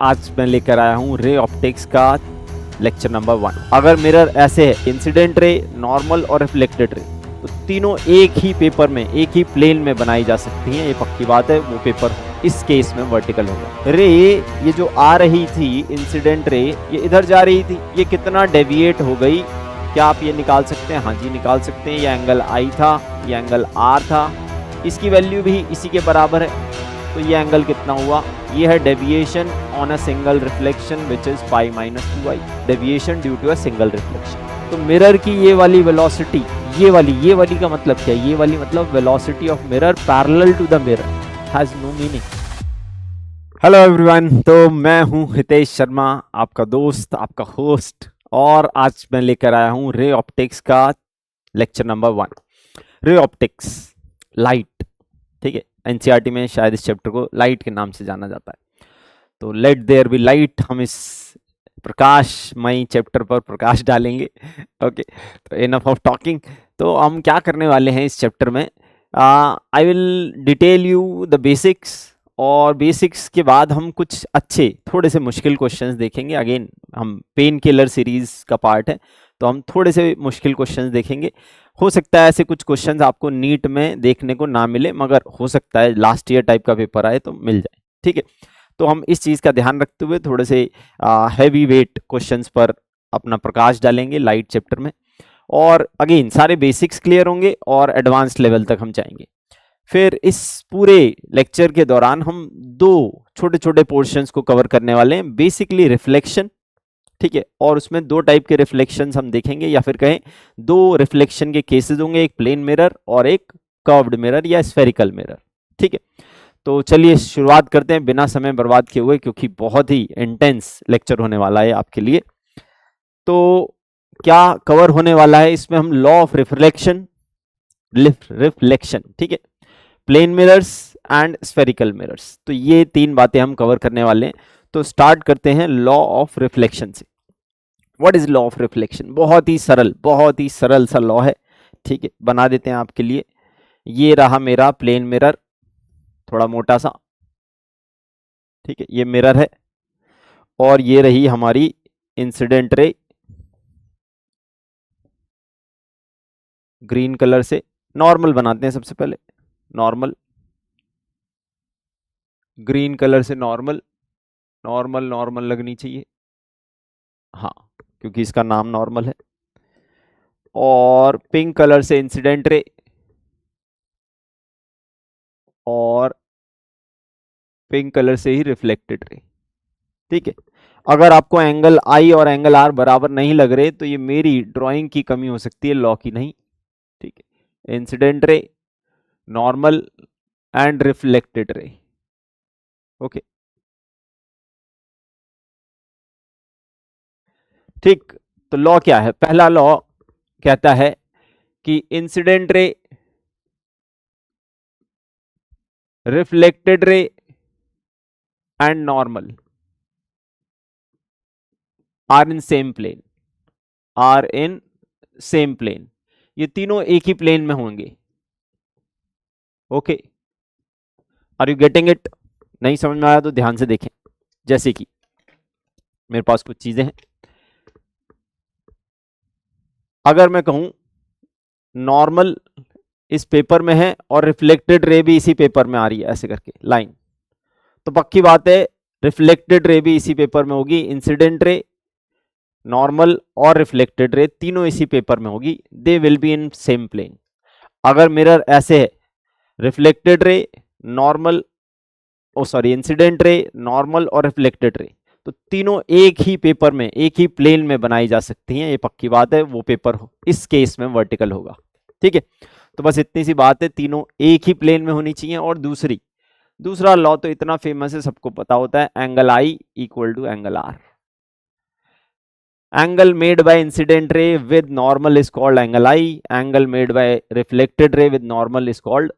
आज मैं लेकर आया हूँ रे ऑप्टिक्स का लेक्चर नंबर 1। अगर मिरर ऐसे है, इंसिडेंट रे, नॉर्मल और रिफ्लेक्टेड रे, तो तीनों एक ही पेपर में, एक ही प्लेन में बनाई जा सकती हैं। ये पक्की बात है। वो पेपर इस केस में वर्टिकल होगा। रे ये जो आ रही थी इंसिडेंट रे, ये इधर जा रही थी, ये कितना डेविएट हो गई, क्या आप ये निकाल सकते हैं? हाँ जी, निकाल सकते हैं। ये एंगल आई था, ये एंगल आर था, इसकी वैल्यू भी इसी के बराबर है। तो ये एंगल कितना हुआ? ये है deviation on a single reflection which is pi minus 2i, deviation due to a single reflection. तो मिरर की ये वाली वेलोसिटी, ये वाली का मतलब क्या है? ये वाली मतलब velocity of mirror parallel to the mirror has no meaning. Hello everyone, तो मैं हूं हितेश शर्मा, आपका दोस्त, आपका होस्ट, और आज मैं लेकर आया हूं रे ऑप्टिक्स का lecture number 1। Ray optics, light, ठीक है। एनसीईआरटी में शायद इस चैप्टर को लाइट के नाम से जाना जाता है। तो लेट देयर बी लाइट, हम इस प्रकाशमयी चैप्टर पर प्रकाश डालेंगे। ओके, तो इनफ ऑफ टॉकिंग। तो हम क्या करने वाले हैं इस चैप्टर में? I will detail you the basics, और बेसिक्स के बाद हम कुछ अच्छे थोड़े से मुश्किल क्वेश्चंस देखेंगे। अगेन हम पेन किलर सीरीज का पार्ट है, तो हम थोड़े से मुश्किल क्वेश्चंस देखेंगे। हो सकता है ऐसे कुछ क्वेश्चंस आपको नीट में देखने को ना मिले, मगर हो सकता है लास्ट ईयर टाइप का पेपर आए तो मिल जाए, ठीक है। तो हम इस चीज़ का ध्यान रखते हुए थोड़े से हैवी वेट क्वेश्चंस पर अपना प्रकाश डालेंगे लाइट चैप्टर में, और अगेन सारे बेसिक्स क्लियर होंगे और एडवांस लेवल तक हम जाएंगे। फिर इस पूरे लेक्चर के दौरान हम दो छोटे छोटे पोर्शंस को कवर करने वाले हैं। बेसिकली रिफ्लेक्शन, ठीक है, और उसमें दो टाइप के रिफ्लेक्शंस हम देखेंगे, या फिर कहें दो रिफ्लेक्शन के केसेस होंगे, एक प्लेन मिरर और एक कर्व्ड मिरर या स्फेरिकल मिरर, ठीक है। तो चलिए शुरुआत करते हैं बिना समय बर्बाद किए हुए, क्योंकि बहुत ही इंटेंस लेक्चर होने वाला है आपके लिए। तो क्या कवर होने वाला है इसमें? हम लॉ ऑफ रिफ्लेक्शन, ठीक है, plane mirrors and spherical mirrors, तो ये तीन बातें हम कवर करने वाले हैं। तो स्टार्ट करते हैं लॉ ऑफ रिफ्लेक्शन से। What is law of reflection? बहुत ही सरल सा लॉ है, ठीक है। बना देते हैं आपके लिए। ये रहा मेरा प्लेन मिरर, थोड़ा मोटा सा, ठीक है, ये मिरर है, और ये रही हमारी इंसिडेंट रे, ग्रीन कलर से। नॉर्मल बनाते हैं सबसे पहले, नॉर्मल, ग्रीन कलर से नॉर्मल, नॉर्मल लगनी चाहिए, हाँ, क्योंकि इसका नाम नॉर्मल है। और पिंक कलर से इंसिडेंट रे, और पिंक कलर से ही रिफ्लेक्टेड रे, ठीक है। अगर आपको एंगल आई और एंगल आर बराबर नहीं लग रहे, तो ये मेरी ड्राइंग की कमी हो सकती है, लॉ की नहीं, ठीक है। Incident ray, normal and reflected रे, ओके, ठीक। तो लॉ क्या है? पहला लॉ कहता है कि incident ray, reflected ray and normal are in same plane, are in same plane, ये तीनों एक ही प्लेन में होंगे, okay. Are you getting it? नहीं समझ में आया तो ध्यान से देखें। जैसे कि मेरे पास कुछ चीजें हैं, अगर मैं कहूं नॉर्मल इस पेपर में है और रिफ्लेक्टेड रे भी इसी पेपर में आ रही है, ऐसे करके लाइन, तो पक्की बात है रिफ्लेक्टेड रे भी इसी पेपर में होगी। इंसिडेंट रे, नॉर्मल और रिफ्लेक्टेड रे तीनों इसी पेपर में होगी, they will be in same plane. अगर मिरर ऐसे है, reflected ray, normal, oh sorry, incident ray, normal और रिफ्लेक्टेड रे, तो तीनों एक ही पेपर में, एक ही प्लेन में बनाई जा सकती हैं, ये पक्की बात है। वो पेपर इस केस में वर्टिकल होगा, ठीक है। तो बस इतनी सी बात है, तीनों एक ही प्लेन में होनी चाहिए। और दूसरा लॉ तो इतना फेमस है, सबको पता होता है, angle I equal to angle R. Angle made by incident ray with normal is called angle I. Angle made by reflected ray with normal is called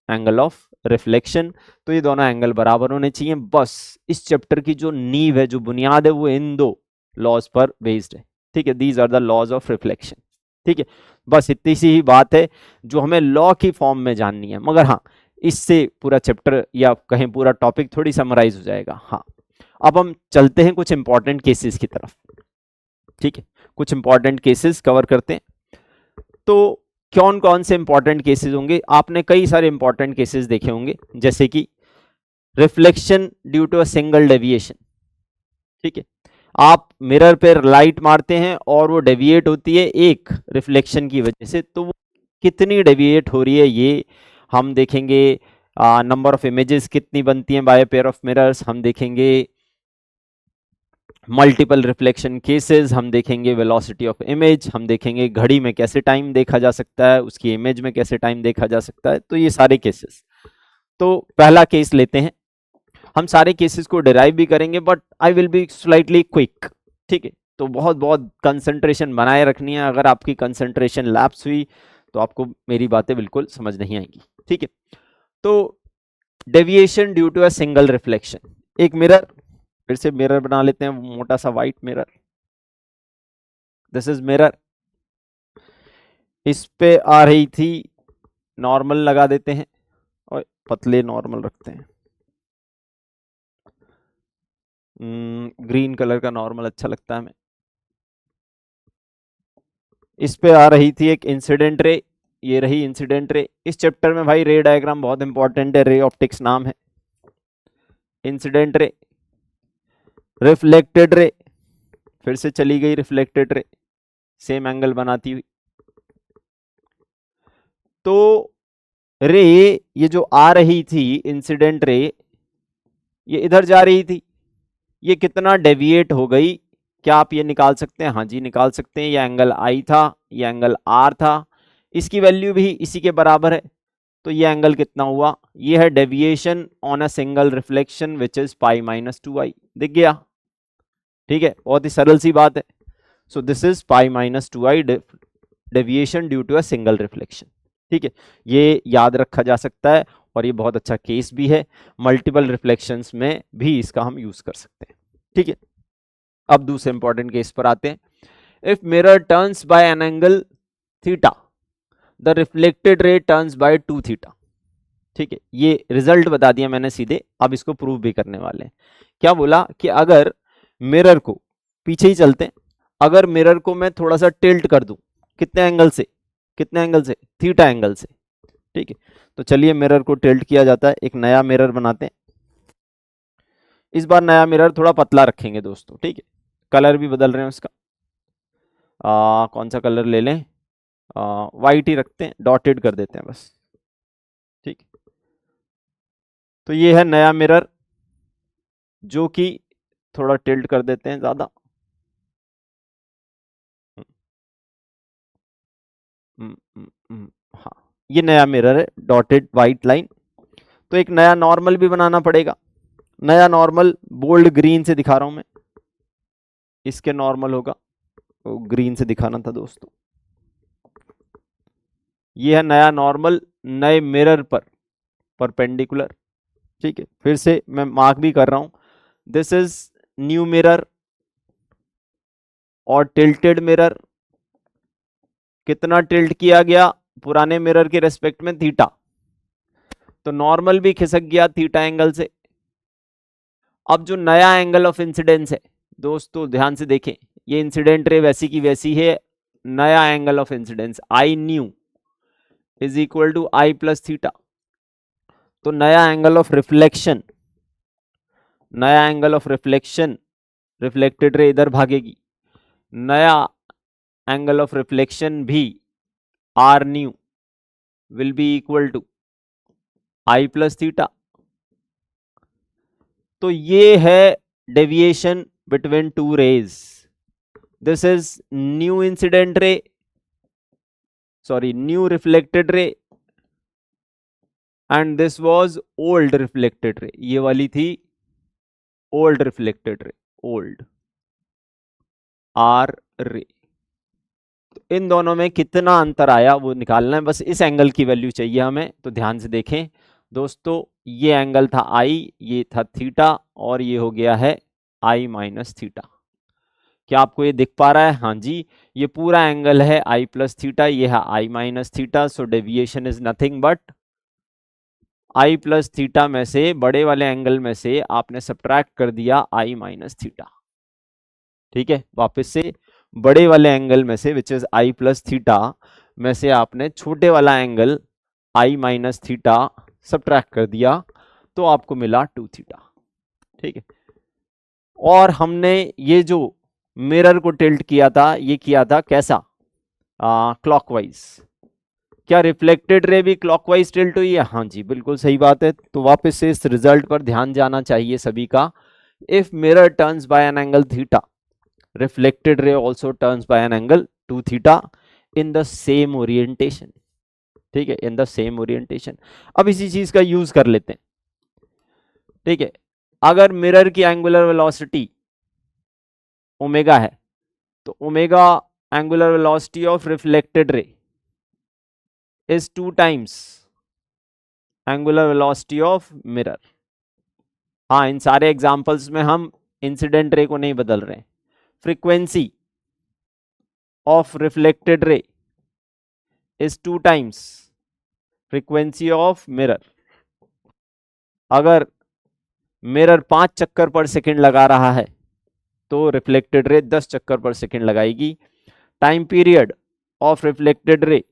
angle of reflection. तो ये दोनों एंगल बराबर होने चाहिए। बस इस चैप्टर की जो नींव है, जो बुनियाद है, वो इन दो लॉज पर बेस्ड है, ठीक है। These are the laws of reflection, ठीक है। बस इतनी सी ही बात है जो हमें लॉ की फॉर्म में जाननी है, मगर हाँ, इससे पूरा चैप्टर या कहें पूरा टॉपिक थोड़ी समराइज हो जाएगा। हाँ, अब हम चलते हैं कुछ इंपॉर्टेंट केसेस की तरफ, ठीक है, कुछ इंपॉर्टेंट केसेस कवर करते हैं। तो कौन कौन से इंपॉर्टेंट केसेस होंगे, आपने कई सारे इंपॉर्टेंट केसेस देखे होंगे, जैसे कि reflection due to a single deviation, ठीक है, आप मिरर पे लाइट मारते हैं और वो डेविएट होती है एक रिफ्लेक्शन की वजह से, तो वो कितनी डेविएट हो रही है ये हम देखेंगे। नंबर ऑफ इमेजेस कितनी बनती हैं बाय पेयर ऑफ मिरर्स, हम देखेंगे मल्टीपल रिफ्लेक्शन केसेस, हम देखेंगे वेलोसिटी ऑफ इमेज, हम देखेंगे घड़ी में कैसे टाइम देखा जा सकता है, उसकी इमेज में कैसे टाइम देखा जा सकता है, तो ये सारे केसेस। तो पहला केस लेते हैं, हम सारे केसेस को डिराइव भी करेंगे but I will be slightly quick, ठीक है। तो बहुत बहुत कंसंट्रेशन बनाए रखनी है, अगर आपकी कंसंट्रेशन लैप्स हुई तो आपको मेरी बातें बिल्कुल समझ नहीं आएंगी, ठीक है। तो deviation due to a single reflection, एक मिरर, फिर से मिरर बना लेते हैं, मोटा सा white mirror, this is mirror, इस पे आ रही थी, नॉर्मल लगा देते हैं और पतले नॉर्मल रखते हैं, ग्रीन कलर का नॉर्मल अच्छा लगता है हमें। इस पे आ रही थी एक इंसिडेंट रे, ये रही इंसिडेंट रे। इस चैप्टर में भाई रे डायग्राम बहुत इंपॉर्टेंट है, रे ऑप्टिक्स नाम है। इंसिडेंट रे, रिफ्लेक्टेड रे, फिर से चली गई रिफ्लेक्टेड रे, सेम एंगल बनाती हुई। तो रे ये जो आ रही थी इंसिडेंट रे, ये इधर जा रही थी, ये कितना डेविएट हो गई, क्या आप ये निकाल सकते हैं? हाँ जी निकाल सकते हैं। ये एंगल आई था, ये एंगल आर था, इसकी वैल्यू भी इसी के बराबर है, तो ये एंगल कितना हुआ? ये है deviation on a single reflection which is pi minus 2i, दिख गया? ठीक है, बहुत ही सरल सी बात है। So this is pi minus 2i deviation due to a single reflection, ठीक है, ये याद रखा जा सकता है और ये बहुत अच्छा केस भी है, मल्टीपल रिफ्लेक्शंस में भी इसका हम यूज कर सकते हैं, ठीक है। अब दूसरे इंपॉर्टेंट केस पर आते हैं। If mirror turns by an angle theta, the reflected ray turns by 2 theta, ठीक है, ये रिजल्ट बता दिया मैंने सीधे, अब इसको प्रूव भी करने वाले हैं। क्या बोला कि अगर मिरर को, पीछे ही चलते हैं, अगर मिरर को मैं थोड़ा सा टिल्ट कर दूं, कितने एंगल से, कितने एंगल से? थीटा एंगल से, ठीक है। तो चलिए मिरर को टिल्ट किया जाता है, एक नया मिरर बनाते हैं। इस बार नया मिरर थोड़ा पतला रखेंगे दोस्तों, ठीक है, कलर भी बदल रहे हैं उसका। कौन सा कलर ले लें? वाइट ही रखते हैं, डॉटेड कर देते हैं बस, ठीक। तो ये है नया मिरर, जो कि थोड़ा टिल्ट कर देते हैं ज्यादा, हाँ, ये नया मिरर है, डॉटेड वाइट लाइन। तो एक नया नॉर्मल भी बनाना पड़ेगा, नया नॉर्मल बोल्ड ग्रीन से दिखा रहा हूं मैं, इसके नॉर्मल होगा, तो ग्रीन से दिखाना था दोस्तों। ये है नया नॉर्मल नए मिरर पर परपेंडिकुलर, ठीक है, फिर से मैं मार्क भी कर रहा हूं, दिस इज न्यू मिरर और टिल्टेड मिरर। कितना टिल्ट किया गया पुराने मिरर के रेस्पेक्ट में? थीटा, तो नॉर्मल भी खिसक गया थीटा एंगल से। अब जो नया एंगल ऑफ इंसिडेंस है दोस्तों, ध्यान से देखें, ये इंसिडेंट रे वैसी की वैसी है, नया angle of incidence I new is equal to I plus theta. तो नया एंगल ऑफ रिफ्लेक्शन, नया angle of reflection, reflected ray इधर भागेगी, नया एंगल ऑफ रिफ्लेक्शन भी R new will be equal to I plus theta. तो ये है deviation between two rays, this is new incident ray, sorry new reflected ray, and this was old reflected ray, ये वाली थी old reflected रे, old are रे। तो इन दोनों में कितना अंतर आया वो निकालना है, बस इस एंगल की वैल्यू चाहिए हमें। तो ध्यान से देखें दोस्तों, ये एंगल था आई, ये था थीटा, और ये हो गया है आई माइनस थीटा। क्या आपको ये दिख पा रहा है? हाँ जी, ये पूरा एंगल है आई प्लस थीटा, ये है I minus theta. So deviation is nothing but I plus theta में से, बड़े वाले एंगल में से आपने सब्ट्रैक्ट कर दिया आई माइनस थीटा। ठीक है, वापस से बड़े वाले एंगल में से which is I plus theta में से आपने छोटे वाला एंगल आई माइनस थीटा सब्ट्रैक्ट कर दिया, तो आपको मिला 2 थीटा। ठीक है, और हमने ये जो मिरर को टिल्ट किया था, ये किया था कैसा, क्लॉकवाइज। क्या रिफ्लेक्टेड रे भी क्लॉकवाइज टिल्ट हुई है? हाँ जी, बिल्कुल सही बात है। तो वापस से इस रिजल्ट पर ध्यान जाना चाहिए सभी का। If mirror turns by an angle theta, reflected ray also turns by an angle 2 theta in the same orientation. ठीक है, इन द सेम ओरिएंटेशन। अब इसी चीज का यूज कर लेते हैं। ठीक है, अगर मिरर की एंगुलर वेलोसिटी ओमेगा है, तो omega angular velocity of reflected ray is 2 times angular velocity of mirror। हाँ, इन सारे एग्जांपल्स में हम इंसिडेंट रे को नहीं बदल रहे हैं। Frequency of reflected ray is 2 times frequency of mirror. अगर मिरर 5 चक्कर पर सेकंड लगा रहा है, तो रिफ्लेक्टेड रे 10 चक्कर पर सेकंड लगाएगी। Time period of reflected ray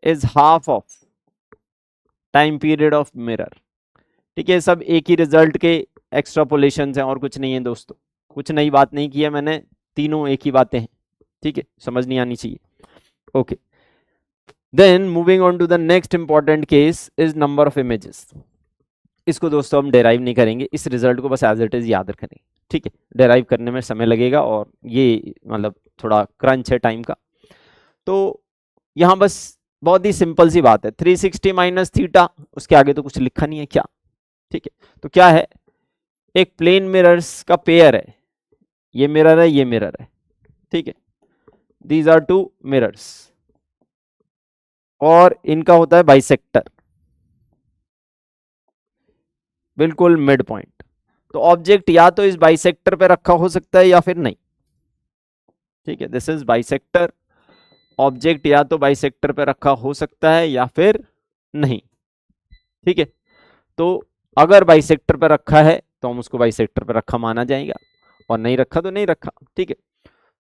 is half of time period of mirror. ठीक है, सब एक ही रिजल्ट के एक्सट्रापोलेशंस हैं और कुछ नहीं है दोस्तों, कुछ नई बात नहीं की है मैंने, तीनों एक ही बातें हैं। ठीक है, समझ नहीं आनी चाहिए। Okay, then moving on to the next important case is number of images. इसको दोस्तों हम डेराइव नहीं करेंगे, इस रिजल्ट को बस एज इट इज याद रखेंगे। ठीक है, डेराइव करने में समय लगेगा और ये मतलब थोड़ा क्रंच है टाइम का। तो यहाँ बस बहुत ही सिंपल सी बात है, 360 माइनस थीटा, उसके आगे तो कुछ लिखा नहीं है क्या। ठीक है, तो क्या है, एक प्लेन मिरर्स का पेयर है, ये मिरर है, ये मिरर है। ठीक है, दीज आर 2 मिरर्स और इनका होता है बाइसेक्टर, बिल्कुल मिड पॉइंट। तो ऑब्जेक्ट या तो इस बाइसेक्टर पे रखा हो सकता है या फिर नहीं। ठीक है, दिस इज बाइसेक्टर। ऑब्जेक्ट या तो बाइसेक्टर पे रखा हो सकता है या फिर नहीं। ठीक है, तो अगर बाइसेक्टर पे रखा है तो हम उसको बाइसेक्टर पे रखा माना जाएगा, और नहीं रखा तो नहीं रखा। ठीक है,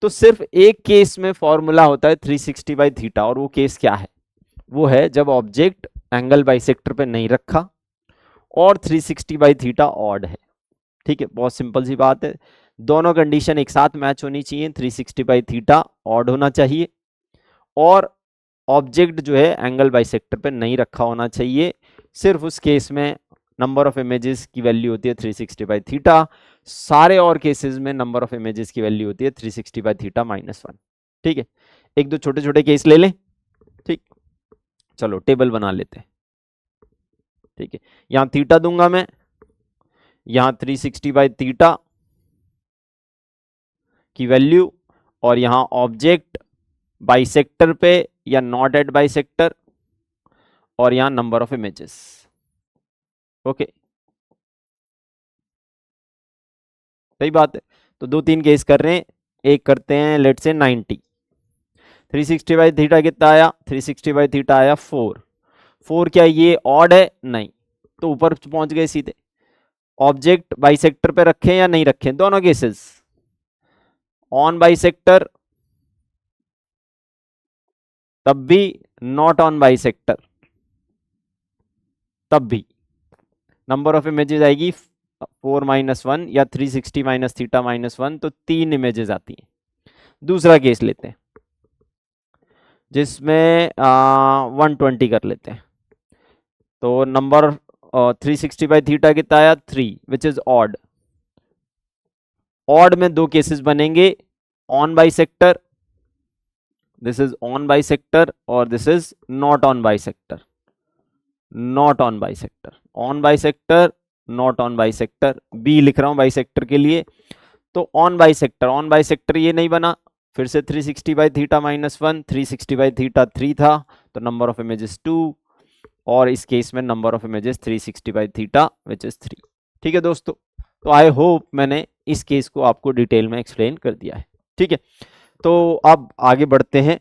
तो सिर्फ एक केस में फॉर्मूला होता है 360 बाई थीटा, और वो केस क्या है, वो है जब ऑब्जेक्ट एंगल बाइसेक्टर पे नहीं रखा और 360 बाई थीटा ऑड है। ठीक है, बहुत सिंपल सी बात है, दोनों कंडीशन एक साथ मैच होनी चाहिए, 360 बाई थीटा ऑड होना चाहिए और ऑब्जेक्ट जो है एंगल बाइसेक्टर पे नहीं रखा होना चाहिए। सिर्फ उस केस में नंबर ऑफ इमेजेस की वैल्यू होती है 360 बाई थीटा, सारे और केसेस में नंबर ऑफ इमेजेस की वैल्यू होती है 360 बाई थीटा -1। ठीक है, एक दो छोटे छोटे केस ले लें। ठीक, चलो टेबल बना लेते हैं। ठीक है, यहां थीटा दूंगा मैं, यहां 360 बाई थीटा की वैल्यू, और यहां ऑब्जेक्ट बाइसेक्टर पे या नॉट एट बाइसेक्टर, और यहां नंबर ऑफ इमेजेस। ओके, सही बात है। तो 2-3 केस कर रहे हैं, एक करते हैं लेट से 90। 360 बाई थीटा कितना आया, 360 बाई थीटा आया 4। क्या ये ऑड है? नहीं, तो ऊपर पहुंच गए सीधे। ऑब्जेक्ट बाइसेक्टर पे रखें या नहीं रखें, दोनों केसेस, ऑन बाइसेक्टर तब भी, नॉट ऑन बाइसेक्टर तब भी, नंबर ऑफ इमेजेस आएगी 4 -1 या 360 माइनस थीटा -1, तो 3 इमेजेस आती हैं। दूसरा केस लेते हैं जिसमें 120 कर लेते हैं। तो नंबर 360 बाई थीटा कितना आया 3, विच इज ऑड। ऑड में 2 केसेस बनेंगे, on bisector, this is on bisector, और this is not on bisector. Not on bisector, on bisector, not on bisector, B लिख रहा हूं बाइसेक्टर के लिए। तो ऑन बाइसेक्टर ये नहीं बना, फिर से 360 बाई थीटा -1, 360 बाई थीटा 3 था, तो नंबर ऑफ इमेजेस 2, और इस केस में number of images 360 by theta which is 3। ठीक है दोस्तों, तो आई होप मैंने इस केस को आपको डिटेल में एक्सप्लेन कर दिया है। ठीक है, तो अब आगे बढ़ते हैं,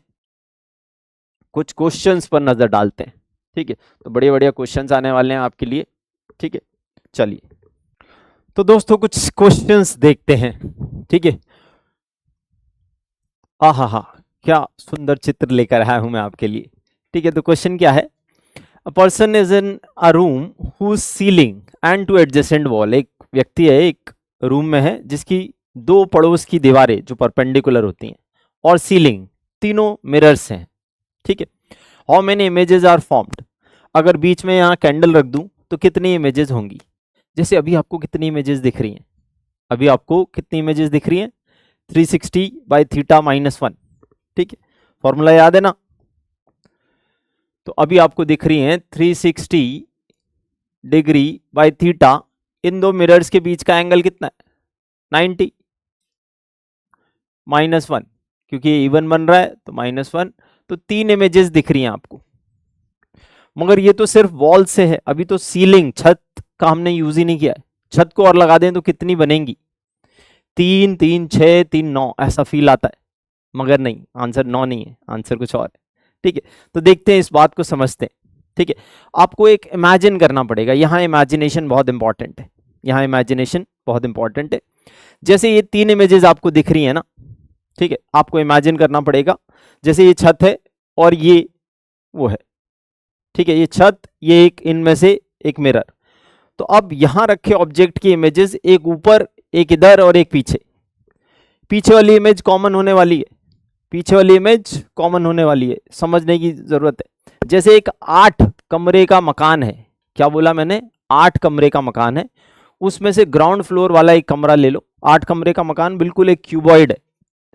कुछ क्वेश्चंस पर नजर डालते हैं। ठीक है, तो बढ़िया बढ़िया क्वेश्चंस आने वाले हैं आपके लिए। ठीक है, चलिए तो दोस्तों कुछ क्वेश्चंस देखते हैं। ठीक है, हाँ, क्या सुंदर चित्र लेकर आया हूं मैं आपके लिए। ठीक है, तो क्वेश्चन क्या है, a person is in a room whose ceiling and two adjacent wall, एक व्यक्ति है एक रूम में है जिसकी दो पड़ोस की दीवारें जो परपेंडिकुलर होती हैं और सीलिंग तीनों मिरर्स हैं। ठीक है, how many images are formed, अगर बीच में यहाँ कैंडल रख दूं तो कितनी इमेजेस होंगी। जैसे अभी आपको कितनी इमेजेस दिख रही हैं, अभी आपको कितनी इमेजेस दिख रही हैं, 360 बाई थीटा माइनस 1। ठीक है, फॉर्मूला याद है ना, तो अभी आपको दिख रही हैं 360 डिग्री बाई थीटा, इन दो मिरर्स के बीच का एंगल कितना है, 90 माइनस 1, क्योंकि ये इवन बन रहा है तो माइनस 1, तो 3 इमेजेस दिख रही हैं आपको। मगर ये तो सिर्फ वॉल से है, अभी तो सीलिंग छत का हमने यूज ही नहीं किया है। छत को और लगा दें तो कितनी बनेंगी, 3 3 6 3 9 ऐसा फील आता है, मगर नहीं, आंसर 9 नहीं है, आंसर कुछ और है। ठीक है, तो देखते हैं इस बात को समझते हैं। ठीक है, आपको एक इमेजिन करना पड़ेगा, यहाँ इमेजिनेशन बहुत इंपॉर्टेंट है, यहाँ इमेजिनेशन बहुत इंपॉर्टेंट है। जैसे ये 3 इमेजेस आपको दिख रही है ना, ठीक है, आपको इमेजिन करना पड़ेगा जैसे ये छत है और ये वो है। ठीक है, ये छत, ये एक इनमें से एक मिरर, तो अब यहां रखे ऑब्जेक्ट की इमेजेस एक ऊपर एक इधर और एक पीछे, पीछे वाली इमेज कॉमन होने वाली है, पीछे वाली इमेज कॉमन होने वाली है, समझने की जरूरत है। जैसे एक 8 कमरे का मकान है, क्या बोला मैंने, 8 कमरे का मकान है, उसमें से ग्राउंड फ्लोर वाला एक कमरा ले लो, 8 कमरे का मकान बिल्कुल एक क्यूबॉइड है।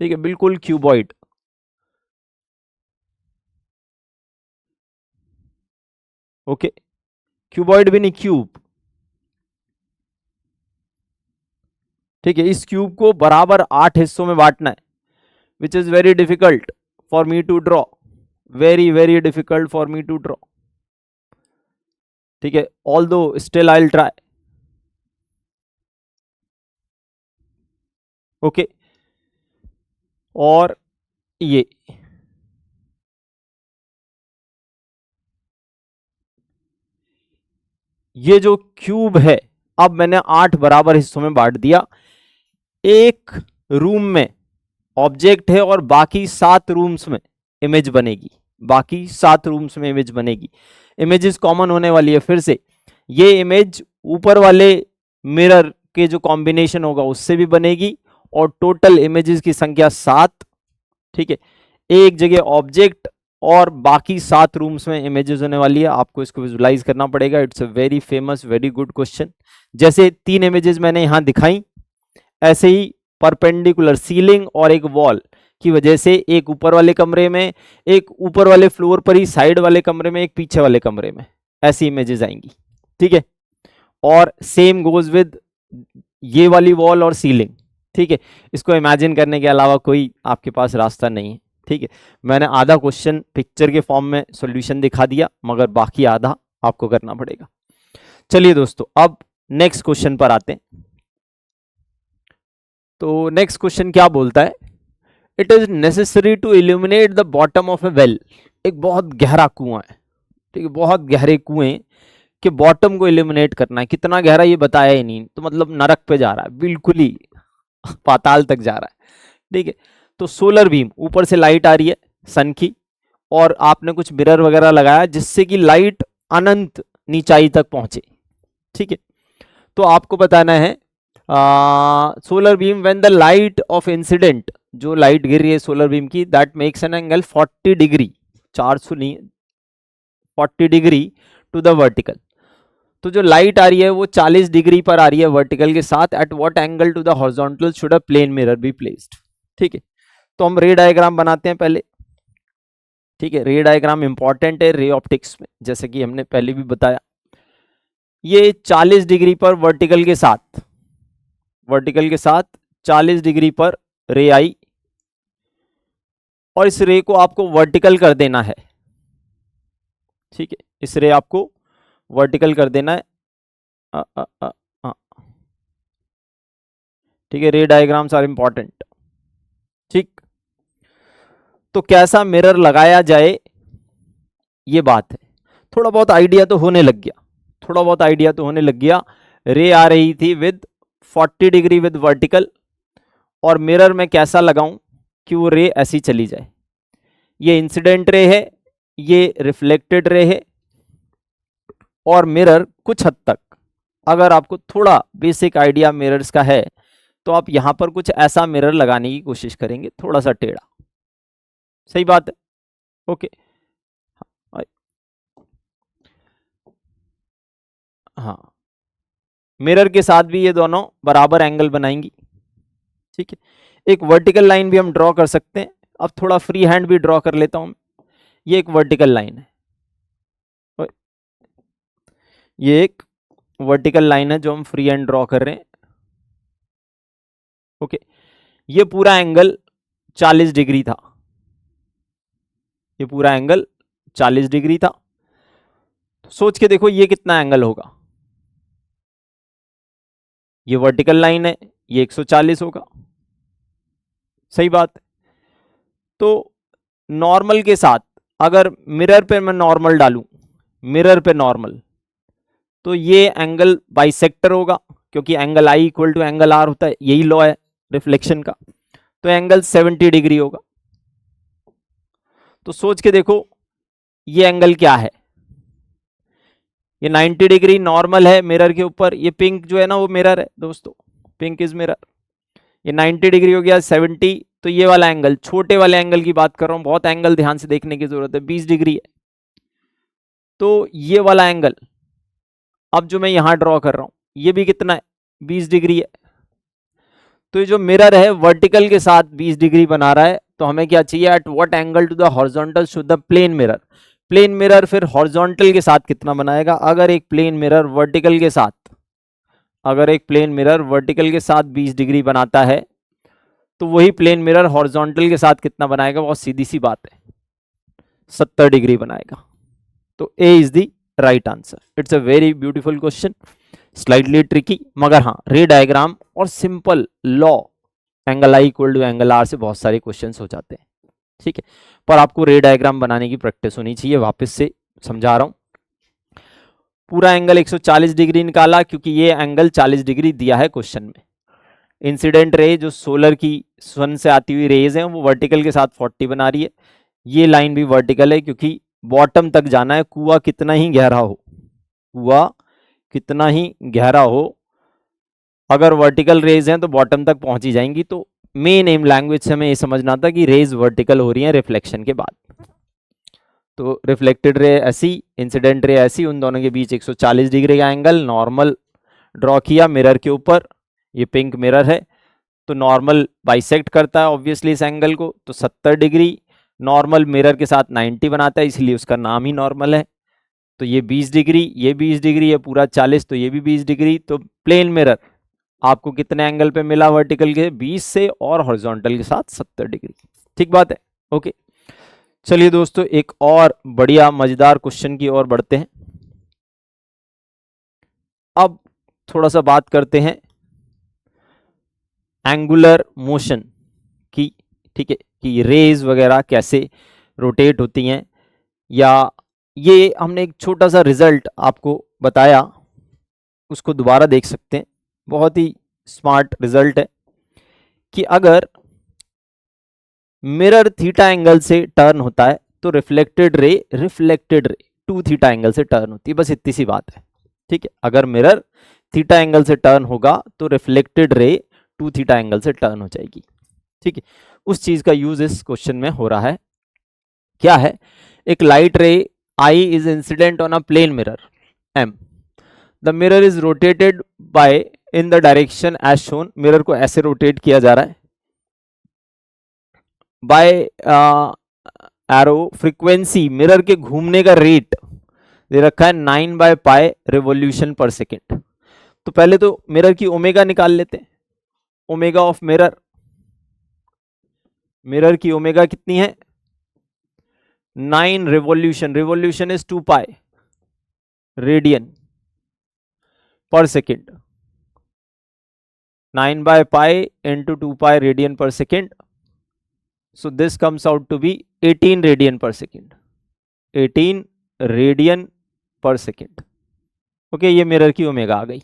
ठीक है, बिल्कुल क्यूबॉइड, ओके, क्यूबॉइड भी नहीं, क्यूब। ठीक है, इस क्यूब को बराबर 8 हिस्सों में बांटना है, which is very difficult for me to draw, very very difficult for me to draw. ठीक है, although still I will try. Okay, और ये जो क्यूब है, अब मैंने 8 बराबर हिस्सों में बांट दिया। एक रूम में ऑब्जेक्ट है और बाकी 7 रूम्स में इमेज बनेगी, बाकी 7 रूम्स में इमेज बनेगी, इमेजेस कॉमन होने वाली है। फिर से ये इमेज ऊपर वाले मिरर के जो कॉम्बिनेशन होगा उससे भी बनेगी, और टोटल इमेजेस की संख्या 7। ठीक है, एक जगह ऑब्जेक्ट और बाकी 7 रूम्स में इमेजेस होने वाली है, आपको इसको विजुलाइज करना पड़ेगा। It's a very famous very good question. जैसे 3 इमेजेस मैंने यहां दिखाई, ऐसे ही परपेंडिकुलर सीलिंग और एक वॉल की वजह से एक ऊपर वाले कमरे में, एक ऊपर वाले फ्लोर पर ही साइड वाले कमरे में, एक पीछे वाले कमरे में, ऐसी इमेजेस आएंगी। ठीक है, और सेम गोज विद ये वाली वॉल और सीलिंग। ठीक है, इसको इमेजिन करने के अलावा कोई आपके पास रास्ता नहीं है। ठीक है, मैंने आधा क्वेश्चन पिक्चर के फॉर्म में सॉल्यूशन दिखा दिया, मगर बाकी आधा आपको करना पड़ेगा। चलिए दोस्तों, अब नेक्स्ट क्वेश्चन पर आते हैं। तो नेक्स्ट क्वेश्चन क्या बोलता है, it is necessary to illuminate the bottom of a well, एक बहुत गहरा कुआं है। ठीक है, बहुत गहरे कुएं के बॉटम को इल्यूमिनेट करना है, कितना गहरा ये बताया ही नहीं, तो मतलब नरक पे जा रहा है, बिल्कुल ही पाताल तक जा रहा है। ठीक है, तो सोलर बीम, ऊपर से लाइट आ रही है सन की, और आपने कुछ मिरर वगैरह लगाया जिससे कि लाइट अनंत नीचाई तक पहुंचे। ठीक है, तो आपको बताना है solar beam when the light of incident, जो लाइट गिर रही है सोलर बीम की, that makes an angle 40 degree, 400 नहीं 40 डिग्री टू द वर्टिकल। तो जो लाइट आ रही है वो 40 डिग्री पर आ रही है वर्टिकल के साथ, at what angle to the horizontal should a plane mirror be placed. ठीक है, तो हम रे डायग्राम बनाते हैं पहले। ठीक है, रे डायग्राम इंपॉर्टेंट है रे ऑप्टिक्स में, जैसे कि हमने पहले भी बताया। ये 40 डिग्री पर वर्टिकल के साथ 40 डिग्री पर रे आई, और इस रे को आपको वर्टिकल कर देना है। ठीक है, इस रे आपको वर्टिकल कर देना है। ठीक है, रे डायग्राम्स आर इंपॉर्टेंट। ठीक, तो कैसा मिरर लगाया जाए ये बात है। थोड़ा बहुत आइडिया तो होने लग गया, थोड़ा बहुत आइडिया तो होने लग गया। रे आ रही थी विद 40 डिग्री विद वर्टिकल, और मिरर में कैसा लगाऊं कि वो रे ऐसी चली जाए। ये इंसिडेंट रे है, ये रिफ्लेक्टेड रे है, और मिरर कुछ हद तक अगर आपको थोड़ा बेसिक आइडिया मिरर्स का है तो आप यहां पर कुछ ऐसा मिरर लगाने की कोशिश करेंगे, थोड़ा सा टेढ़ा। सही बात है, ओके। हाँ, मिरर के साथ भी ये दोनों बराबर एंगल बनाएंगी, ठीक है। एक वर्टिकल लाइन भी हम ड्रॉ कर सकते हैं। अब थोड़ा फ्री हैंड भी ड्रॉ कर लेता हूं। ये एक वर्टिकल लाइन है, ये एक वर्टिकल लाइन है जो हम फ्री हैंड ड्रॉ कर रहे हैं, ओके। ये पूरा एंगल 40 डिग्री था, ये पूरा एंगल 40 डिग्री था। तो सोच के देखो ये कितना एंगल होगा। ये वर्टिकल लाइन है, ये 140 होगा, सही बात है। तो नॉर्मल के साथ अगर मिरर पे मैं नॉर्मल डालूं, मिरर पे नॉर्मल, तो ये एंगल बाइसेक्टर होगा, क्योंकि angle I equal to angle R होता है, यही लॉ है रिफ्लेक्शन का। तो एंगल 70 डिग्री होगा। तो सोच के देखो ये एंगल क्या है। ये 90 डिग्री नॉर्मल है मिरर के ऊपर। ये पिंक जो है ना वो मिरर है दोस्तों, पिंक इज मिरर। ये 90 डिग्री हो गया, 70। तो ये वाला एंगल, छोटे वाले एंगल की बात कर रहा हूं, बहुत एंगल ध्यान से देखने की जरूरत है, 20 डिग्री है। तो ये वाला एंगल अब जो मैं यहां ड्रॉ कर रहा हूं, ये भी कितना है, 20 डिग्री है। तो ये जो मिरर है वर्टिकल के साथ 20 डिग्री बना रहा है। तो हमें क्या चाहिए, at what angle to the horizontal should the plane mirror. Plane mirror फिर हॉरिजॉन्टल के साथ कितना बनाएगा। अगर एक प्लेन मिरर वर्टिकल के साथ, अगर एक प्लेन मिरर वर्टिकल के साथ 20 डिग्री बनाता है, तो वही प्लेन मिरर हॉरिजॉन्टल के साथ कितना बनाएगा। बहुत सीधी सी बात है, 70 डिग्री बनाएगा। तो A is the right answer. It's a very beautiful question, slightly tricky, मगर हाँ रे डायग्राम और simple law angle I equal to angle R से बहुत सारे क्वेश्चन हो जाते हैं, ठीक है। पर आपको रे डायग्राम बनाने की प्रैक्टिस होनी चाहिए। वापस से समझा रहा हूं, पूरा एंगल 140 डिग्री निकाला, क्योंकि ये एंगल 40 डिग्री दिया है क्वेश्चन में। इंसिडेंट रे जो सोलर की सन से आती हुई रेज है वो वर्टिकल के साथ 40 बना रही है। ये लाइन भी वर्टिकल है, क्योंकि बॉटम तक जाना है। कुआं कितना ही गहरा हो, कुआं कितना ही गहरा हो, अगर वर्टिकल रेज हैं तो बॉटम तक पहुंची जाएंगी। तो मेन एम लैंग्वेज से हमें ये समझना था कि रेज वर्टिकल हो रही है रिफ्लेक्शन के बाद। तो रिफ्लेक्टेड रे ऐसी, इंसिडेंट रे ऐसी, उन दोनों के बीच 140 डिग्री का एंगल नॉर्मल ड्रॉ किया मिरर के ऊपर। ये पिंक मिरर है, तो नॉर्मल बाइसेक्ट करता है ऑब्वियसली इस एंगल को। तो 70 डिग्री नॉर्मल मिरर के साथ 90 बनाता है, इसलिए उसका नाम ही नॉर्मल है। तो ये 20 डिग्री, ये 20 डिग्री, ये पूरा 40, तो ये भी 20 डिग्री। तो प्लेन मिरर आपको कितने एंगल पे मिला, वर्टिकल के 20 से, और हॉरिजॉन्टल के साथ 70 डिग्री। ठीक बात है, ओके। चलिए दोस्तों, एक और बढ़िया मजेदार क्वेश्चन की ओर बढ़ते हैं। अब थोड़ा सा बात करते हैं एंगुलर मोशन की, ठीक है, कि रेज वगैरह कैसे रोटेट होती हैं। या ये हमने एक छोटा सा रिजल्ट आपको बताया, उसको दोबारा देख सकते हैं। बहुत ही स्मार्ट रिजल्ट है कि अगर मिरर थीटा एंगल से टर्न होता है तो रिफ्लेक्टेड रे 2 थीटा एंगल से टर्न होती है। बस इतनी सी बात है, ठीक है। अगर मिरर थीटा एंगल से टर्न होगा तो रिफ्लेक्टेड रे 2 थीटा एंगल से टर्न हो जाएगी, ठीक है। उस चीज का यूज इस क्वेश्चन में हो रहा है। क्या है, एक light ray I is incident on a plane mirror M. The mirror is rotated by in the direction as shown. Mirror को ऐसे रोटेट किया जा रहा है बाय एरो फ्रीक्वेंसी। मिरर के घूमने का रेट दे रखा है 9/π रिवॉल्यूशन पर सेकेंड। तो पहले तो मिरर की ओमेगा निकाल लेते हैं। ओमेगा ऑफ मिरर, मिरर की ओमेगा कितनी है, 9 रिवॉल्यूशन। रिवॉल्यूशन इज 2π रेडियन पर सेकेंड। 9/π into 2π रेडियन पर second. So this comes out to be 18 radian पर सेकेंड। 18 रेडियन पर सेकेंड। ओके, ये मिरर की ओमेगा आ गई।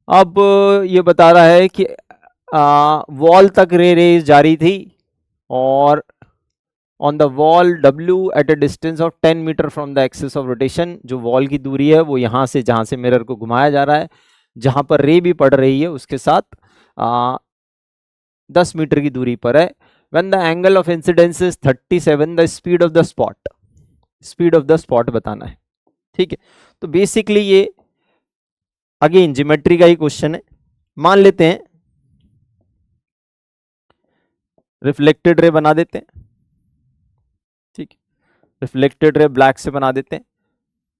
अब ये बता रहा है कि वॉल तक रेज जा रही थी और on the wall W at a distance of 10 metre from the axis of rotation, जो वॉल की दूरी है वो यहाँ से, जहाँ से मिरर को घुमाया जा रहा है, जहाँ पर रे भी पड़ रही है उसके साथ 10 मीटर की दूरी पर है। When the angle of incidence is 37, the speed of the spot, speed of the spot बताना है। ठीक है, तो बेसिकली ये अगेन ज्योमेट्री का ही क्वेश्चन है। मान लेते हैं रिफ्लेक्टेड रे बना देते हैं। ठीक है, रिफ्लेक्टेड रे ब्लैक से बना देते हैं।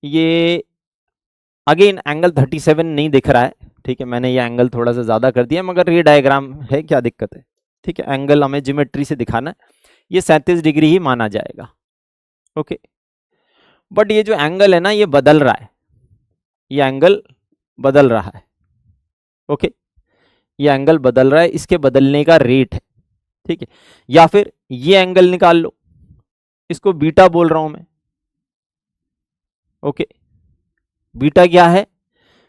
ये अगेन एंगल 37 नहीं दिख रहा है, ठीक है, मैंने ये एंगल थोड़ा सा ज्यादा कर दिया, मगर ये डायग्राम है, क्या दिक्कत है। ठीक है, एंगल हमें ज्योमेट्री से दिखाना है, ये 37 डिग्री ही माना जाएगा। ओके, बट ये जो एंगल है ना, ये बदल रहा है, ये एंगल बदल रहा है। ओके, ये एंगल बदल रहा है, इसके बदलने का रेट है। ठीक है, या फिर ये एंगल निकाल लो, इसको बीटा बोल रहा हूं मैं। ओके, बीटा क्या है?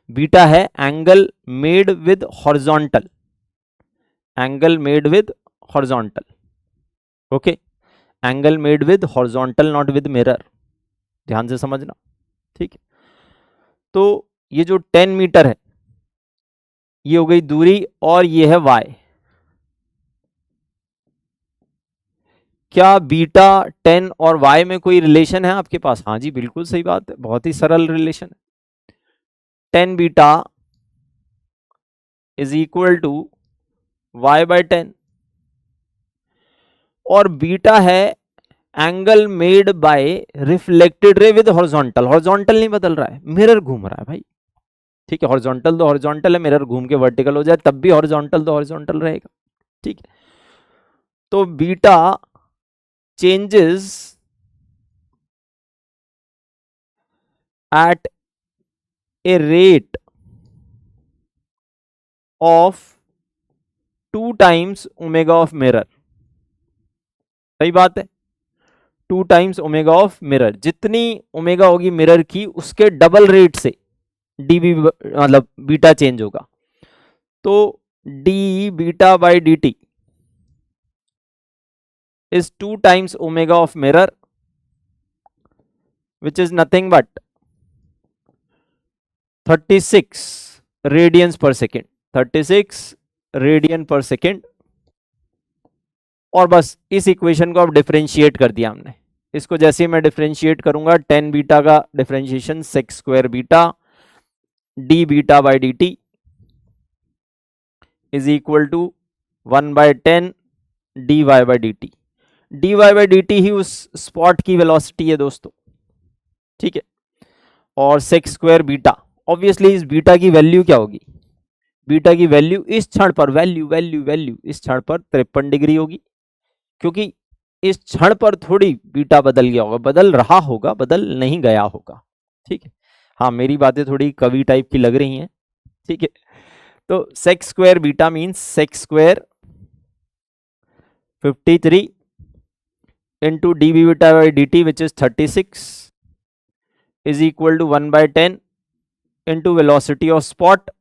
बीटा है angle made with horizontal, angle made with horizontal. Okay, angle made with horizontal, not with mirror, ध्यान से समझना। ठीक है, तो ये जो 10 मीटर है ये हो गई दूरी, और ये है y। क्या बीटा 10 और y में कोई रिलेशन है आपके पास? हाँ जी, बिल्कुल सही बात है, बहुत ही सरल रिलेशन है। 10 beta is equal to y by 10, और बीटा है angle made by reflected ray with horizontal. Horizontal नहीं बदल रहा है, मिरर घूम रहा है भाई। ठीक है, हॉरिजॉन्टल तो हॉरिजॉन्टल है, मिरर घूम के वर्टिकल हो जाए तब भी हॉरिजॉन्टल तो हॉरिजॉन्टल रहेगा। ठीक है, तो beta changes at a rate of 2 times omega of mirror। सही बात है, 2 times omega of mirror, जितनी ओमेगा होगी मिरर की उसके डबल रेट से डीबी मतलब बीटा चेंज होगा। तो D beta by D T is 2 times omega of mirror, which is nothing but 36 radiance पर सेकेंड, 36 रेडियन पर सेकेंड। और बस इस इक्वेशन को अब डिफरेंशिएट कर दिया हमने। इसको जैसे ही मैं डिफरेंशिएट करूंगा, 10 बीटा का differentiation sec square beta d beta by D t is equal to 1 by 10 d y by D t. D y by D t ही उस स्पॉट की वेलोसिटी है दोस्तों। ठीक है, और सेक स्क्वायर बीटा, ऑब्वियसली इस बीटा की वैल्यू क्या होगी? बीटा की वैल्यू इस क्षण पर, वैल्यू वैल्यू वैल्यू इस क्षण पर 53 डिग्री होगी, क्योंकि इस क्षण पर थोड़ी बीटा बदल गया होगा, बदल रहा होगा, बदल नहीं गया होगा। ठीक है, हाँ मेरी बातें थोड़ी कवि टाइप की लग रही हैं। ठीक है, तो sec square beta means sec square 53 into D B beta by D T which is 36 is equal to 1 by 10 into velocity of spot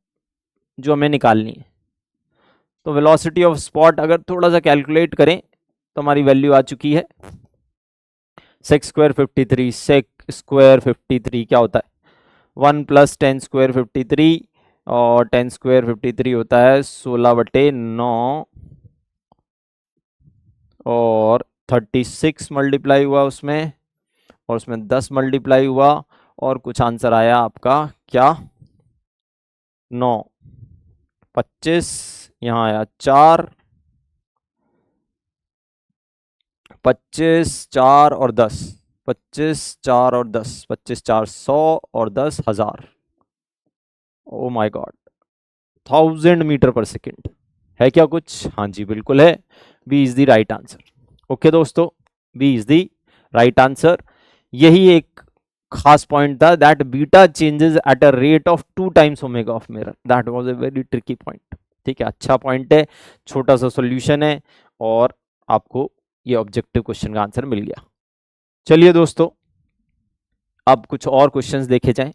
जो हमें निकालनी है। तो वेलोसिटी ऑफ स्पॉट अगर थोड़ा सा कैलकुलेट करें तो हमारी वैल्यू आ चुकी है सेक स्क्वायर 53, सेक स्क्वायर 53 क्या होता है 1 प्लस 10 स्क्वायर 53, और 10 स्क्वायर 53 होता है 16/9, और 36 मल्टीप्लाई हुआ उसमें, और उसमें 10 मल्टीप्लाई हुआ, और कुछ आंसर आया आपका क्या 9, 25, यहाँ आया 4, 25, 4 और 10, 25, 4 और 10, 25, 4 100 और 10 1000। Oh my God, 1000 meter per second है क्या कुछ? हाँ जी बिल्कुल है, B is the right answer. Okay दोस्तों, B is the right answer. यही एक खास पॉइंट था, that beta changes at a rate of 2 times omega of mirror. That was a very tricky point. ठीक है, अच्छा पॉइंट है, छोटा सा सॉल्यूशन है, और आपको ये ऑब्जेक्टिव क्वेश्चन का आंसर मिल गया। चलिए दोस्तों, अब कुछ और क्वेश्चंस देखे जाएं।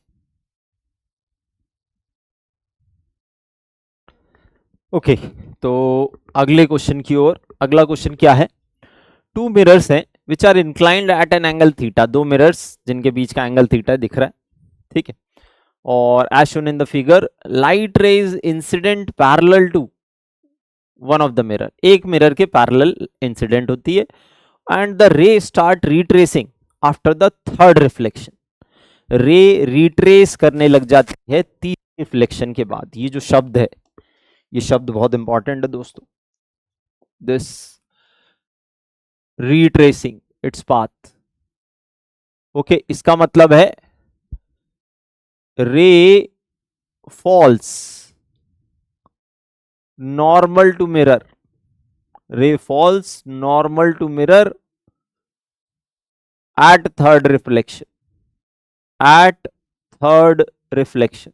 ओके, तो अगले क्वेश्चन की ओर। अगला क्वेश्चन क्या है? टू मिरर्स हैं which are inclined at an angle theta. दो मिरर्स जिनके बीच का एंगल थीटा दिख रहा है, ठीक है। और as shown in the figure, light rays incident parallel to one of the mirror. एक मिरर के पैरेलल इंसिडेंट होती है and the ray start retracing after the third reflection. Ray retrace करने लग जाती है तीसरे रिफ्लेक्शन के बाद। ये जो शब्द है, ये शब्द बहुत इंपॉर्टेंट है दोस्तों। This retracing its path. Okay, इसका मतलब है ray falls normal to mirror. Ray falls normal to mirror at third reflection. At third reflection.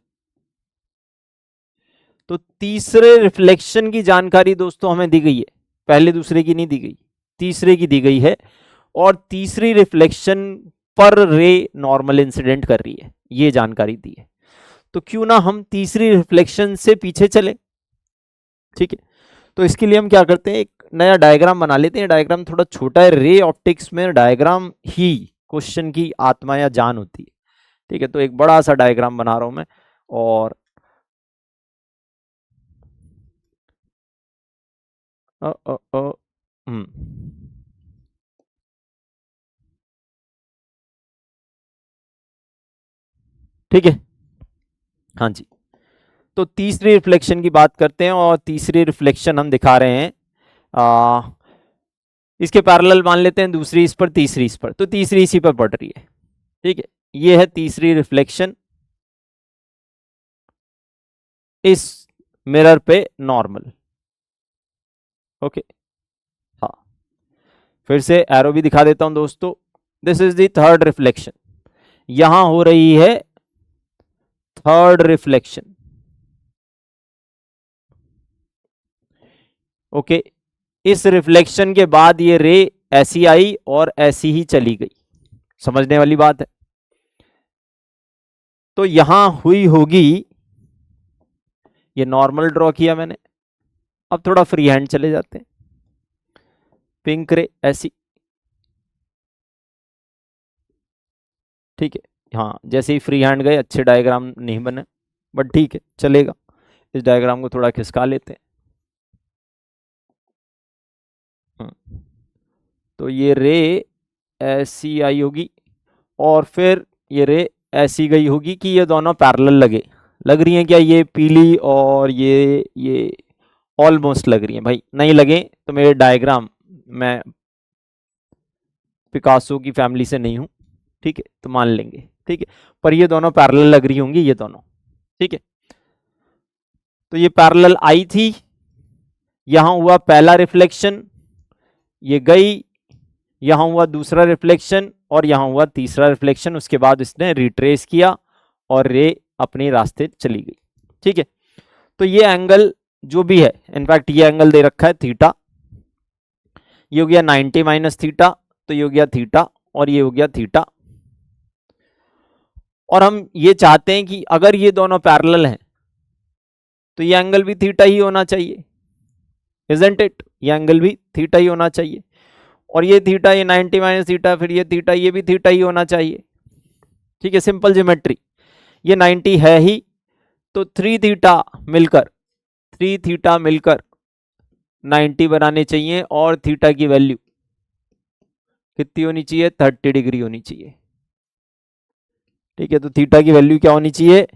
तो तीसरे रिफ्लेक्शन की जानकारी दोस्तों हमें दी गई है, पहले दूसरे की नहीं दी गई, तीसरे की दी गई है। और तीसरी रिफ्लेक्शन पर रे नॉर्मल इंसिडेंट कर रही है, ये जानकारी दी है। तो क्यों ना हम तीसरी रिफ्लेक्शन से पीछे चले, ठीक है। तो इसके लिए हम क्या करते हैं, एक नया डायग्राम बना लेते हैं। डायग्राम थोड़ा छोटा है, रे ऑप्टिक्स में डायग्राम ही क्वेश्चन की आत्मा या जान होती है, ठीक है। तो एक बड़ा सा डायग्राम बना रहा हूं मैं, और ठीक है, हाँ जी। तो तीसरी रिफ्लेक्शन की बात करते हैं, और तीसरी रिफ्लेक्शन हम दिखा रहे हैं इसके पैरेलल मान लेते हैं, दूसरी इस पर, तीसरी इस पर, तो तीसरी इसी पर पड़ रही है, ठीक है। ये है तीसरी रिफ्लेक्शन इस मिरर पे नॉर्मल। ओके, हाँ, फिर से एरो भी दिखा देता हूं दोस्तों। This is the third reflection. यहां हो रही है थर्ड रिफ्लेक्शन। ओके, इस रिफ्लेक्शन के बाद ये रे ऐसी आई और ऐसी ही चली गई, समझने वाली बात है। तो यहां हुई होगी, ये नॉर्मल ड्रॉ किया मैंने। अब थोड़ा फ्री हैंड चले जाते हैं। पिंक रे ऐसी, ठीक है। हाँ, जैसे ही फ्री हैंड गए, अच्छे डायग्राम नहीं बने, बट ठीक है, चलेगा। इस डायग्राम को थोड़ा खिसका लेते हैं। तो ये रे ऐसी आई होगी, और फिर ये रे ऐसी गई होगी कि ये दोनों पैरेलल लग रही हैं क्या? ये पीली और ये ऑलमोस्ट लग रही हैं। भाई नहीं लगे तो मेरे डायग्राम, मैं पिकासो की फैमिली से नहीं हूं, ठीक है, तो मान लेंगे, ठीक है। पर ये दोनों पैरेलल लग रही होंगी, ये दोनों, ठीक है। तो ये पैरेलल आई थी, यहां हुआ पहला रिफ्लेक्शन, ये गई, यहां हुआ दूसरा रिफ्लेक्शन, और यहां हुआ तीसरा रिफ्लेक्शन। उसके बाद इसने रिट्रेस किया और रे अपने रास्ते चली गई, ठीक है। तो ये एंगल जो भी है, इनफैक्ट ये एंगल दे रखा है थीटा, ये हो गया 90 माइनस थीटा, तो ये हो गया थीटा, और ये हो गया थीटा। और हम ये चाहते हैं कि अगर ये दोनों पैरेलल हैं तो ये एंगल भी थीटा ही होना चाहिए, इजंट इट? ये एंगल भी थीटा ही होना चाहिए। और ये थीटा, ये 90 माइनस थीटा, फिर ये थीटा, ये भी थीटा ही होना चाहिए, ठीक है। Simple geometry. ये 90 है ही, तो 3 थीटा मिलकर 90 बनाने चाहिए, और थीटा की वैल्यू कितनी होनी चाहिए? 30 डिग्री होनी चाहिए, ठीक है। तो थीटा की वैल्यू क्या होनी चाहिए?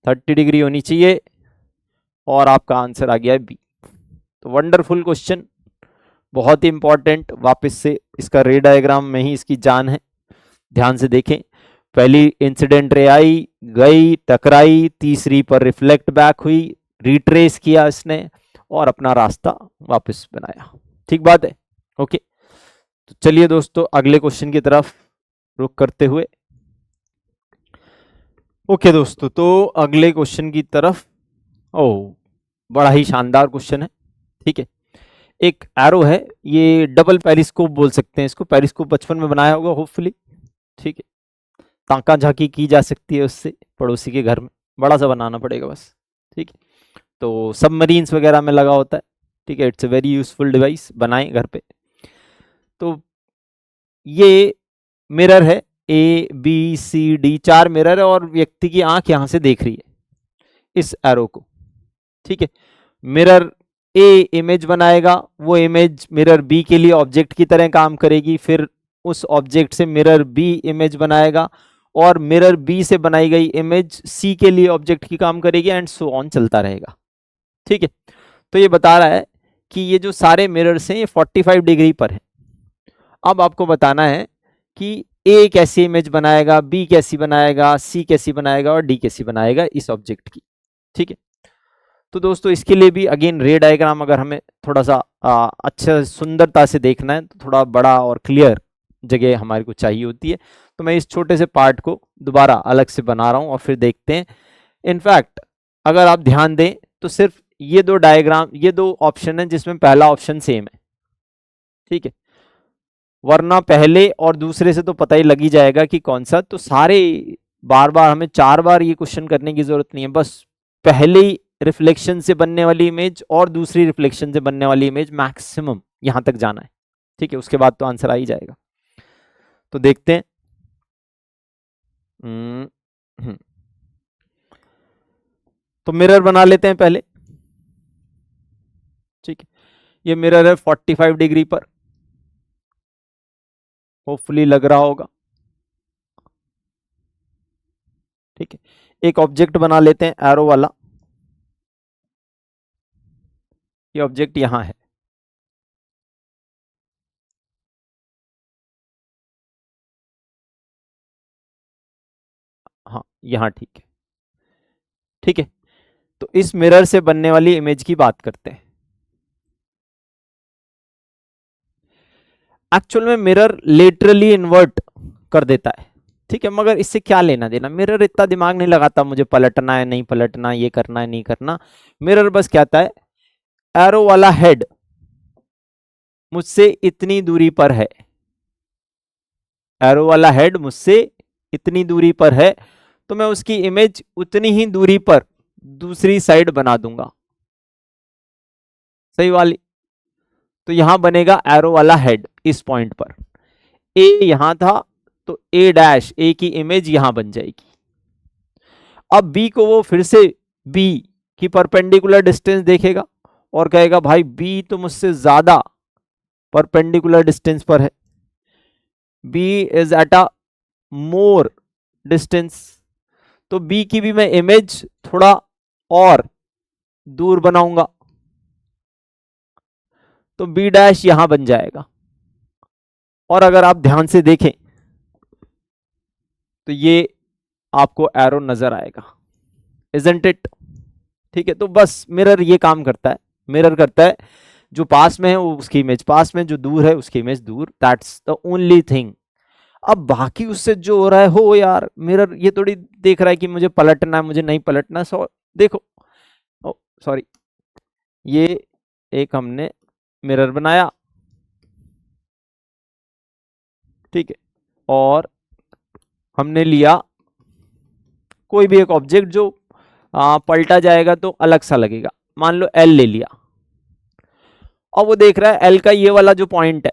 30 डिग्री होनी चाहिए, और आपका आंसर आ गया है बी। तो वंडरफुल क्वेश्चन, बहुत ही इंपॉर्टेंट। वापस से इसका रे डायग्राम में ही इसकी जान है, ध्यान से देखें। पहली इंसिडेंट रे आई, गई, टकराई, तीसरी पर रिफ्लेक्ट बैक हुई, रिट्रेस किया इसने, और अपना रास्ता वापस बनाया, ठीक बात है। ओके, तो चलिए दोस्तों अगले क्वेश्चन की तरफ रुख करते हुए। ओके दोस्तों, तो अगले क्वेश्चन की तरफ, ओह बड़ा ही शानदार क्वेश्चन है, ठीक है। एक एरो है, ये डबल पेरिस्कोप बोल सकते हैं इसको, पेरिस्कोप बचपन में बनाया होगा होपफुली, ठीक है। ताका झाकी की जा सकती है उससे पड़ोसी के घर में, बड़ा सा बनाना पड़ेगा बस, ठीक है। तो सबमरीन्स वगैरह में लगा होता है, ठीक है। It's a very useful device, बनाएं घर पे। तो ये मिरर है, A B C D 4 mirror है, और व्यक्ति की आंख यहां से देख रही है इस एरो को, ठीक है। मिरर ए इमेज बनाएगा, वो इमेज मिरर बी के लिए ऑब्जेक्ट की तरह काम करेगी, फिर उस ऑब्जेक्ट से मिरर बी इमेज बनाएगा, और मिरर बी से बनाई गई इमेज सी के लिए ऑब्जेक्ट की काम करेगी, एंड सो ऑन चलता रहेगा, ठीक है। तो ये बता रहा है कि ये जो सारे मिरर्स हैं ये 45 डिग्री पर है। अब आपको बताना है कि ए कैसी इमेज बनाएगा, बी कैसी बनाएगा, सी कैसी बनाएगा और डी कैसी बनाएगा इस ऑब्जेक्ट की, ठीक है। तो दोस्तों इसके लिए भी अगेन रे डायग्राम अगर हमें थोड़ा सा अच्छा सुंदरता से देखना है, तो थोड़ा बड़ा और क्लियर जगह हमारे को चाहिए होती है। तो मैं इस छोटे से पार्ट को दोबारा अलग से बना रहा हूं और फिर देखते हैं। इनफैक्ट अगर आप ध्यान दें तो सिर्फ ये दो डायग्राम, ये दो ऑप्शन है जिसमें पहला ऑप्शन सेम है, ठीक है। वरना पहले और दूसरे से तो पता ही लग ही जाएगा कि कौन सा। तो सारे बार बार हमें 4 बार ये क्वेश्चन करने की जरूरत नहीं है, बस पहले ही रिफ्लेक्शन से बनने वाली इमेज और दूसरी रिफ्लेक्शन से बनने वाली इमेज मैक्सिमम यहां तक जाना है, ठीक है। उसके बाद तो आंसर आ ही जाएगा। तो देखते हैं। तो मिरर बना लेते हैं पहले, ठीक है। ये मिरर है 45 डिग्री पर, होपफुली लग रहा होगा, ठीक है। एक ऑब्जेक्ट बना लेते हैं एरो वाला, ये ऑब्जेक्ट यहां है, हाँ यहां, ठीक है, ठीक है। तो इस मिरर से बनने वाली इमेज की बात करते हैं। एक्चुअल में मिरर लेटरली इन्वर्ट कर देता है, ठीक है, मगर इससे क्या लेना देना। मिरर इतना दिमाग नहीं लगाता मुझे पलटना है नहीं पलटना, ये करना है नहीं करना। मिरर बस कहता है एरो वाला हेड मुझसे इतनी दूरी पर है, एरो वाला हेड मुझसे इतनी दूरी पर है, तो मैं उसकी इमेज उतनी ही दूरी पर दूसरी साइड बना दूंगा, सही वाली। तो यहां बनेगा एरो वाला हेड इस पॉइंट पर, ए यहां था तो ए डैश, ए की इमेज यहां बन जाएगी। अब बी को वो फिर से बी की परपेंडिकुलर डिस्टेंस देखेगा और कहेगा भाई बी तो मुझसे ज्यादा परपेंडिकुलर डिस्टेंस पर है, B is at a more distance, तो बी की भी मैं इमेज थोड़ा और दूर बनाऊंगा, तो बी डैश यहां बन जाएगा। और अगर आप ध्यान से देखें तो ये आपको एरो नजर आएगा, इजंट इट, ठीक है। तो बस मिरर ये काम करता है, मिरर करता है जो पास में है वो उसकी इमेज पास में, जो दूर है उसकी इमेज दूर, दैट्स द ओनली थिंग। अब बाकी उससे जो हो रहा है हो यार, मिरर ये थोड़ी देख रहा है कि मुझे पलटना है मुझे नहीं पलटना। सो देखो, सॉरी, ये एक हमने मिरर बनाया, ठीक है, और हमने लिया कोई भी एक ऑब्जेक्ट जो पलटा जाएगा तो अलग सा लगेगा, मान लो एल ले लिया। और वो देख रहा है एल का ये वाला जो पॉइंट है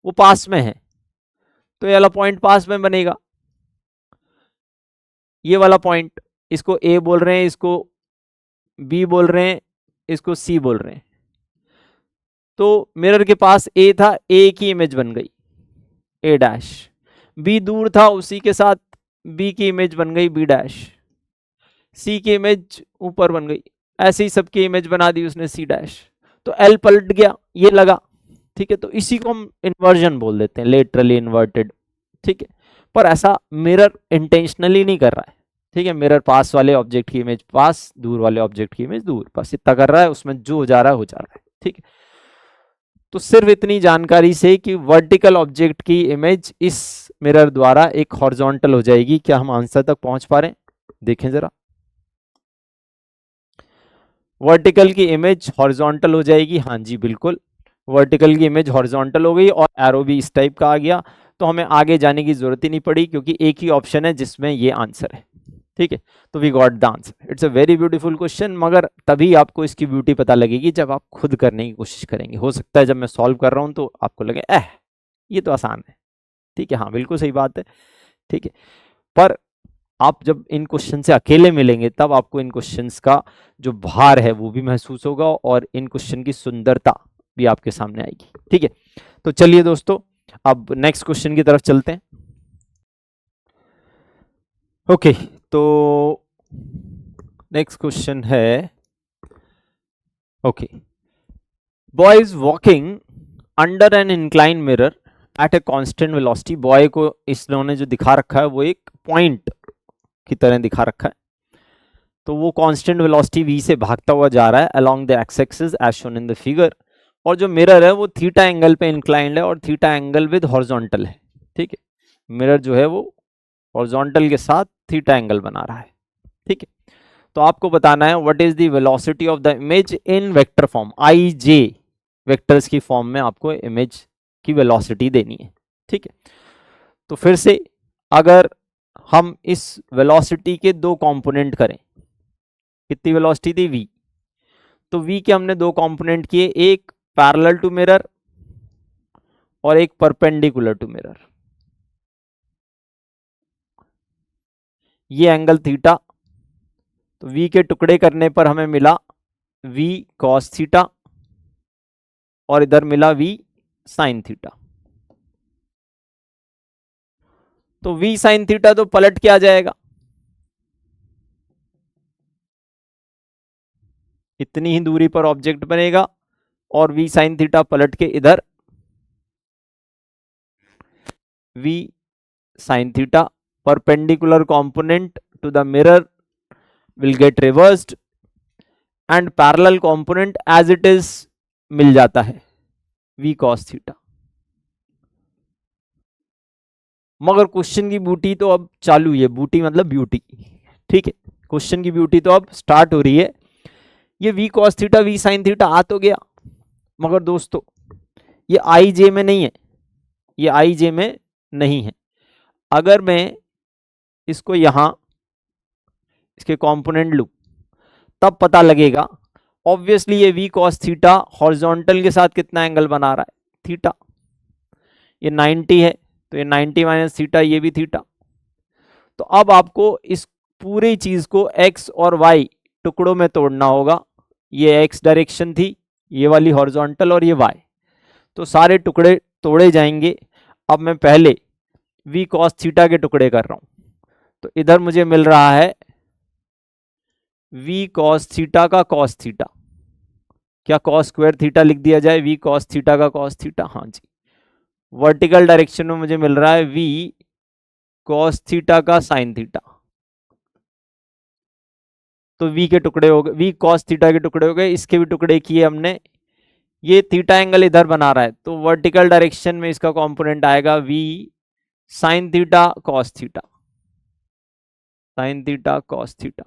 वो पास में है, तो ये वाला पॉइंट पास में बनेगा, ये वाला पॉइंट, इसको ए बोल रहे हैं, इसको बी बोल रहे हैं, इसको सी बोल रहे हैं। तो मिरर के पास ए था, ए की इमेज बन गई ए डैश, बी दूर था उसी के साथ बी की इमेज बन गई बी डैश, सी की इमेज ऊपर बन गई, ऐसे ही सबकी इमेज बना दी उसने सी डैश। तो एल पलट गया, ये लगा, ठीक है। तो इसी को हम इन्वर्जन बोल देते हैं, लेटरली इन्वर्टेड, ठीक है। पर ऐसा मिरर इंटेंशनली नहीं कर रहा है, ठीक है। मिरर पास वाले ऑब्जेक्ट की इमेज पास, दूर वाले ऑब्जेक्ट की इमेज दूर, बस इतना कर रहा है, उसमें जो हो जा रहा है हो जा रहा है, ठीक है। तो सिर्फ इतनी जानकारी से कि वर्टिकल ऑब्जेक्ट की इमेज इस मिरर द्वारा एक हॉरिजॉन्टल हो जाएगी। क्या हम आंसर तक पहुंच पा रहे हैं? देखें जरा, वर्टिकल की इमेज हॉरिजॉन्टल हो जाएगी, हाँ जी बिल्कुल, वर्टिकल की इमेज हॉरिजॉन्टल हो गई और एरो भी इस टाइप का आ गया। तो हमें आगे जाने की जरूरत ही नहीं पड़ी, क्योंकि एक ही ऑप्शन है जिसमें ये आंसर है। ठीक है, तो we got the answer. It's a very beautiful question, मगर तभी आपको इसकी ब्यूटी पता लगेगी जब आप खुद करने की कोशिश करेंगे। हो सकता है जब मैं सॉल्व कर रहा हूं तो आपको लगे ये तो आसान है। ठीक है, हाँ बिल्कुल सही बात है। ठीक है, पर आप जब इन क्वेश्चन से अकेले मिलेंगे तब आपको इन क्वेश्चंस का जो भार है वो भी महसूस होगा, और इन क्वेश्चन की सुंदरता भी आपके सामने आएगी। ठीक है, तो चलिए दोस्तों अब नेक्स्ट क्वेश्चन की तरफ चलते हैं। ओके, तो नेक्स्ट क्वेश्चन है, okay, boy is walking under an incline mirror at a constant velocity. Boy को इन्होंने जो दिखा रखा है वो एक पॉइंट की तरह दिखा रखा है, तो वो कांस्टेंट वेलोसिटी v से भागता हुआ जा रहा है along the X axis as shown in the figure, और जो मिरर है वो थीटा एंगल पे इंक्लाइंड है और थीटा एंगल विद हॉरिजॉन्टल है। ठीक है, मिरर जो है वो हॉरिजॉन्टल के साथ थीटा एंगल बना रहा है। ठीक है, तो आपको बताना है what is the velocity of the image in vector form. I J vectors की फॉर्म में आपको इमेज की वेलोसिटी देनी है। ठीक है, तो फिर से अगर हम इस वेलोसिटी के दो कंपोनेंट करें, कितनी वेलोसिटी थी v, तो v के हमने दो कंपोनेंट किए, एक पैरेलल टू मिरर और एक परपेंडिकुलर टू मिरर। ये एंगल थीटा, तो v के टुकड़े करने पर हमें मिला v cos थीटा और इधर मिला v sin थीटा। तो v sin थीटा तो पलट के आ जाएगा, इतनी ही दूरी पर ऑब्जेक्ट बनेगा, और v sin थीटा पलट के इधर v sin थीटा, perpendicular component to the mirror will get reversed and parallel component as it is मिल जाता है v cos थीटा। मगर क्वेश्चन की ब्यूटी तो अब चालू है, बूटी मतलब ब्यूटी। ठीक है, क्वेश्चन की ब्यूटी तो अब स्टार्ट हो रही है। ये v cos theta v sin theta आ तो गया, मगर दोस्तों ये आई जे में नहीं है, ये आई जे में नहीं है। अगर मैं इसको यहां इसके कंपोनेंट लूं तब पता लगेगा। ऑब्वियसली ये v cos थीटा हॉरिजॉन्टल के साथ कितना एंगल बना रहा है, थीटा। ये 90 है तो ये 90 माइनस थीटा, ये भी थीटा। तो अब आपको इस पूरी चीज को x और y टुकड़ों में तोड़ना होगा। ये x डायरेक्शन थी, ये वाली हॉरिजॉन्टल, और ये y, तो सारे टुकड़े तोड़े जाएंगे। अब मैं पहले v cos थीटा के टुकड़े कर रहा हूं, तो इधर मुझे मिल रहा है v cos थीटा का cos थीटा। क्या cos स्क्वायर थीटा लिख दिया जाए, v cos थीटा का cos थीटा? हाँ जी। वर्टिकल डायरेक्शन में मुझे मिल रहा है v cos थीटा का sin थीटा। तो v के टुकड़े हो गए, v cos थीटा के टुकड़े हो गए, इसके भी टुकड़े किए हमने। ये थीटा एंगल इधर बना रहा है, तो वर्टिकल डायरेक्शन में इसका कंपोनेंट आएगा v sin theta cos theta, sin theta cos theta,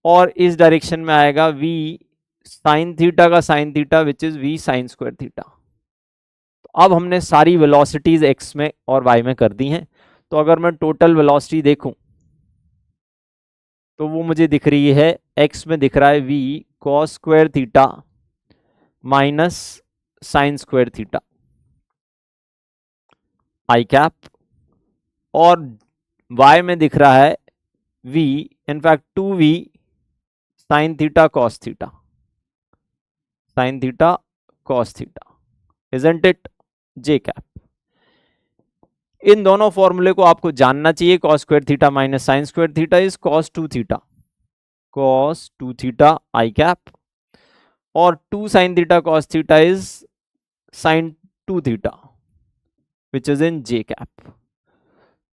और इस डायरेक्शन में आएगा v sin थीटा का sin theta which is v sin square theta. तो अब हमने सारी वेलोसिटीज x में और y में कर दी हैं। तो अगर मैं टोटल वेलोसिटी देखूं तो वो मुझे दिख रही है, x में दिख रहा है v cos square theta minus sine square theta I cap, और y में दिख रहा है v in fact 2v sine theta cos theta, sine theta cos theta, isn't it J cap. इन दोनों फॉर्मूले को आपको जानना चाहिए। Cos square theta minus sine square theta is cos 2 theta, cos 2 theta I cap, और 2 sine theta cos theta is sine 2 theta which is in J cap.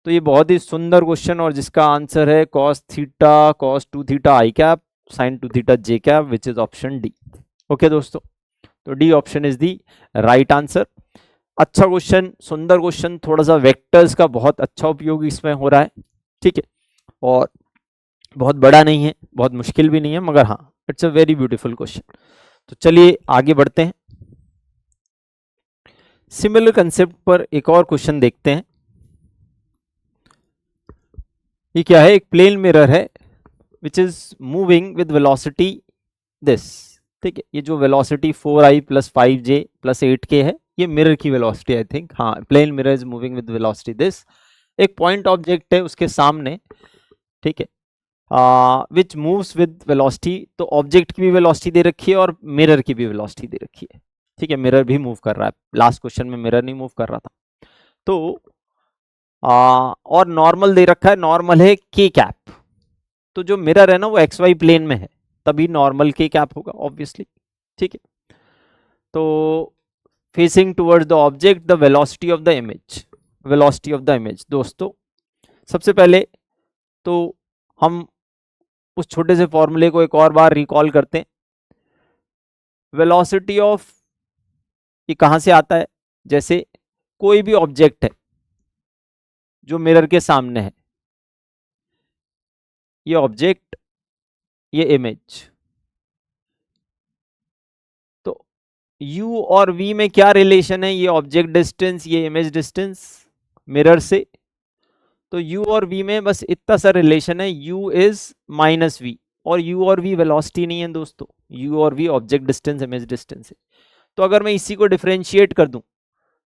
तो ये बहुत ही सुंदर क्वेश्चन, और जिसका आंसर है cos theta cos 2 theta I cap sine 2 theta J cap which is option D. Okay दोस्तों, तो D option is the right answer. अच्छा क्वेश्चन, सुंदर क्वेश्चन, थोड़ा सा वेक्टर्स का बहुत अच्छा उपयोग इसमें हो रहा है। ठीक है, और बहुत बड़ा नहीं है, बहुत मुश्किल भी नहीं है, मगर हाँ it's a very beautiful question. तो चलिए आगे बढ़ते हैं। सिमिलर कंसेप्ट पर एक और क्वेश्चन देखते हैं। ये क्या है, एक प्लेन मिरर है which is moving with velocity this, ठीक है। ये जो वेलोसिटी 4i + 5j + 8k है, ये मिरर की वेलोसिटी आई थिंक, हाँ, plane mirror is moving with velocity this. एक पॉइंट ऑब्जेक्ट है उसके सामने, ठीक है, विच मूव्स विद वेलोसिटी। तो ऑब्जेक्ट की भी वेलोसिटी दे रखी है और मिरर की भी वेलोसिटी दे रखी है, ठीक है। मिरर भी मूव कर रहा है, लास्ट क्वेश्चन में मिरर नहीं मूव कर रहा था। तो और नॉर्मल दे रखा है, नॉर्मल है के कैप। तो जो मिरर है ना वो एक्स वाई प्लेन में है, तभी नॉर्मल के कैप होगा ऑब्वियसली, ठीक है। तो facing towards the object the velocity of the image, velocity of the image. दोस्तों सबसे पहले तो हम उस छोटे से फॉर्मूले को एक और बार रिकॉल करते हैं। वेलोसिटी ऑफ, ये कहां से आता है, जैसे कोई भी ऑब्जेक्ट है जो मिरर के सामने है, ये ऑब्जेक्ट, ये इमेज, तो u और v में क्या रिलेशन है, ये ऑब्जेक्ट डिस्टेंस, ये इमेज डिस्टेंस मिरर से। तो u और v में बस इतना सा रिलेशन है, u इज -v, और u और v वेलोसिटी नहीं है दोस्तों, u और v object distance image distance है। तो अगर मैं इसी को डिफरेंशिएट कर दूं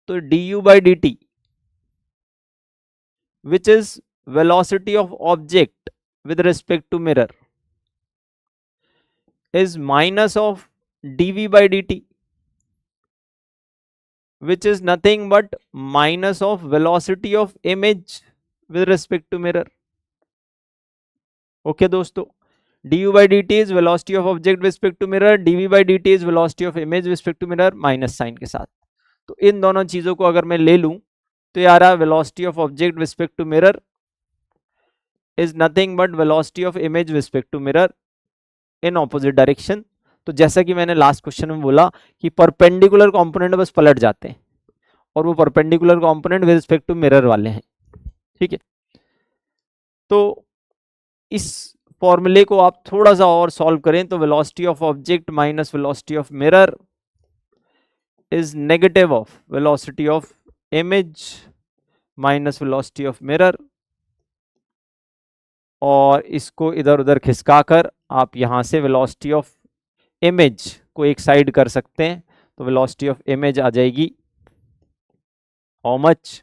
तो du/dt which is velocity of object with respect to mirror is minus of dv/dt which is nothing but minus of velocity of image with respect to mirror. Okay दोस्तों, du/dt is velocity of object with respect to mirror, dv/dt is velocity of image with respect to mirror, minus sign के साथ। तो इन दोनों चीजों को अगर मैं ले लूं तो ये आ रहा velocity of object with respect to mirror is nothing but velocity of image with respect to mirror in opposite direction. तो जैसा कि मैंने लास्ट क्वेश्चन में बोला कि परपेंडिकुलर कंपोनेंट बस पलट जाते हैं, और वो perpendicular component with respect to mirror वाले हैं, ठीक है। तो इस फॉर्मूले को आप थोड़ा सा और सॉल्व करें तो velocity of object minus velocity of mirror is negative of velocity of image minus velocity of mirror, और इसको इधर उधर खिसकाकर आप यहां से वेलोसिटी ऑफ इमेज को एक साइड कर सकते हैं। तो वेलोसिटी ऑफ इमेज आ जाएगी हाउ मच,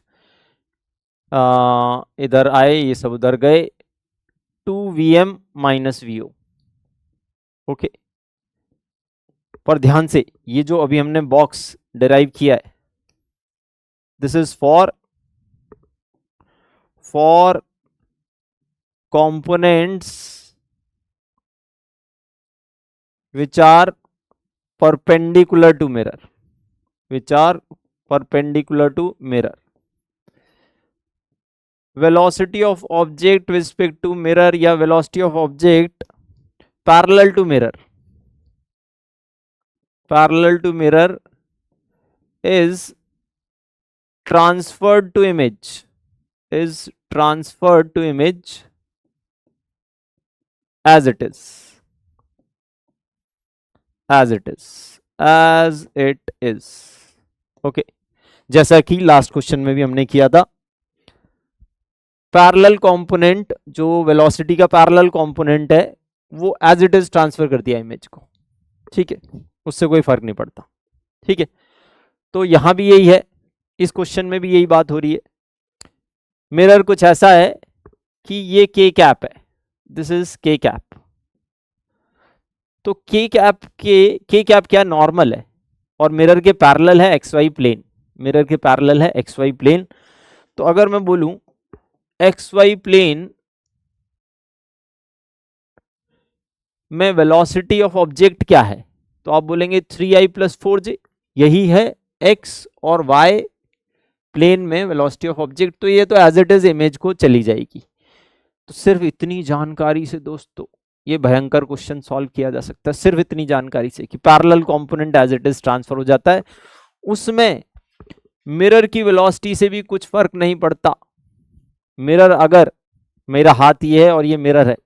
इधर आए, ये सब उधर गए, 2vm - vo। ओके, पर ध्यान से ये जो अभी हमने बॉक्स डिराइव किया है, this is for components which are perpendicular to mirror, which are perpendicular to mirror. Velocity of object with respect to mirror या velocity of object parallel to mirror, parallel to mirror is transferred to image, is transferred to image as it is, as it is, as it is। Okay, जैसा कि last question में भी हमने किया था, parallel component जो velocity का parallel component है वो एज इट इज ट्रांसफर कर दिया इमेज को, ठीक है, उससे कोई फर्क नहीं पड़ता, ठीक है। तो यहां भी यही है, इस क्वेश्चन में भी यही बात हो रही है। मिरर कुछ ऐसा है कि ये के कैप है, दिस इज के कैप। तो के कैप क्या नॉर्मल है और मिरर के पैरेलल है एक्स वाई प्लेन, मिरर के पैरेलल है एक्स वाई प्लेन। तो अगर मैं बोलूं एक्स वाई प्लेन में वेलोसिटी ऑफ ऑब्जेक्ट क्या है, तो आप बोलेंगे 3i + 4j, यही है एक्स और वाई प्लेन में वेलोसिटी ऑफ ऑब्जेक्ट। तो ये तो एज इट इज इमेज को चली जाएगी। तो सिर्फ इतनी जानकारी से दोस्तों ये भयंकर क्वेश्चन सॉल्व किया जा सकता है, सिर्फ इतनी जानकारी से कि parallel component as it is transfer हो जाता है, उसमें मिरर की वेलोसिटी से भी कुछ फर्क नहीं पड़ता। मिरर, अगर मेरा हाथ ये है और ये मिरर है,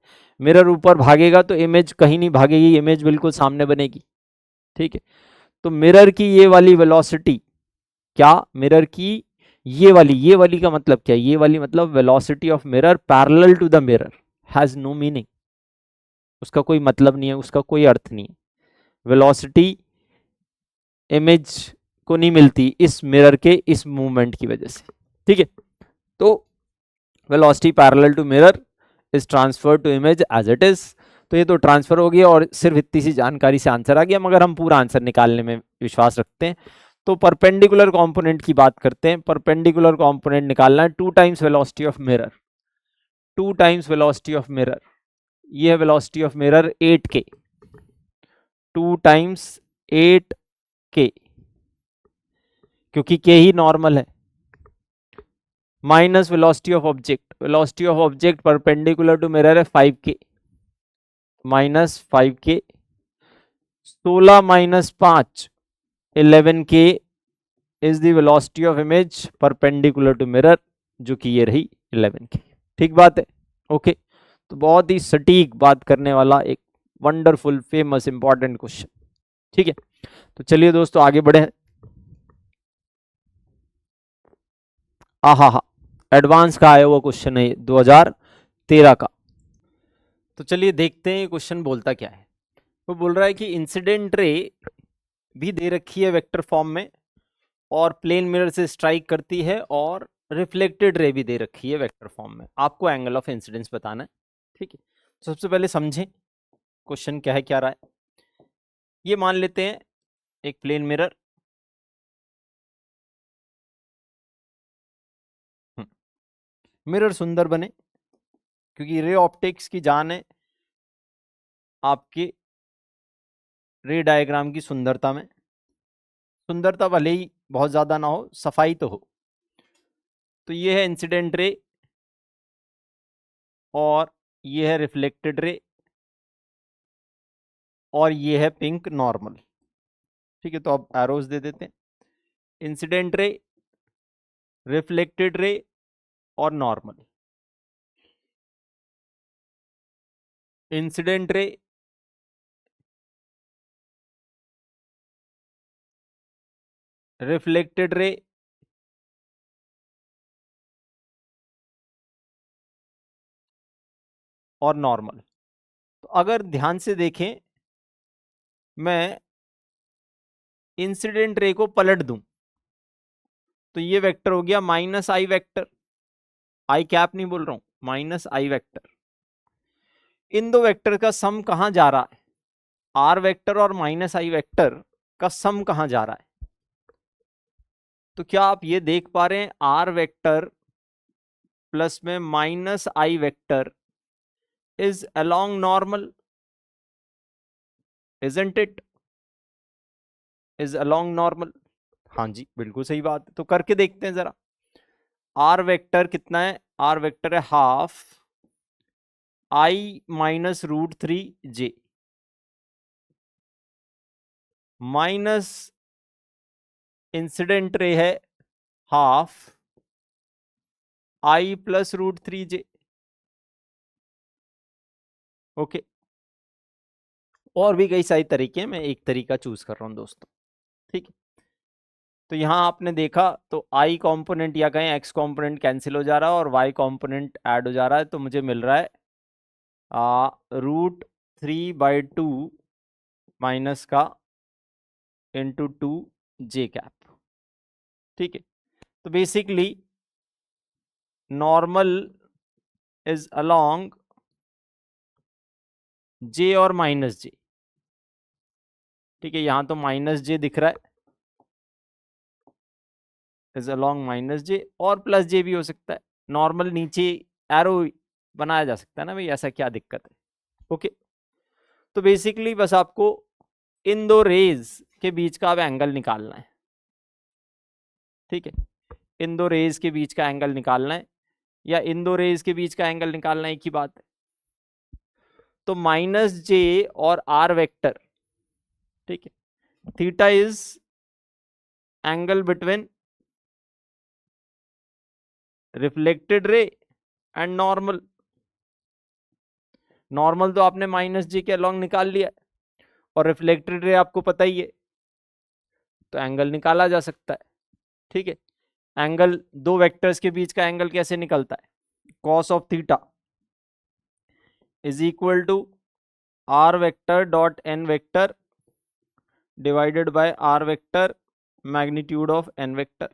मिरर ऊपर भागेगा तो इमेज कहीं नहीं भागेगी, इमेज बिल्कुल सामने बनेगी, ठीक है। तो मिरर की ये वाली वेलोसिटी क्या मिरर की ये वाली का मतलब क्या, ये वाली मतलब velocity of mirror parallel to the mirror has no meaning, उसका कोई मतलब नहीं है, उसका कोई अर्थ नहीं है। वेलोसिटी इमेज को नहीं मिलती इस मिरर के इस मूवमेंट की वजह से, ठीक है। तो velocity parallel to mirror is transfer to image as it is. तो ये तो ट्रांसफर हो गया और सिर्फ इतनी सी जानकारी से आंसर आ गया, मगर हम पूरा आंसर निकालने में विश्वास रखते हैं। तो परपेंडिकुलर कंपोनेंट की बात करते हैं। परपेंडिकुलर कंपोनेंट निकालना है 2 times velocity of mirror, 2 times velocity of mirror, ये है velocity of mirror 8k, 2 times 8k, क्योंकि k ही नॉर्मल है, minus velocity of object, velocity of object perpendicular to mirror है 5k, minus 5k, 16 minus 5 11k is the velocity of image perpendicular to mirror, जो कि ये रही 11k। ठीक बात है, ओके। तो बहुत ही सटीक बात करने वाला एक वंडरफुल फेमस इंपॉर्टेंट क्वेश्चन, ठीक है। तो चलिए दोस्तों आगे बढ़े। हा एडवांस का आया हुआ क्वेश्चन है 2013 का। तो चलिए देखते हैं क्वेश्चन बोलता क्या है। वो बोल रहा है कि इंसिडेंट रे भी दे रखी है वेक्टर फॉर्म में और प्लेन मिरर से स्ट्राइक करती है, और रिफ्लेक्टेड रे भी दे रखी है वेक्टर फॉर्म में, आपको एंगल ऑफ इंसिडेंस बताना है, ठीक है। तो सबसे पहले समझें क्वेश्चन क्या है, क्या रहा है। ये मान लेते हैं एक प्लेन मिरर, मिरर सुंदर बने, क्योंकि रे ऑप्टिक्स की जान है आपके रे डायग्राम की सुंदरता में। सुंदरता भले ही बहुत ज्यादा ना हो, सफाई तो हो। तो ये है इंसिडेंट रे और ये है रिफ्लेक्टेड रे और ये है पिंक नॉर्मल, ठीक है। तो अब एरोज दे देते हैं, इंसिडेंट रे, रिफ्लेक्टेड रे और नॉर्मल। इंसिडेंट रे, रिफ्लेक्टेड रे और नॉर्मल। तो अगर ध्यान से देखें, मैं इंसिडेंट रे को पलट दूं तो ये वेक्टर हो गया माइनस आई वेक्टर, आई कैप नहीं बोल रहा हूं, माइनस आई वेक्टर। इन दो वेक्टर का सम कहां जा रहा है, आर वेक्टर और माइनस आई वेक्टर का सम कहां जा रहा है। तो क्या आप ये देख पा रहे हैं, आर वेक्टर प्लस में minus I vector is along normal, isn't it, is along normal. हाँ जी बिल्कुल सही बात है। तो करके देखते हैं जरा। आर वेक्टर कितना है, आर वेक्टर है half I minus √3j minus incident ray है half I plus √3j, okay. और भी कई सारे तरीके हैं, मैं एक तरीका चूज कर रहा हूं दोस्तों, ठीक है। तो यहां आपने देखा तो आई कंपोनेंट या कहें एक्स कंपोनेंट कैंसिल हो जा रहा है और वाई कंपोनेंट ऐड हो जा रहा है, तो मुझे मिल रहा है √3/2 माइनस का इंटू 2j कैप, ठीक है। तो basically normal is along j और माइनस j, ठीक है। यहां तो माइनस j दिख रहा है, इज अलोंग माइनस j, और प्लस j भी हो सकता है। नॉर्मल नीचे एरो बनाया जा सकता है ना भाई, ऐसा क्या दिक्कत है, ओके। तो बेसिकली बस आपको इन दो रेज के बीच का अब एंगल निकालना है, ठीक है। इन दो रेज के बीच का एंगल निकालना है, या इन दो रेज के बीच का एंगल निकालना, एक ही बात है। तो माइनस j और r वेक्टर, ठीक है, theta is angle between reflected ray and normal. Normal तो आपने माइनस j के अलोंग निकाल लिया, और रिफ्लेक्टेड रे आपको पता ही है, तो एंगल निकाला जा सकता है, ठीक है। एंगल, दो वेक्टर्स के बीच का एंगल कैसे निकलता है? Cos of theta is equal to R vector dot N vector divided by R vector magnitude of N vector.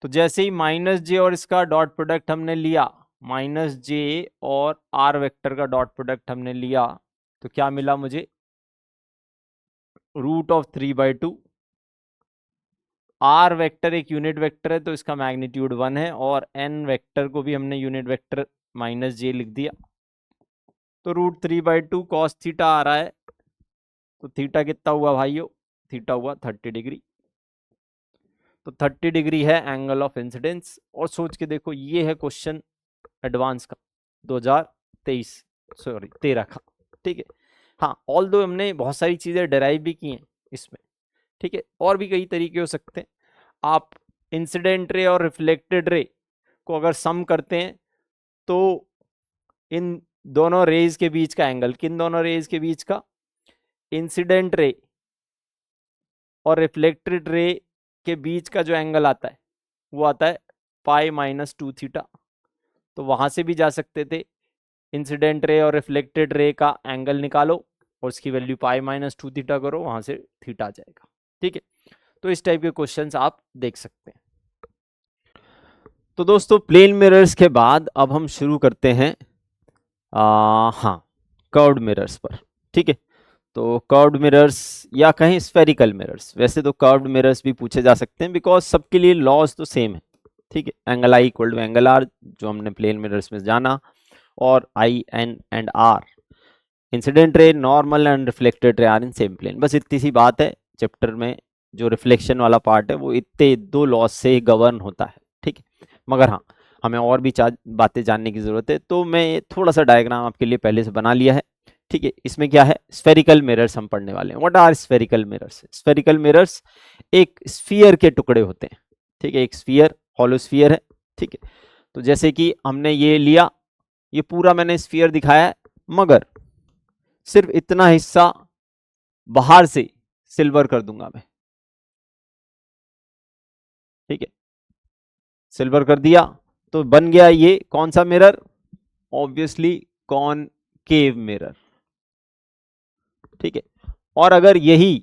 तो जैसे ही माइनस जे और इसका डॉट प्रोडक्ट हमने लिया, माइनस जे और आर वेक्टर का डॉट प्रोडक्ट हमने लिया, तो क्या मिला मुझे? Root of 3/2। आर वेक्टर एक यूनिट वेक्टर है तो इसका मैग्नीट्यूड 1 है, और एन वेक्टर को भी हमने यूनिट वेक्टर माइनस जे लिख दिया। तो रूट 3/2 कॉस थीटा आ रहा है। तो थीटा कितना हुआ भाइयों? थीटा हुआ 30 डिग्री। तो 30 डिग्री है एंगल ऑफ इंसिडेंस। और सोच के देखो, ये है क्वेश्चन एडवांस का 2023 सॉरी 13 का। ठीक है। हाँ, ऑल दो हमने बहुत सारी चीज़ें डेराइव भी की हैं इसमें। ठीक है, और भी कई तरीके हो सकते हैं। आप इंसिडेंट रे और रिफ्लेक्टेड रे को अगर सम करते हैं तो इन दोनों रेज के बीच का एंगल, किन दोनों रेज के बीच का? इंसिडेंट रे और रिफ्लेक्टेड रे के बीच का जो एंगल आता है वो आता है पाई माइनस 2 थीटा। तो वहां से भी जा सकते थे, इंसिडेंट रे और रिफ्लेक्टेड रे का एंगल निकालो और उसकी वैल्यू पाई माइनस 2 थीटा करो, वहां से थीटा आ जाएगा। ठीक है, तो इस टाइप के क्वेश्चंस आप देख सकते हैं। तो दोस्तों, प्लेन मिरर्स के बाद अब हम शुरू करते हैं हाँ, कर्व्ड मिरर्स पर। ठीक है, तो कर्व्ड मिरर्स या कहीं स्फेरिकल मिरर्स, वैसे तो कर्व्ड मिरर्स भी पूछे जा सकते हैं बिकॉज सबके लिए लॉज तो सेम है। ठीक है, angle I equal to angle R जो हमने प्लेन मिरर्स में जाना, और I N and R, incident ray, normal and reflected ray are in same plane. बस इतनी सी बात है। चैप्टर में जो रिफ्लेक्शन वाला पार्ट है वो इतने दो लॉज से गवर्न होता है। ठीक है, मगर हाँ, हमें और भी बातें जानने की जरूरत है, तो मैं थोड़ा सा डायग्राम आपके लिए पहले से बना लिया है। ठीक है, इसमें क्या है? स्फेरिकल मिरर्स हम पढ़ने वाले हैं। What are spherical mirrors? Spherical mirrors एक स्फीयर के टुकड़े होते हैं। ठीक है, एक स्फीयर, हॉलो स्फीयर है। ठीक है, तो जैसे कि हमने ये लिया, ये पूरा मैंने स्फीयर दिखाया है, मगर सिर्फ इतना हिस्सा बाहर से सिल्वर कर दूंगा मैं। ठीक है, सिल्वर कर दिया तो बन गया ये कौन सा मिरर? Obviously concave mirror. ठीक है, और अगर यही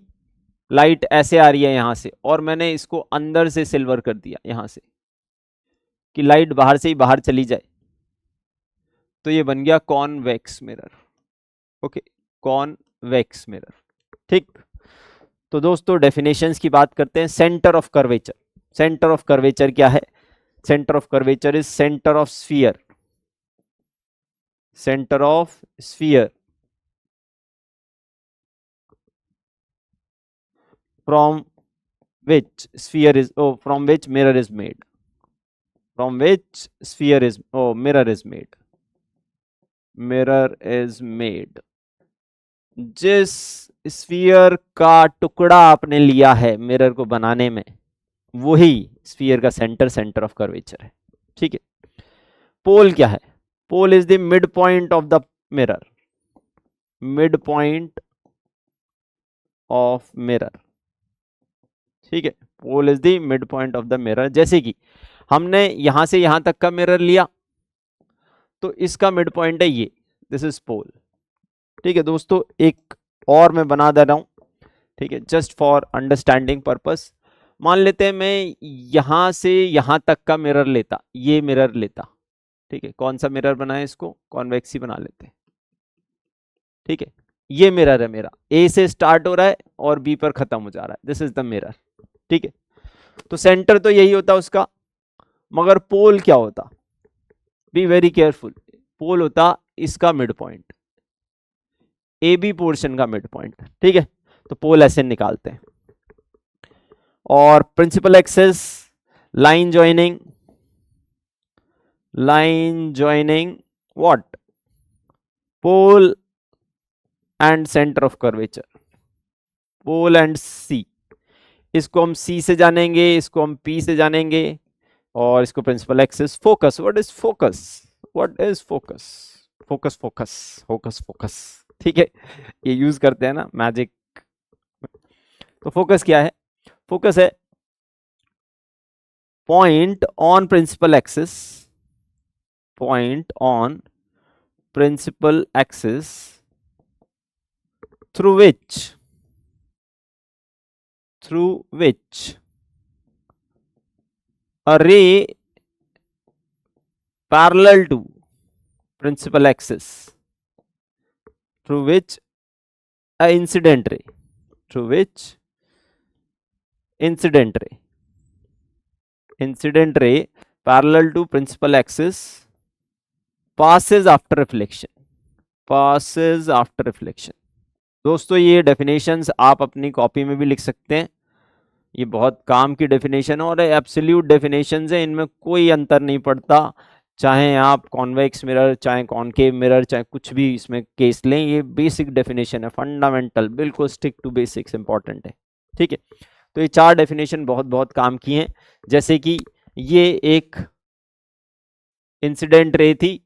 लाइट ऐसे आ रही है यहां से और मैंने इसको अंदर से सिल्वर कर दिया यहां से, कि लाइट बाहर से ही बाहर चली जाए, तो ये बन गया convex mirror. Okay, convex mirror. ठीक, तो दोस्तों डेफिनेशंस की बात करते हैं। Centre of curvature, centre of curvature क्या है? Centre of curvature is centre of sphere, centre of sphere from which sphere is from which mirror is made, from which sphere is mirror is made, mirror is made। जिस sphere का टुकड़ा आपने लिया है mirror को बनाने में, वही स्फीयर का सेंटर, सेंटर ऑफ कर्वेचर है। ठीक है, पोल क्या है? Pole is the mid point of the mirror, mid point of mirror. ठीक है, pole is the mid point of the mirror. जैसे कि हमने यहां से यहां तक का मिरर लिया, तो इसका मिड पॉइंट है ये, दिस इज पोल। ठीक है दोस्तों, एक और मैं बना दे रहा हूं, ठीक है, जस्ट फॉर अंडरस्टैंडिंग पर्पस। मान लेते हैं मैं यहां से यहां तक का मिरर लेता, ये मिरर लेता। ठीक है, कौन सा मिरर बनाए? इसको कॉन्वेक्स ही बना लेते हैं। ठीक है, ये मिरर है मेरा, ए से स्टार्ट हो रहा है और बी पर खत्म हो जा रहा है, दिस इज द मिरर। ठीक है, तो सेंटर तो यही होता उसका, मगर पोल क्या होता? B very careful. पोल होता इसका mid point, A B portion का मिड पॉइंट। ठीक है, तो पोल ऐसे निकालते हैं। और principal axis, line joining, line joining what? Pole and centre of curvature, pole and C. इसको हम सी से जानेंगे, इसको हम पी से जानेंगे, और इसको principal axis. Focus, what is focus? What is focus? Focus, focus, focus, focus. ठीक है, ये यूज करते हैं ना मैजिक। तो फोकस क्या है? फोकस है point on principal axis, point on principal axis through which a ray parallel to principal axis, through which a incident ray, through which incident ray parallel to principal axis passes after reflection, passes after reflection. दोस्तों ये definitions आप अपनी copy में भी लिख सकते हैं, ये बहुत काम की डेफिनेशन और एब्सोल्यूट डेफिनेशंस है, इनमें कोई अंतर नहीं पड़ता, चाहे आप कॉन्वेक्स मिरर, चाहे कॉनकेव मिरर, चाहे कुछ भी इसमें केस लें, ये बेसिक डेफिनेशन है, फंडामेंटल, बिल्कुल स्टिक टू बेसिक्स इंपॉर्टेंट है, ठीक है। तो ये 4 डेफिनेशन बहुत बहुत काम की हैं, जैसे कि ये एक इंसिडेंट रे थी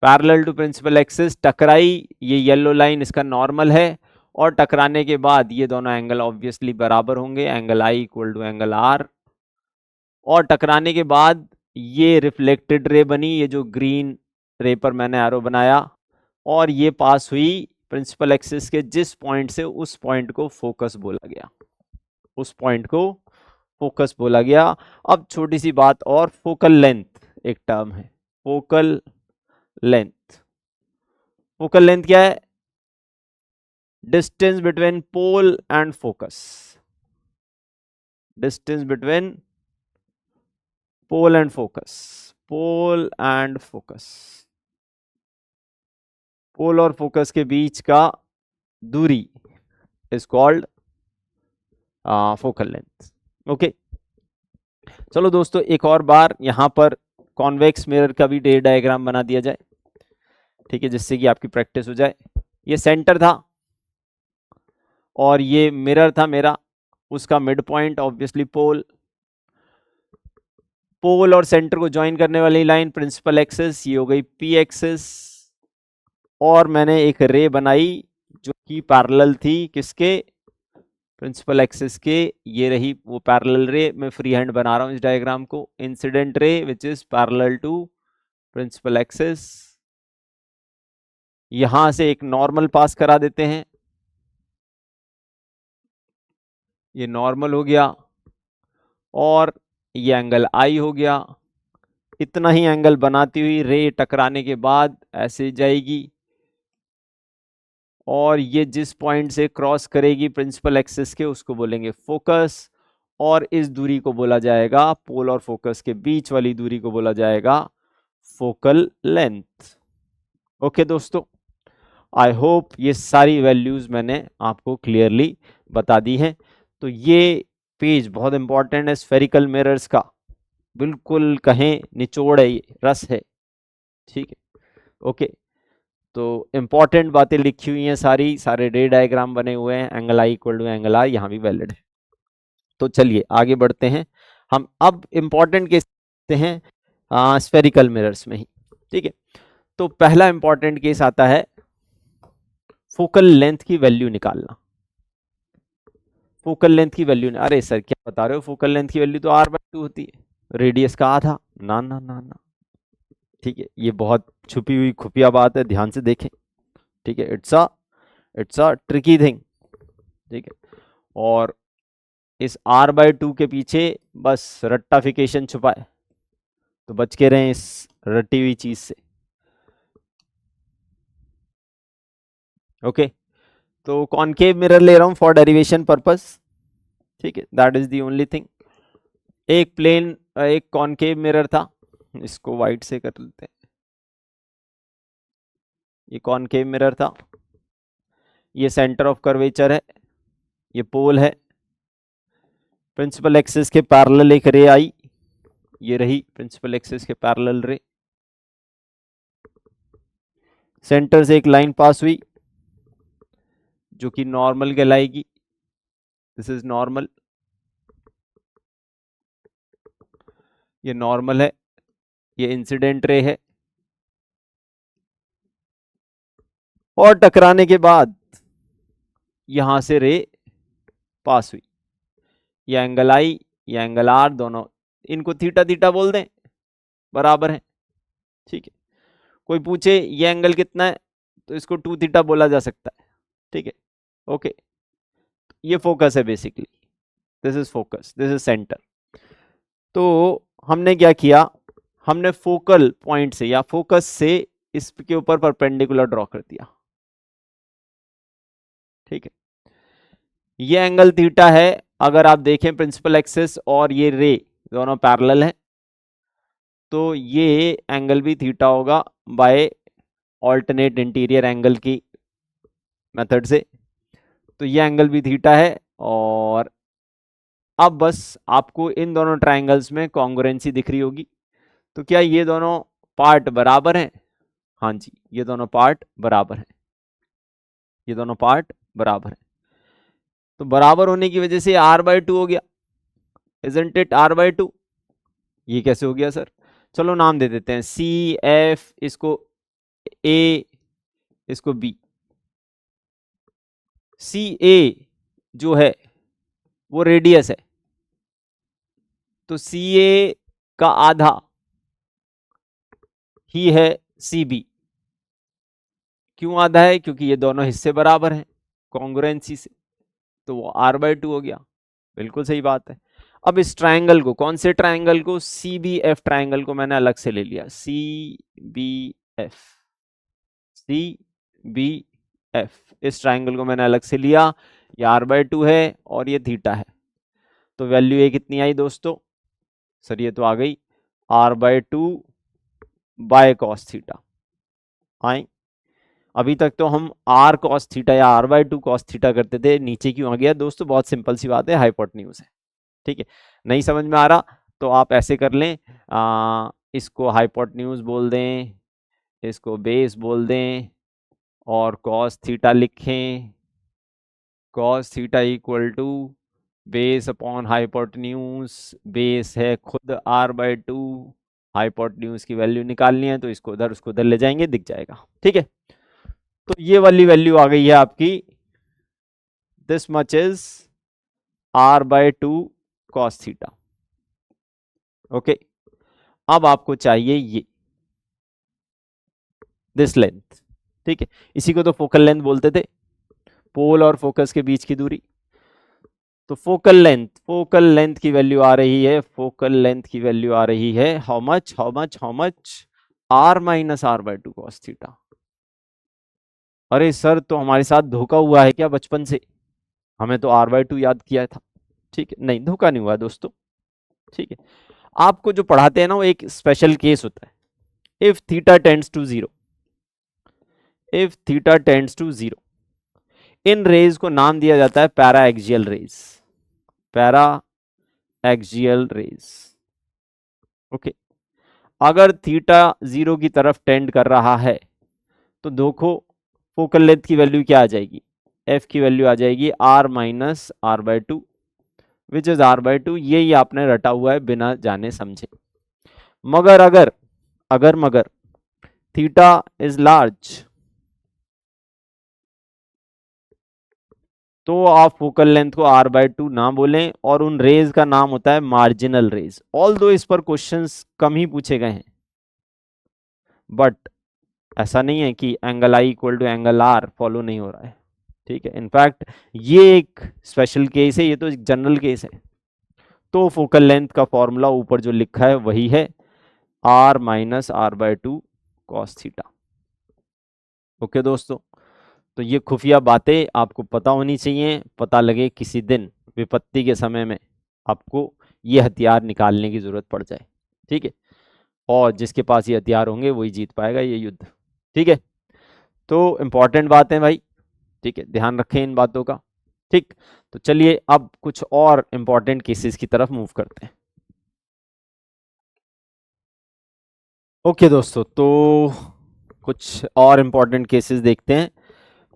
पैरेलल टू प्रिंसिपल एक्सिस, टकराई, ये येलो लाइन इसका नॉर्मल है, और टकराने के बाद ये दोनों एंगल ऑब्वियसली बराबर होंगे, angle I equal to angle R, और टकराने के बाद ये रिफ्लेक्टेड रे बनी, ये जो ग्रीन रे पर मैंने एरो बनाया, और ये पास हुई प्रिंसिपल एक्सिस के जिस पॉइंट से, उस पॉइंट को फोकस बोला गया, उस पॉइंट को फोकस बोला गया। अब छोटी सी बात और, फोकल लेंथ एक टर्म है, फोकल लेंथ, फोकल लेंथ क्या है? Distance between pole and focus, distance between pole and focus, pole and focus, pole और फोकस के बीच का दूरी is called focal length. Okay, चलो दोस्तों एक और बार यहां पर कॉन्वेक्स मिरर का भी रे डायग्राम बना दिया जाए, ठीक है, जिससे कि आपकी प्रैक्टिस हो जाए। ये सेंटर था और ये मिरर था मेरा, उसका मिड पॉइंट ऑब्वियसली पोल, पोल और सेंटर को ज्वाइन करने वाली लाइन प्रिंसिपल एक्सिस, ये हो गई पी एक्सिस, और मैंने एक रे बनाई जो कि पैरेलल थी किसके? प्रिंसिपल एक्सिस के, ये रही वो पैरेलल रे, मैं फ्री हैंड बना रहा हूं इस डायग्राम को, incident ray which is parallel to principal axis, यहां से एक नॉर्मल पास करा देते हैं, ये नॉर्मल हो गया, और ये एंगल आई हो गया, इतना ही एंगल बनाती हुई रे टकराने के बाद ऐसे जाएगी, और ये जिस पॉइंट से क्रॉस करेगी प्रिंसिपल एक्सिस के, उसको बोलेंगे फोकस, और इस दूरी को बोला जाएगा, पोल और फोकस के बीच वाली दूरी को बोला जाएगा फोकल लेंथ। ओके दोस्तों, आई होप ये सारी वैल्यूज मैंने आपको क्लियरली बता दी हैं। तो ये पेज बहुत इंपॉर्टेंट है स्फेरिकल मिरर्स का, बिल्कुल कहें निचोड़ है, ये रस है, ठीक है। ओके, तो इंपॉर्टेंट बातें लिखी हुई हैं सारी, सारे रे डायग्राम बने हुए हैं, angle I equal to angle R यहाँ भी वैलिड है। तो चलिए आगे बढ़ते हैं, हम अब इंपॉर्टेंट केस हैं स्फेरिकल मिरर्स में ही, ठीक है। तो पहला इंपॉर्टेंट केस आता है फोकल लेंथ की वैल्यू निकालना। फोकल लेंथ की वैल्यू, अरे सर क्या बता रहे हो, फोकल लेंथ की वैल्यू तो r/2 होती है, रेडियस का आधा, ना ना ना ना, ठीक है, ये बहुत छुपी हुई खुफिया बात है, ध्यान से देखें, ठीक है, इट्स अ ट्रिकी थिंग, ठीक है। और इस r/2 के पीछे बस रट्टाफिकेशन छुपा है, तो बच के रहें इस रटी हुई चीज से। ओके, तो कॉनकेव मिरर ले रहा हूं फॉर डेरिवेशन पर्पस, ठीक है, that is the only thing. एक प्लेन, एक कॉनकेव मिरर था, इसको वाइट से कर लेते हैं, ये कॉनकेव मिरर था, ये सेंटर ऑफ कर्वेचर है, ये पोल है, प्रिंसिपल एक्सिस के पैरेलल एक रे आई, ये रही प्रिंसिपल एक्सिस के पैरेलल रे, सेंटर से एक लाइन पास हुई जो कि नॉर्मल कहलाएगी, दिस इज नॉर्मल, ये नॉर्मल है, ये इंसिडेंट रे है, और टकराने के बाद यहां से रे पास हुई, ये एंगल आई, ये एंगल आर, दोनों इनको थीटा थीटा बोल दें, बराबर है। ठीक है, कोई पूछे ये एंगल कितना है तो इसको 2 थीटा बोला जा सकता है। ठीक है, ओके, ये फोकस है basically, this is focus, this is centre. तो हमने क्या किया, हमने फोकल पॉइंट से या फोकस से इसके ऊपर परपेंडिकुलर ड्रॉ कर दिया। ठीक है, ये एंगल थीटा है, अगर आप देखें प्रिंसिपल एक्सिस और ये रे दोनों पैरेलल है तो ये एंगल भी थीटा होगा बाय ऑल्टरनेट इंटीरियर एंगल की मेथड से। तो ये एंगल भी थीटा है। और अब बस आपको इन दोनों ट्राइंगल्स में कॉन्ग्रुएंसी दिख रही होगी। तो क्या ये दोनों पार्ट बराबर हैं? हाँ जी, ये दोनों पार्ट बराबर हैं, ये दोनों पार्ट बराबर हैं। तो बराबर होने की वजह से r/2 हो गया, इजंट इट? r/2। ये कैसे हो गया सर? चलो नाम दे देते हैं, सी एफ, इसको ए, इसको बी। सी ए जो है वो रेडियस है, तो सी ए का आधा ही है सी बी। क्यों आधा है? क्योंकि ये दोनों हिस्से बराबर हैं कॉन्ग्रुएंसी से, तो वो r/2 हो गया। बिल्कुल सही बात है। अब इस ट्रायंगल को, कौन से ट्रायंगल को? सी बी एफ ट्रायंगल को मैंने अलग से ले लिया, C B F, C B F, इस ट्रायंगल को मैंने अलग से लिया। ये r/2 है और ये थीटा है। तो वैल्यू ये कितनी आई दोस्तों? सर ये तो आ गई r/2 बाय कॉस थीटा। आई, अभी तक तो हम r cos थीटा या r/2 cos थीटा करते थे, नीचे क्यों आ गया दोस्तों? बहुत सिंपल सी बात है, हाइपोटेन्यूज है। ठीक है, नहीं समझ में आ रहा तो आप ऐसे कर लें, इसको हाइपोटेन्यूज बोल दें, इसको बेस बोल दें और cos थीटा लिखें। cos theta equal to base upon hypotenuse, base है खुद r/2, हाइपोटेन्यूज की वैल्यू निकालनी है तो इसको उधर उसको उधर ले जाएंगे, दिख जाएगा। ठीक है, तो ये वाली वैल्यू आ गई है आपकी, this much is r/2 cos theta. Okay, अब आपको चाहिए ये दिस लेंथ। ठीक है, इसी को तो फोकल लेंथ बोलते थे, पोल और फोकस के बीच की दूरी। तो फोकल लेंथ की वैल्यू आ रही है, फोकल लेंथ की वैल्यू आ रही है how much, how much, how much, r-r/2 cos theta. अरे सर, तो हमारे साथ धोखा हुआ है क्या बचपन से? हमें तो r/2 याद किया था। ठीक है, नहीं धोखा नहीं हुआ दोस्तों। ठीक है, आपको जो पढ़ाते हैं ना वो एक स्पेशल केस होता है, if theta tends to zero, if theta tends to zero, इन रेज को नाम दिया जाता है paraxial rays, paraxial rays. Okay, अगर थीटा जीरो की तरफ टेंड कर रहा है तो देखो फोकल लेंथ की वैल्यू क्या आ जाएगी? एफ की वैल्यू आ जाएगी r-r/2 विच इज r/2। ये आपने रटा हुआ है बिना जाने समझे। मगर अगर अगर मगर थीटा इज लार्ज तो आप फोकल लेंथ को r/2 ना बोलें, और उन रेज का नाम होता है मार्जिनल रेज। ऑल दो इस पर क्वेश्चंस कम ही पूछे गए हैं, बट ऐसा नहीं है कि angle I equal to angle r follow नहीं हो रहा है। ठीक है, इनफैक्ट ये एक स्पेशल केस है, ये तो एक जनरल केस है। तो फोकल लेंथ का फॉर्मूला ऊपर जो लिखा है वही है r-r/2 cos थीटा। ओके दोस्तों, तो ये खुफिया बातें आपको पता होनी चाहिए, पता लगे किसी दिन विपत्ति के समय में आपको ये हथियार निकालने की जरूरत पड़ जाए। ठीक है, और जिसके पास ये हथियार होंगे वही जीत पाएगा ये युद्ध। ठीक है, तो इंपॉर्टेंट बात है भाई। ठीक है, ध्यान रखें इन बातों का। ठीक, तो चलिए अब कुछ और इंपॉर्टेंट केसेस की तरफ मूव करते हैं। ओके दोस्तों, तो कुछ और इंपॉर्टेंट केसेस देखते हैं।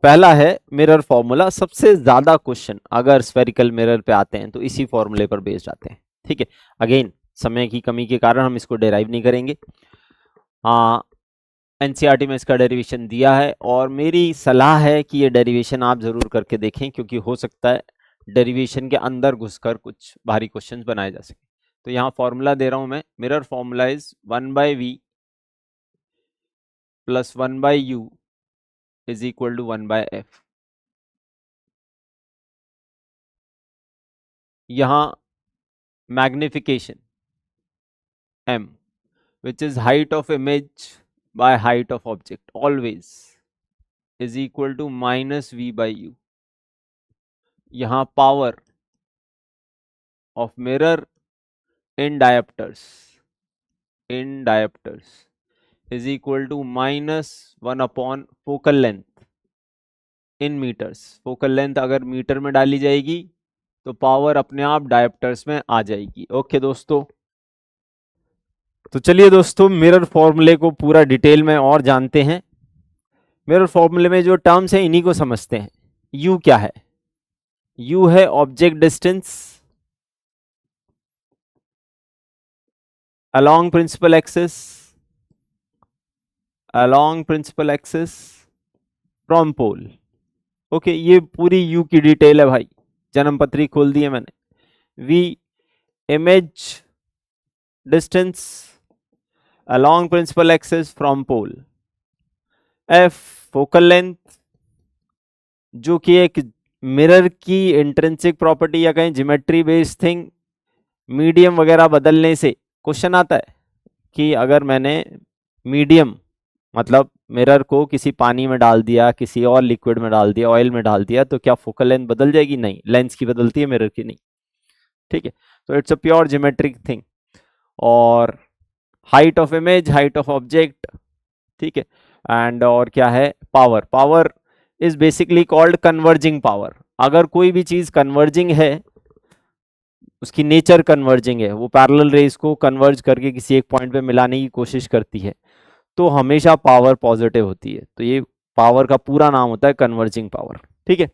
पहला है मिरर फॉर्मूला। सबसे ज्यादा क्वेश्चन अगर स्फेरिकल मिरर पे आते हैं तो इसी फॉर्मूले पर बेस्ड आते हैं। ठीक है, अगेन समय की कमी के कारण हम इसको डेराइव नहीं करेंगे। हाँ, एनसीईआरटी में इसका डेरिवेशन दिया है और मेरी सलाह है कि ये डेरिवेशन आप जरूर करके देखें, क्योंकि हो सकता है डेरिवेशन के अंदर घुसकर कुछ भारी क्वेश्चंस बनाए जा सके। तो यहाँ फॉर्मूला दे रहा हूं मैं, mirror formula is 1/v plus 1/u is equal to 1/f। यहाँ magnification m which is height of image by height of object always is equal to minus v by u। यहाँ power of mirror in diopters is equal to minus 1 upon focal length in meters। focal length अगर metre में डाली जाएगी तो power अपने आप dioptres में आ जाएगी। ओके दोस्तों, तो चलिए दोस्तों मिरर फॉर्मूले को पूरा डिटेल में और जानते हैं। मिरर फॉर्मूले में जो टर्म्स हैं इन्हीं को समझते हैं। U क्या है? U है object distance along principal axis from pole। Okay, ये पूरी U की डिटेल है भाई, जन्म पत्री खोल दी है मैंने। V image distance along principal axis from pole। F focal length, जो कि एक मिरर की इंट्रिंसिक प्रॉपर्टी या कहीं ज्योमेट्री बेस्ड थिंग, मीडियम वगैरह बदलने से क्वेश्चन आता है कि अगर मैंने मीडियम मतलब मिरर को किसी पानी में डाल दिया, किसी और लिक्विड में डाल दिया, ऑयल में डाल दिया, तो क्या फोकल लेंथ बदल जाएगी? नहीं, लेंस की बदलती है, मिरर की नहीं। ठीक है, तो it's a pure geometric thing. और height of image, height of object, ठीक है। एंड और क्या है? Power. Power is basically called converging power. अगर कोई भी चीज कन्वर्जिंग है, उसकी नेचर कन्वर्जिंग है, वो पैरेलल रेस को कन्वर्ज करके किसी एक पॉइंट पे मिलाने की कोशिश करती है, तो हमेशा पावर पॉजिटिव होती है। तो ये पावर का पूरा नाम होता है कन्वर्जिंग पावर। ठीक है,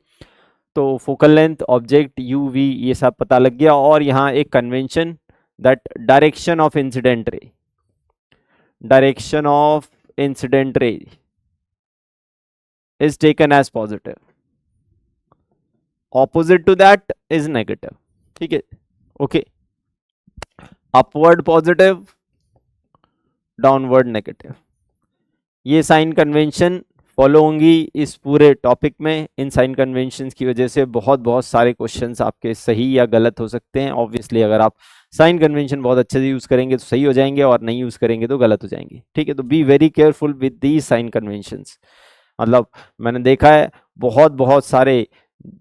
तो focal length, object, u v, ये सब पता लग गया। और यहाँ एक convention that direction of incident ray, direction of incident ray is taken as positive, opposite to that is negative। ठीक है, okay, upward positive, downward negative, ये साइन कन्वेंशन फॉलो होंगी इस पूरे टॉपिक में। इन साइन कन्वेंशंस की वजह से बहुत सारे क्वेश्चंस आपके सही या गलत हो सकते हैं। ऑब्वियसली अगर आप साइन कन्वेंशन बहुत अच्छे से यूज करेंगे तो सही हो जाएंगे, और नहीं यूज करेंगे तो गलत हो जाएंगे। ठीक है, तो be very careful with these sign conventions. मतलब मैंने देखा है बहुत सारे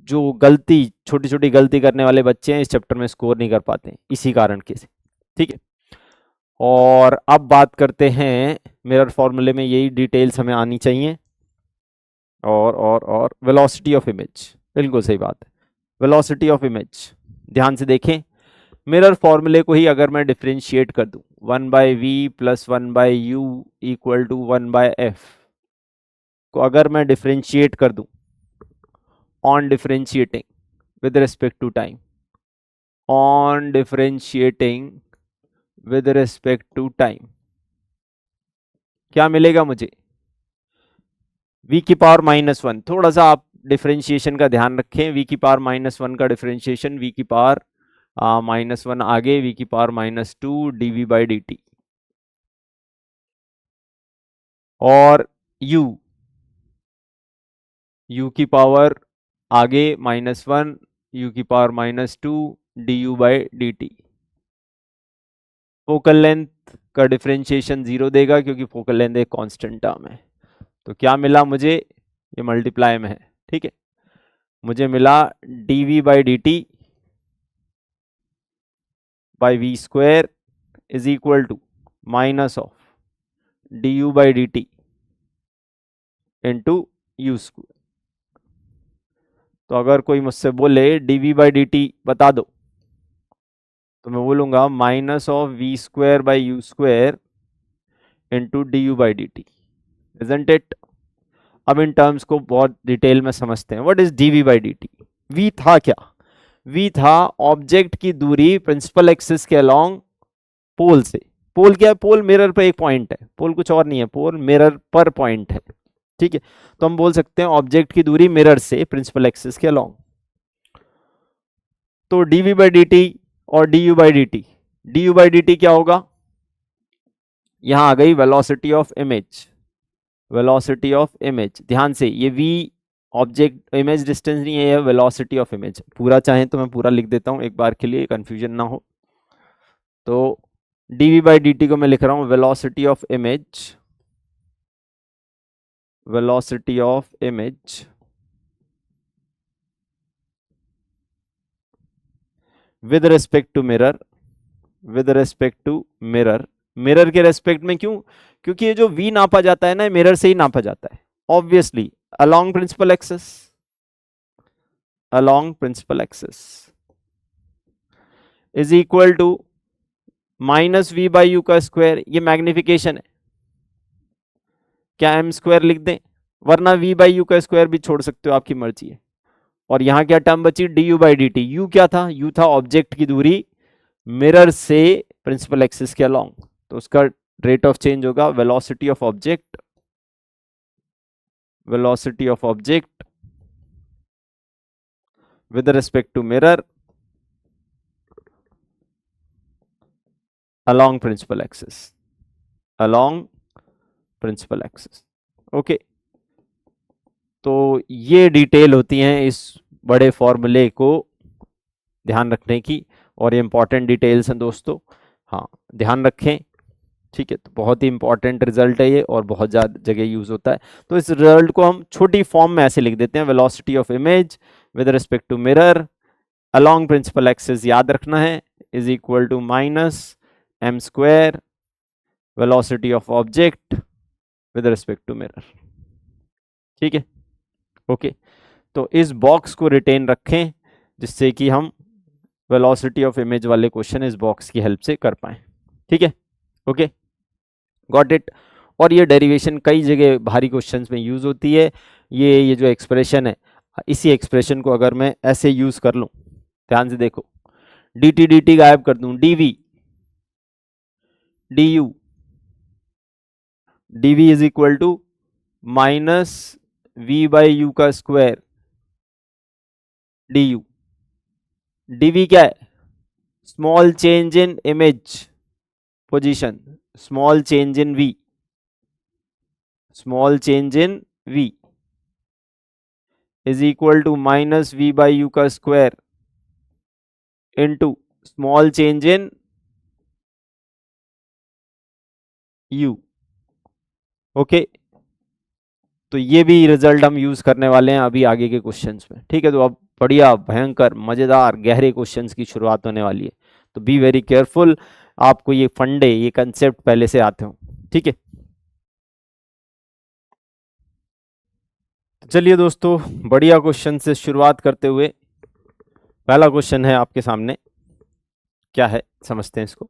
जो छोटी छोटी गलती करने वाले बच्चे हैं, इस चैप्टर में स्कोर नहीं कर पाते इसी कारण के से। ठीक है, और अब बात करते हैं मिरर फॉर्मूले में, यही डिटेल्स हमें आनी चाहिए। और वेलोसिटी ऑफ इमेज, बिल्कुल सही बात है, वेलोसिटी ऑफ इमेज। ध्यान से देखें, मिरर फॉर्मूले को ही अगर मैं डिफरेंशिएट कर दूं, 1/v plus 1/u equal to 1/f को अगर मैं डिफरेंशिएट कर दूं on differentiating with respect to time, on differentiating with respect to time, क्या मिलेगा मुझे? v की पावर -1। थोड़ा सा आप डिफरेंशिएशन का ध्यान रखें, v की पावर -1 का डिफरेंशिएशन, v की पावर -1 आगे v की पावर -2 dv/dt, और u की पावर आगे -1 u की पावर -2 du/dt। फोकल लेंथ का डिफरेंशिएशन 0 देगा क्योंकि फोकल लेंथ एक कांस्टेंट टर्म है। तो क्या मिला मुझे? ये मल्टीप्लाई में है। ठीक है, मुझे मिला dv/dt by v square is equal to minus of du/dt into u square। तो अगर कोई मुझसे बोले dv/dt बता दो, तो मैं बोलूंगा minus of v square by u square into du/dt, isn't it? अब इन टर्म्स को बहुत डिटेल में समझते हैं। What is dv/dt? v था क्या? v था ऑब्जेक्ट की दूरी प्रिंसिपल एक्सिस के अलोंग पोल से। पोल क्या है? पोल मिरर पर एक पॉइंट है, पोल कुछ और नहीं है, पोल मिरर पर पॉइंट है। ठीक है, तो हम बोल सकते हैं ऑब्जेक्ट की दूरी मिरर से प्रिंसिपल एक्सिस के अलोंग। तो dv बाई dt और du by dt, du by dt क्या होगा, यहां आ गई velocity of image, velocity of image. ध्यान से, ये v ऑब्जेक्ट इमेज डिस्टेंस नहीं है, ये वेलोसिटी ऑफ इमेज। पूरा चाहें तो मैं पूरा लिख देता हूं एक बार के लिए, कंफ्यूजन ना हो। तो dv बाई dt को मैं लिख रहा हूं velocity of image, velocity of image with respect to mirror, with respect to mirror. Mirror के रेस्पेक्ट में क्यों, क्योंकि ये जो v नापा जाता है ना, मिरर से ही नापा जाता है obviously, along principal axis, along principal axis is equal to minus v by u का स्क्वायर। ये मैग्निफिकेशन है, क्या एम स्क्वायर लिख दें, वरना वी बाई यू का स्क्वायर भी छोड़ सकते हो, आपकी मर्जी है। और यहां क्या टर्म बची, D you by D T. You क्या था, यू था ऑब्जेक्ट की दूरी मिरर से प्रिंसिपल एक्सिस के अलोंग, तो उसका रेट ऑफ चेंज होगा velocity of object, velocity of object with respect to mirror along principal axis, along principal axis। Okay, तो ये डिटेल होती हैं इस बड़े फॉर्मूले को ध्यान रखने की, और ये इंपॉर्टेंट डिटेल्स हैं दोस्तों, हाँ ध्यान रखें, ठीक है। तो बहुत ही इंपॉर्टेंट रिजल्ट है ये, और बहुत ज़्यादा जगह यूज होता है। तो इस रिजल्ट को हम छोटी फॉर्म में ऐसे लिख देते हैं, velocity of image with respect to mirror along principal axis, याद रखना है, is equal to minus m square velocity of object with respect to mirror, ठीक है। ओके, तो इस बॉक्स को रिटेन रखें, जिससे कि हम वेलोसिटी ऑफ इमेज वाले क्वेश्चन इस बॉक्स की हेल्प से कर पाए, ठीक है। Okay, got it. और ये डेरिवेशन कई जगह भारी क्वेश्चंस में यूज होती है। ये जो एक्सप्रेशन है, इसी एक्सप्रेशन को अगर मैं ऐसे यूज कर लूं, ध्यान से देखो, डी टी डी टी गायब कर दूं, d v d u, D v is equal to minus v by u का स्क्वायर डी यू। डी वी क्या है, small change in image position, small change in v, small change in v is equal to minus v by u का square into small change in u. Okay, तो ये भी result हम use करने वाले हैं अभी आगे के क्वेश्चंस में, ठीक है। तो अब बढ़िया भयंकर मजेदार गहरे क्वेश्चंस की शुरुआत होने वाली है, तो बी वेरी केयरफुल, आपको ये फंडे, ये कंसेप्ट पहले से आते हो, ठीक है। तो चलिए दोस्तों, बढ़िया क्वेश्चन से शुरुआत करते हुए पहला क्वेश्चन है आपके सामने, क्या है समझते हैं इसको।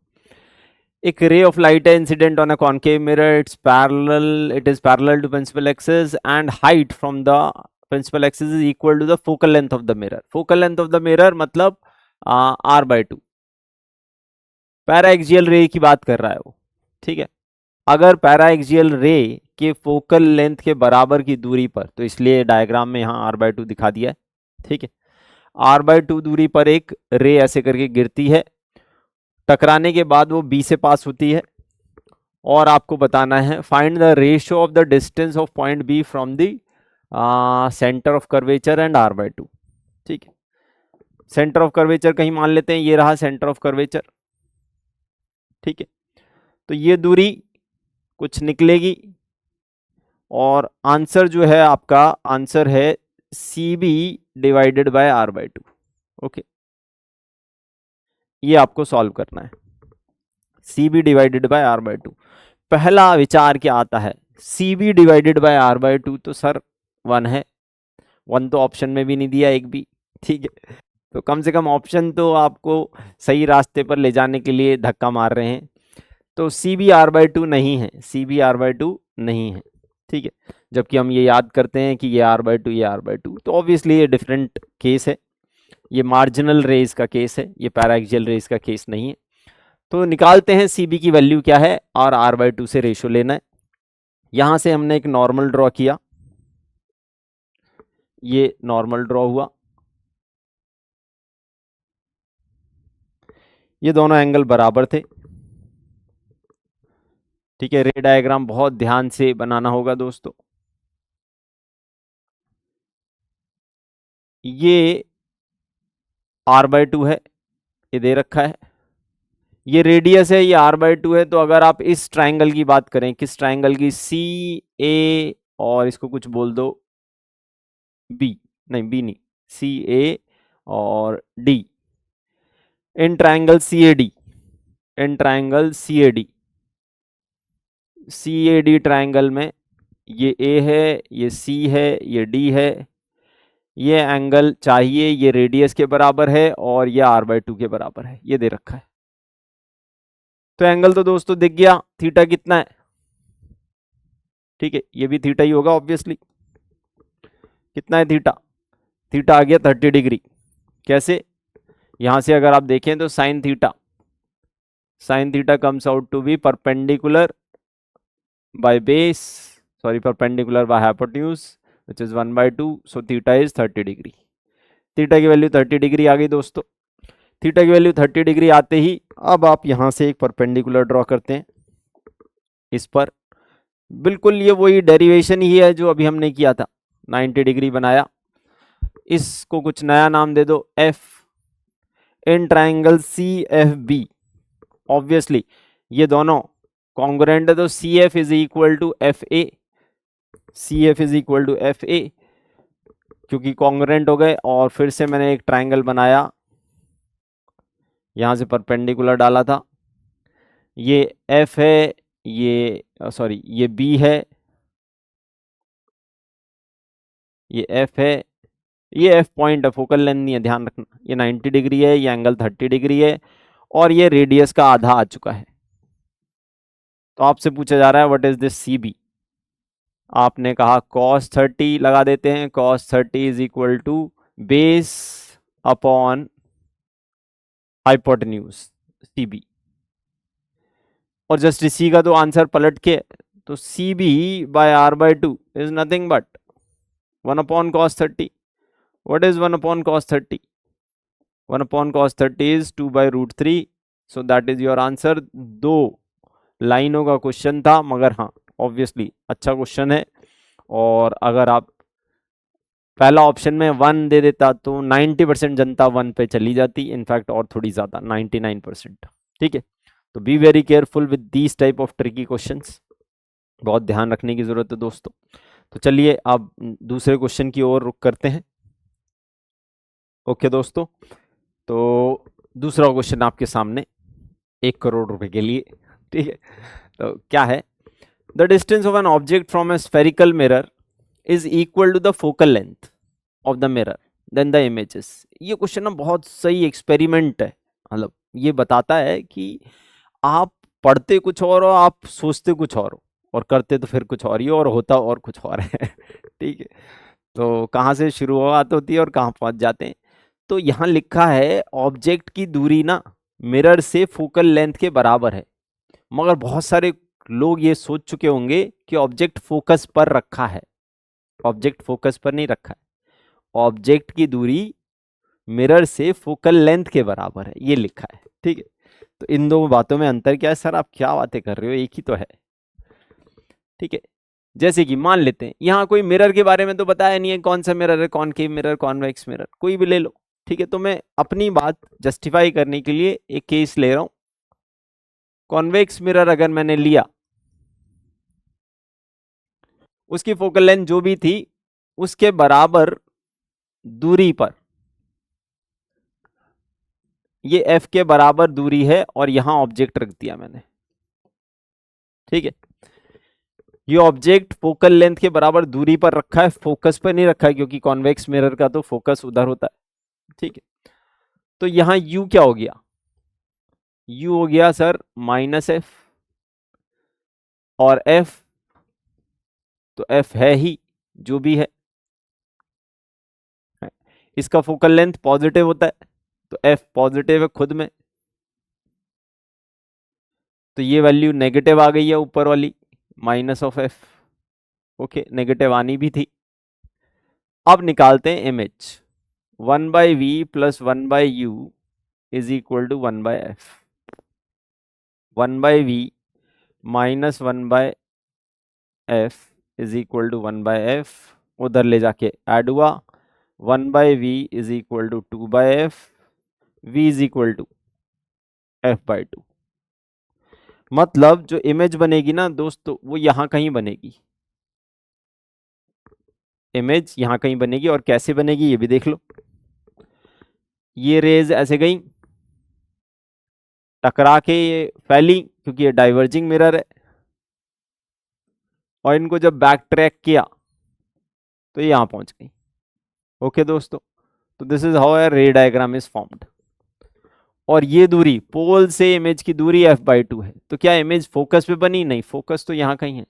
एक रे ऑफ लाइट है incident on a concave mirror, it is parallel to principal axis and height from the principal axis is equal to the focal length of the mirror. Focal length of the mirror मतलब r/2, paraxial रे की बात कर रहा है वो, ठीक है। अगर पैराएक्सियल रे के फोकल लेंथ के बराबर की दूरी पर, तो इसलिए डायग्राम में यहाँ r/2 दिखा दिया है, ठीक है। r/2 दूरी पर एक रे ऐसे करके गिरती है, टकराने के बाद वो बी से पास होती है, और आपको बताना है find the ratio of the distance of point B from the centre of curvature and r/2, ठीक है। सेंटर ऑफ कर्वेचर कहीं मान लेते हैं, ये रहा सेंटर ऑफ कर्वेचर, ठीक है। तो ये दूरी कुछ निकलेगी, और आंसर जो है आपका, आंसर है C B divided by r/2। Okay, ये आपको सॉल्व करना है, C B divided by r/2। पहला विचार क्या आता है, C B divided by r/2, तो सर 1 है, 1 तो ऑप्शन में भी नहीं दिया एक भी, ठीक है। तो कम से कम ऑप्शन तो आपको सही रास्ते पर ले जाने के लिए धक्का मार रहे हैं। तो सी बी r/2 नहीं है, सी बी r/2 नहीं है, ठीक है। जबकि हम ये याद करते हैं कि ये r/2, ये r/2, तो ऑब्वियसली ये डिफरेंट केस है, ये मार्जिनल रेज का केस है, ये पैराएक्सियल रेज का केस नहीं है। तो निकालते हैं सी बी की वैल्यू क्या है, और r/2 से रेशो लेना है। यहां से हमने एक नॉर्मल ड्रॉ किया, ये नॉर्मल ड्रॉ हुआ, ये दोनों एंगल बराबर थे। ठीक है, रे डायग्राम बहुत ध्यान से बनाना होगा दोस्तों। ये r/2 है, ये दे रखा है। ये रेडियस है, ये r/2 है। तो अगर आप इस ट्राइंगल की बात करें, किस ट्राइंगल की, सी ए और इसको कुछ बोल दो बी, नहीं बी नहीं, सी ए और D, in triangle C A D, in triangle C A D, C A D triangle में ये ए है, ये सी है, ये डी है। ये एंगल चाहिए, ये रेडियस के बराबर है और ये r/2 के बराबर है, ये दे रखा है। तो एंगल तो दोस्तों दिख गया, थीटा कितना है। ठीक है, ये भी थीटा ही होगा ऑब्वियसली। कितना है थीटा? थीटा आ गया 30 डिग्री। कैसे? यहां से अगर आप देखें तो sine theta comes out to be perpendicular by base, sorry perpendicular by hypotenuse which is 1/2, so theta is 30 degree. Theta की वैल्यू 30 डिग्री आ गई दोस्तों। थीटा की वैल्यू 30 डिग्री आते ही अब आप यहां से एक परपेंडिकुलर ड्रॉ करते हैं इस पर। बिल्कुल ये वही डेरिवेशन ही है जो अभी हमने किया था, 90 डिग्री बनाया। इसको कुछ नया नाम दे दो, F. In triangle C F B, obviously ये दोनों कॉन्ग्रुएंट है, तो C F is equal to F A, C F is equal to F A, क्योंकि कॉन्ग्रुएंट हो गए। और फिर से मैंने एक ट्राइंगल बनाया, यहां से परपेंडिकुलर डाला था। ये एफ है, ये सॉरी ये बी है, ये एफ है, ये एफ पॉइंट है, फोकल लेंथ नहीं है, ध्यान रखना। ये 90 डिग्री है, ये एंगल 30 डिग्री है और ये रेडियस का आधा आ चुका है। तो आपसे पूछा जा रहा है what is this C B. आपने कहा cos 30 लगा देते हैं, cos 30 is equal to base upon hypotenuse C B. और जस्ट इसी का तो आंसर पलट के, तो C B by r/2 is nothing but 1/cos 30। What is 1/cos 30? 1/cos 30 is 2/√3. So that is your answer। दो लाइनों का क्वेश्चन था, मगर हाँ ऑब्वियसली अच्छा क्वेश्चन है। और अगर आप पहला ऑप्शन में 1 दे देता तो 90% जनता 1 पे चली जाती, इनफैक्ट और थोड़ी ज़्यादा 99%। ठीक है, तो be very careful with these type of tricky questions, बहुत ध्यान रखने की ज़रूरत है दोस्तों। तो चलिए अब दूसरे क्वेश्चन की ओर रुख करते हैं। ओके दोस्तों, तो दूसरा क्वेश्चन आपके सामने 1 करोड़ रुपए के लिए। ठीक है, तो क्या है? The distance of an object from a spherical mirror is equal to the focal length of the mirror then the images. ये क्वेश्चन ना बहुत सही एक्सपेरिमेंट है, मतलब ये बताता है कि आप पढ़ते कुछ और हो, आप सोचते कुछ और हो, और करते तो फिर कुछ और ही हो, और होता और कुछ और है। ठीक है, तो कहाँ से शुरुआत होती है और कहाँ पहुँच जाते हैं। तो यहाँ लिखा है ऑब्जेक्ट की दूरी ना मिरर से फोकल लेंथ के बराबर है, मगर बहुत सारे लोग ये सोच चुके होंगे कि ऑब्जेक्ट फोकस पर रखा है। ऑब्जेक्ट फोकस पर नहीं रखा है, ऑब्जेक्ट की दूरी मिरर से फोकल लेंथ के बराबर है, ये लिखा है। ठीक है, तो इन दो बातों में अंतर क्या है? सर आप क्या बातें कर रहे हो, एक ही तो है। ठीक है, जैसे कि मान लेते हैं यहाँ कोई मिरर के बारे में तो बताया नहीं है, कौन सा मिरर है, कॉनकेव मिरर, कॉन्वेक्स मिरर, कोई भी ले लो। ठीक है, तो मैं अपनी बात जस्टिफाई करने के लिए एक केस ले रहा हूं। कॉन्वेक्स मिरर अगर मैंने लिया, उसकी फोकल लेंथ जो भी थी उसके बराबर दूरी पर, ये एफ के बराबर दूरी है, और यहां ऑब्जेक्ट रख दिया मैंने। ठीक है, ये ऑब्जेक्ट फोकल लेंथ के बराबर दूरी पर रखा है, फोकस पर नहीं रखा है, क्योंकि कॉन्वेक्स मिरर का तो फोकस उधर होता है। ठीक है, तो यहां u क्या हो गया? u हो गया सर -f, और f तो f है ही जो भी है। इसका फोकल लेंथ पॉजिटिव होता है, तो f पॉजिटिव है खुद में, तो ये वैल्यू नेगेटिव आ गई है ऊपर वाली, -f। ओके, नेगेटिव आनी भी थी। अब निकालते हैं image, 1/v + 1/u is equal to 1/f, 1/v minus 1/f is equal to 1/f, उधर ले जाके ऐड हुआ, 1/v is equal to 2/f, v is equal to f/2। मतलब जो इमेज बनेगी ना दोस्तों वो यहां कहीं बनेगी, इमेज यहां कहीं बनेगी। और कैसे बनेगी ये भी देख लो, ये रेज ऐसे गई टकरा के ये फैली, क्योंकि ये डाइवर्जिंग मिरर है, और इनको जब बैक ट्रैक किया तो ये यहां पहुंच गई। ओके दोस्तों, तो दिस इज हाउ ए रे डायग्राम इज फॉर्म्ड। और ये दूरी पोल से इमेज की दूरी f/2 है, तो क्या इमेज फोकस पे बनी? नहीं, फोकस तो यहां कहीं है,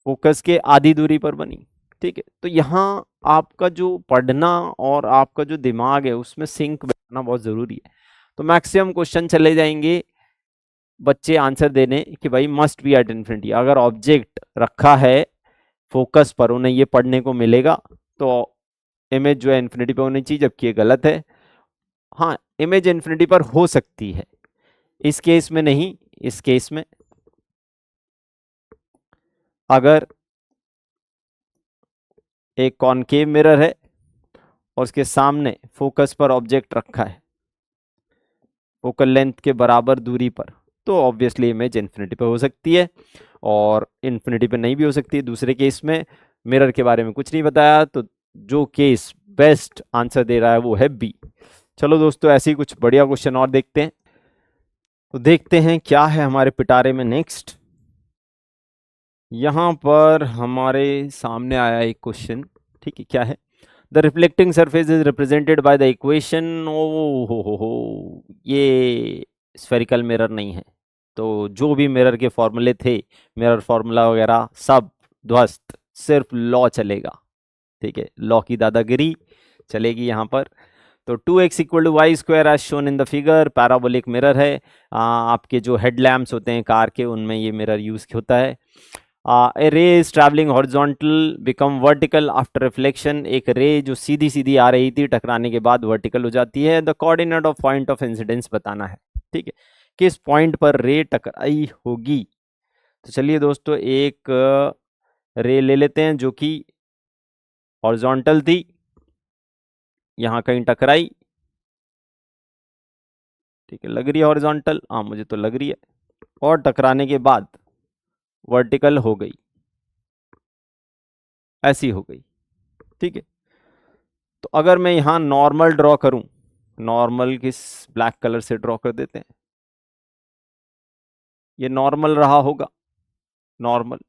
फोकस के आधी दूरी पर बनी। ठीक है, तो यहाँ आपका जो पढ़ना और आपका जो दिमाग है उसमें सिंक बैठना बहुत जरूरी है। तो मैक्सिमम क्वेश्चन चले जाएंगे बच्चे आंसर देने कि भाई मस्ट बी एट इन्फिनिटी। अगर ऑब्जेक्ट रखा है फोकस पर, उन्हें ये पढ़ने को मिलेगा तो इमेज जो है इन्फिनिटी पे होनी चाहिए, जबकि ये गलत है। हाँ, इमेज इन्फिनिटी पर हो सकती है, इस केस में नहीं। इस केस में अगर एक कॉनकेव मिरर है और उसके सामने फोकस पर ऑब्जेक्ट रखा है फोकल लेंथ के बराबर दूरी पर, तो ऑब्वियसली इमेज इन्फिनिटी पे हो सकती है, और इन्फिनिटी पे नहीं भी हो सकती है। दूसरे केस में मिरर के बारे में कुछ नहीं बताया, तो जो केस बेस्ट आंसर दे रहा है वो है बी। चलो दोस्तों, ऐसे ही कुछ बढ़िया क्वेश्चन और देखते हैं। तो देखते हैं क्या है हमारे पिटारे में नेक्स्ट। यहां पर हमारे सामने आया एक क्वेश्चन, ठीक है, क्या है? The reflecting surface is represented by the equation. ओ हो, ये स्फेरिकल मिरर नहीं है, तो जो भी मिरर के फॉर्मूले थे, मिरर फॉर्मूला वगैरह सब ध्वस्त, सिर्फ लॉ चलेगा। ठीक है, लॉ की दादागिरी चलेगी यहाँ पर। तो 2x equal to y square as shown in the figure, parabolic mirror है। आपके जो हेडलैम्प्स होते हैं कार के, उनमें ये मिरर यूज होता है। ए रे is travelling horizontal become vertical after reflection. एक रे जो सीधी सीधी आ रही थी टकराने के बाद वर्टिकल हो जाती है। The coordinate of point of incidence बताना है। ठीक है, किस पॉइंट पर रे टकराई होगी। तो चलिए दोस्तों, एक रे ले लेते हैं जो कि हॉरिजॉन्टल थी, यहां कहीं टकराई। ठीक है, लग रही है हॉरिजॉन्टल, हाँ मुझे तो लग रही है, और टकराने के बाद वर्टिकल हो गई, ऐसी हो गई। ठीक है, तो अगर मैं यहां नॉर्मल ड्रॉ करूं, नॉर्मल किस ब्लैक कलर से ड्रॉ कर देते हैं, ये नॉर्मल रहा होगा। Normal,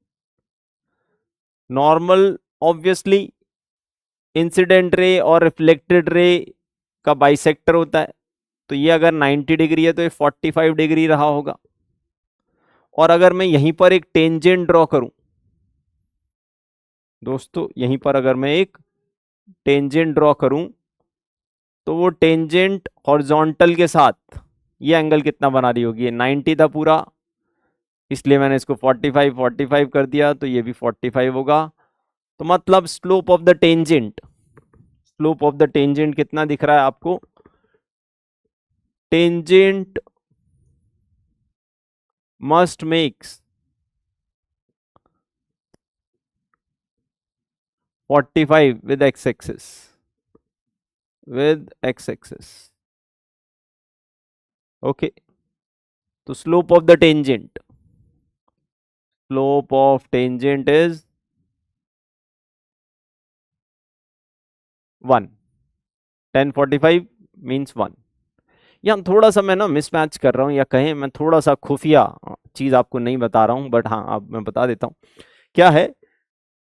normal obviously incident ray और रिफ्लेक्टेड रे का बाइसेक्टर होता है, तो ये अगर 90 डिग्री है तो ये 45 डिग्री रहा होगा। और अगर मैं यहीं पर एक टेंजेंट ड्रॉ करूं दोस्तों, यहीं पर अगर मैं एक टेंजेंट ड्रॉ करूं, तो वो टेंजेंट हॉरिजॉन्टल के साथ ये एंगल कितना बना रही होगी? 90 था पूरा, इसलिए मैंने इसको 45 कर दिया, तो ये भी 45 होगा। तो मतलब slope of the tangent, slope of the tangent कितना दिख रहा है आपको? Tangent must makes 45 with x-axis, with x-axis. Okay, तो slope of the tangent, slope of tangent is 1, 1045 means 1। यहाँ थोड़ा सा मैं ना मिसमैच कर रहा हूँ, या कहें मैं थोड़ा सा खुफिया चीज आपको नहीं बता रहा हूँ, बट हाँ अब मैं बता देता हूँ क्या है।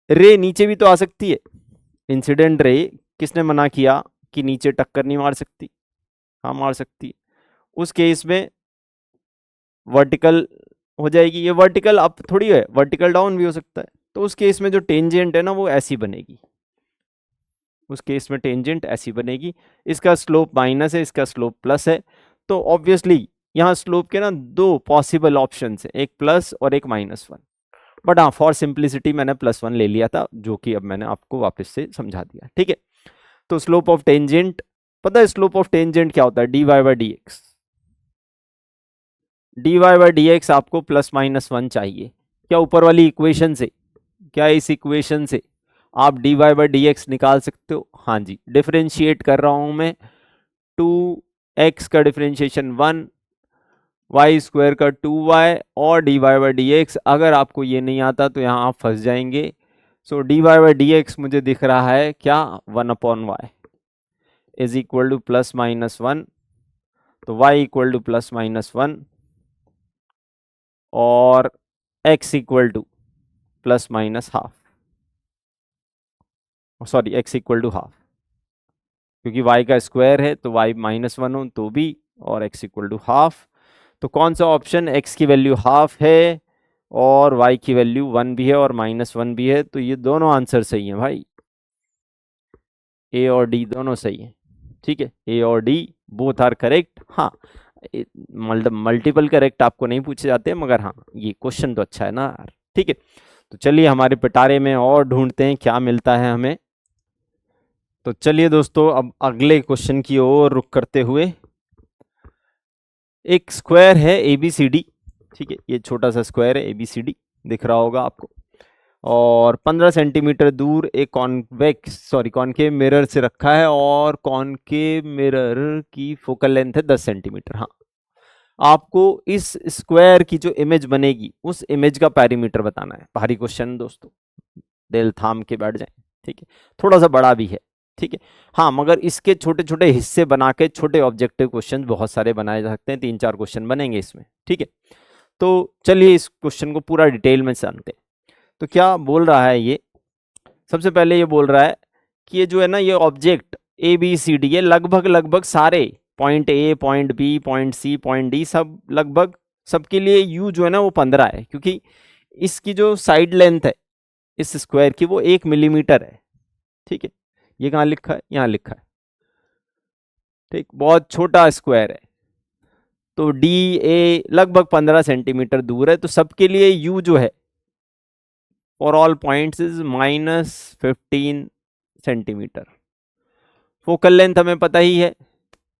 रे नीचे भी तो आ सकती है, इंसिडेंट रे किसने मना किया कि नीचे टक्कर नहीं मार सकती? हाँ मार सकती है। उस केस में वर्टिकल हो जाएगी, ये वर्टिकल अप थोड़ी है, वर्टिकल डाउन भी हो सकता है। तो उस केस में जो टेंजेंट है ना वो ऐसी बनेगी, उस केस में टेंजेंट ऐसी बनेगी। इसका स्लोप माइनस है, इसका स्लोप प्लस है, तो ऑब्वियसली यहाँ स्लोप के ना दो पॉसिबल ऑप्शन है, एक प्लस और एक -1। बट हाँ, फॉर सिंप्लिसिटी मैंने +1 ले लिया था, जो कि अब मैंने आपको वापस से समझा दिया। ठीक है, तो स्लोप ऑफ टेंजेंट पता है स्लोप ऑफ टेंजेंट क्या होता है? dy by D x. dy by D x आपको +-1 चाहिए। क्या ऊपर वाली इक्वेशन से, क्या इस इक्वेशन से आप dy बाई डी एक्स निकाल सकते हो? हाँ जी, डिफरेंशिएट कर रहा हूं मैं। 2x का डिफरेंशिएशन 1, वाई स्क्वायर का 2y और dy बाई डी एक्स। अगर आपको ये नहीं आता तो यहाँ आप फंस जाएंगे। सो dy बाई डी एक्स मुझे दिख रहा है क्या? 1/y इज इक्वल टू +-1, तो y इक्वल टू +-1 और x equal to +-½ sorry x equal to half, क्योंकि y का स्क्वायर है तो y -1 हो तो भी, और x इक्वल टू हाफ। तो कौन सा ऑप्शन? x की वैल्यू हाफ है और y की वैल्यू 1 भी है और -1 भी है, तो ये दोनों आंसर सही हैं भाई। ए और डी दोनों सही हैं, ठीक है, ए और डी बोथ आर करेक्ट। हाँ, मल्टीपल करेक्ट आपको नहीं पूछे जाते, मगर हाँ ये क्वेश्चन तो अच्छा है ना यार, ठीक है। तो चलिए हमारे पिटारे में और ढूंढते हैं क्या मिलता है हमें। तो चलिए दोस्तों, अब अगले क्वेश्चन की ओर रुख करते हुए, एक स्क्वायर है ABCD, ठीक है, ये छोटा सा स्क्वायर है ABCD, दिख रहा होगा आपको, और 15 सेंटीमीटर दूर एक कॉनकेव मिरर से रखा है, और कॉनकेव मिरर की फोकल लेंथ है 10 सेंटीमीटर। हाँ, आपको इस स्क्वायर की जो इमेज बनेगी उस इमेज का पैरीमीटर बताना है। भारी क्वेश्चन दोस्तों, दिल थाम के बैठ जाएं, ठीक है, थोड़ा सा बड़ा भी है, ठीक है। हाँ, मगर इसके छोटे छोटे हिस्से बना के छोटे ऑब्जेक्टिव क्वेश्चन बहुत सारे बनाए जा सकते हैं, 3-4 क्वेश्चन बनेंगे इसमें, ठीक है। तो चलिए इस क्वेश्चन को पूरा डिटेल में जानते हैं। तो क्या बोल रहा है ये? सबसे पहले ये बोल रहा है कि ये जो है ना, ये ऑब्जेक्ट ABCD, ये लगभग सारे point A, point B, point C, point D, सब लगभग सबके लिए U जो है ना वो 15 है, क्योंकि इसकी जो साइड लेंथ है इस स्क्वायर की वो 1 मिलीमीटर है, ठीक है। ये कहाँ लिखा है? यहाँ लिखा है, ठीक, बहुत छोटा स्क्वायर है। तो DA लगभग 15 सेंटीमीटर दूर है, तो सबके लिए U जो है for all points is -15 centimetre. Focal length हमें पता ही है,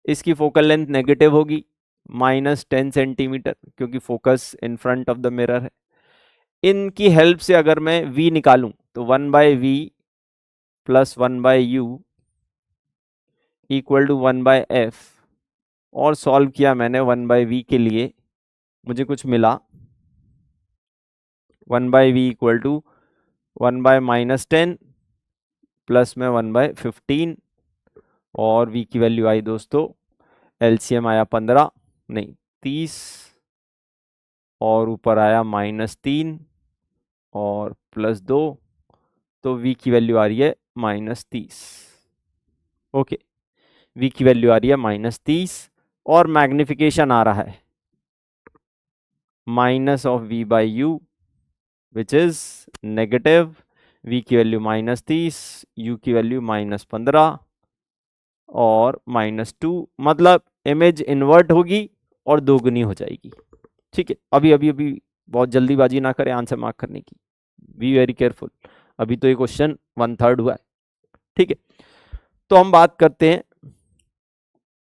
इसकी फोकल लेंथ नेगेटिव होगी, -10 सेंटीमीटर, क्योंकि focus in front of the mirror है। इनकी हेल्प से अगर मैं V निकालूं तो 1/V + 1/U equal to 1/F, और सॉल्व किया मैंने 1/V के लिए, मुझे कुछ मिला 1/V इक्वल टू 1/-10 प्लस में 1/15, और V की वैल्यू आई दोस्तों, LCM आया 15 नहीं 30, और ऊपर आया -3 और +2, तो V की वैल्यू आ रही है -30। ओके, V की वैल्यू आ रही है -30, और मैग्निफिकेशन आ रहा है -V/U which is negative. V की वैल्यू -30, U की वैल्यू -15 और -2, मतलब इमेज इन्वर्ट होगी और दोगुनी हो जाएगी, ठीक है। अभी बहुत जल्दीबाजी ना करें आंसर मार्क करने की, बी वेरी केयरफुल, अभी तो ये क्वेश्चन 1/3 हुआ है, ठीक है। तो हम बात करते हैं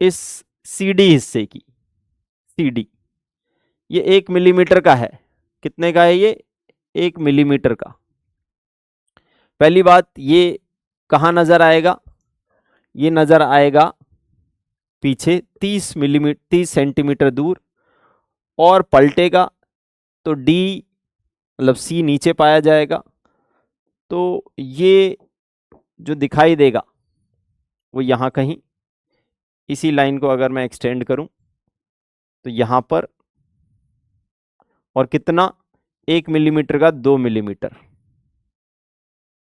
इस CD हिस्से की। CD ये 1 मिलीमीटर का है, कितने का है ये? 1 मिलीमीटर का। पहली बात, ये कहाँ नजर आएगा? ये नजर आएगा पीछे 30 सेंटीमीटर दूर, और पलटेगा तो D मतलब C नीचे पाया जाएगा। तो ये जो दिखाई देगा वो यहाँ कहीं, इसी लाइन को अगर मैं एक्सटेंड करूं तो यहाँ पर, और कितना? 1 मिलीमीटर का 2 मिलीमीटर।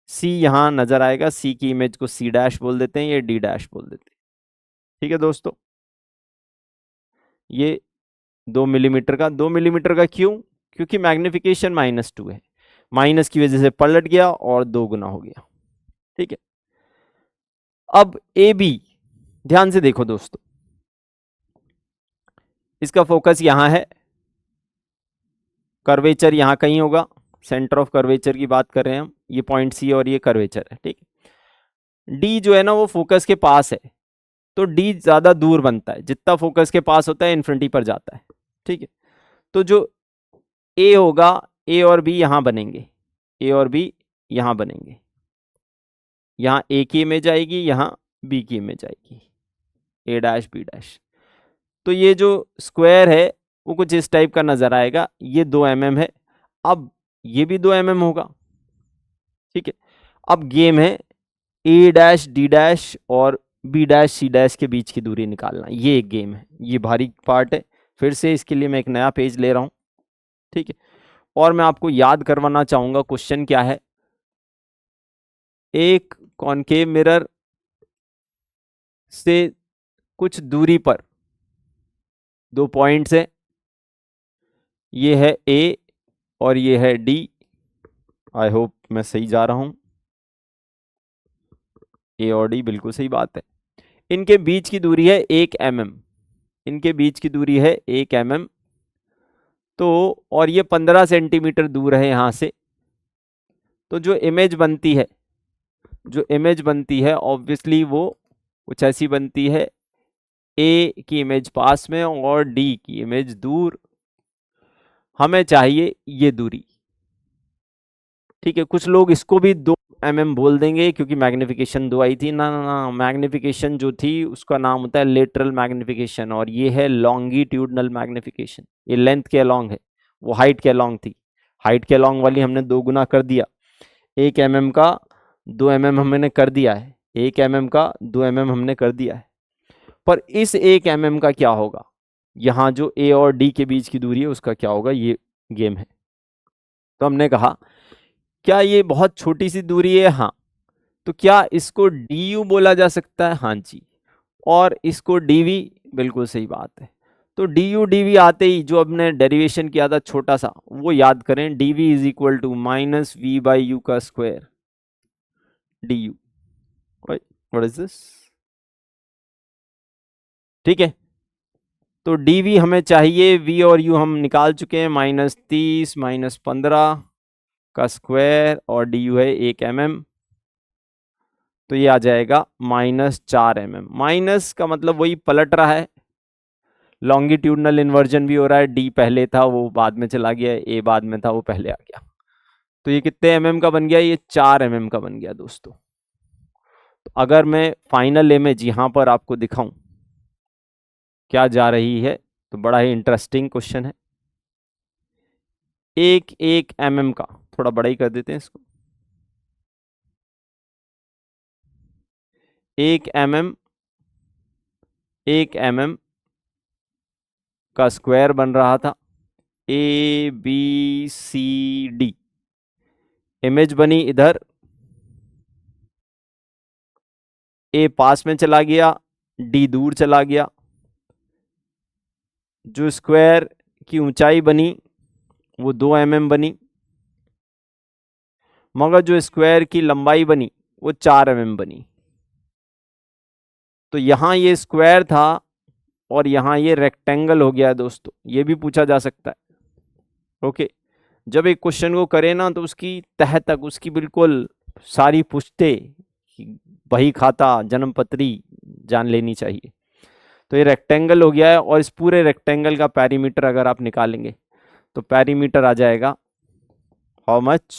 C यहाँ नजर आएगा, C की इमेज को C' बोल देते हैं, ये D' बोल देते हैं, ठीक है दोस्तों। ये 2 मिलीमीटर का, 2 मिलीमीटर का क्यों? क्योंकि मैग्निफिकेशन -2 है, माइनस की वजह से पलट गया और 2 गुना हो गया, ठीक है। अब AB ध्यान से देखो दोस्तों, इसका फोकस यहां है, कर्वेचर यहां कहीं होगा, सेंटर ऑफ कर्वेचर की बात कर रहे हैं हम, ये पॉइंट C और ये कर्वेचर है, ठीक है। D जो है ना वो फोकस के पास है, तो डी ज़्यादा दूर बनता है, जितना फोकस के पास होता है इन्फिनिटी पर जाता है, ठीक है। तो जो ए होगा, ए और बी यहाँ बनेंगे, ए और बी यहाँ बनेंगे, यहाँ ए की इमेज आएगी, यहाँ बी की इमेज आएगी, ए डैश बी डैश। तो ये जो स्क्वायर है वो कुछ इस टाइप का नजर आएगा, ये 2 mm है, अब ये भी 2 mm होगा, ठीक है। अब गेम है ए डैश डी डैश और बी डैश सी डैश के बीच की दूरी निकालना, ये एक गेम है, ये भारी पार्ट है। फिर से इसके लिए मैं एक नया पेज ले रहा हूँ, ठीक है। और मैं आपको याद करवाना चाहूंगा क्वेश्चन क्या है। एक कॉनकेव मिरर से कुछ दूरी पर 2 पॉइंट्स है, ये है ए और ये है डी। आई होप मैं सही जा रहा हूं, ए और डी बिल्कुल सही बात है। इनके बीच की दूरी है 1 mm, इनके बीच की दूरी है 1 mm। तो और ये 15 सेंटीमीटर दूर है यहाँ से। तो जो इमेज बनती है, जो इमेज बनती है ऑब्वियसली वो कुछ ऐसी बनती है, ए की इमेज पास में और डी की इमेज दूर। हमें चाहिए ये दूरी, ठीक है। कुछ लोग इसको भी 2 mm बोल देंगे क्योंकि मैग्निफिकेशन 2 आई थी, ना ना ना, मैग्निफिकेशन जो थी उसका नाम होता है लेटरल मैग्निफिकेशन और ये है लॉन्गिट्यूडनल मैग्निफिकेशन। ये लेंथ के अलॉन्ग है, वो हाइट के अलॉन्ग थी, हाइट के अलॉन्ग वाली हमने 2 गुना कर दिया, 1 mm का 2 mm हमने कर दिया है, 1 mm का 2 mm हमने कर दिया है। पर इस 1 mm का क्या होगा, यहाँ जो ए और डी के बीच की दूरी है उसका क्या होगा, ये गेम है। तो हमने कहा क्या ये बहुत छोटी सी दूरी है, हाँ। तो क्या इसको डी यू बोला जा सकता है, हाँ जी। और इसको डी वी, बिल्कुल सही बात है। तो डी यू डी वी आते ही जो हमने डेरिवेशन किया था छोटा सा वो याद करें, d v is equal to minus v by u का square d u. What is this, ठीक है। तो डी वी हमें चाहिए, वी और यू हम निकाल चुके हैं, -30 -15 का स्क्वायर और डी यू है 1 mm। तो ये आ जाएगा -4 mm। माइनस का मतलब वही पलट रहा है, लॉन्गिट्यूडनल इन्वर्जन भी हो रहा है, डी पहले था वो बाद में चला गया, ए बाद में था वो पहले आ गया। तो ये कितने mm का बन गया, ये 4 mm का बन गया दोस्तों। तो अगर मैं फाइनल इमेज यहाँ पर आपको दिखाऊं क्या जा रही है, तो बड़ा ही इंटरेस्टिंग क्वेश्चन है। 1 mm का, थोड़ा बड़ा ही कर देते हैं इसको, 1 mm का स्क्वायर बन रहा था, A B C D. Image बनी इधर, ए पास में चला गया, डी दूर चला गया। जो स्क्वायर की ऊंचाई बनी वो 2 mm बनी, मगर जो स्क्वायर की लंबाई बनी वो 4 mm बनी। तो यहाँ ये स्क्वायर था और यहाँ ये रेक्टेंगल हो गया दोस्तों, ये भी पूछा जा सकता है। ओके, जब एक क्वेश्चन को करें ना तो उसकी तह तक उसकी बिल्कुल सारी पुश्ते, बही खाता, जन्मपत्री जान लेनी चाहिए। तो ये रेक्टेंगल हो गया है और इस पूरे रेक्टेंगल का पेरीमीटर अगर आप निकालेंगे तो पेरीमीटर आ जाएगा हाउ मच,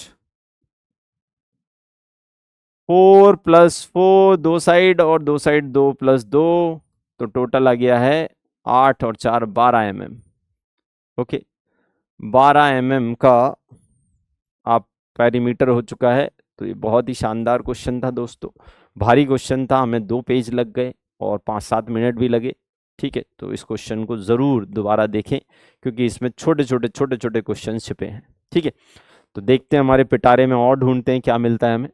4 + 4 दो साइड और दो साइड 2 + 2, तो टोटल आ गया है 8 और 4 12 mm। ओके, 12 mm का आप पेरीमीटर हो चुका है। तो ये बहुत ही शानदार क्वेश्चन था दोस्तों, भारी क्वेश्चन था, हमें 2 पेज लग गए और 5-7 मिनट भी लगे, ठीक है। तो इस क्वेश्चन को ज़रूर दोबारा देखें क्योंकि इसमें छोटे छोटे क्वेश्चन छिपे हैं, ठीक है। तो देखते हैं हमारे पिटारे में और ढूंढते हैं क्या मिलता है हमें।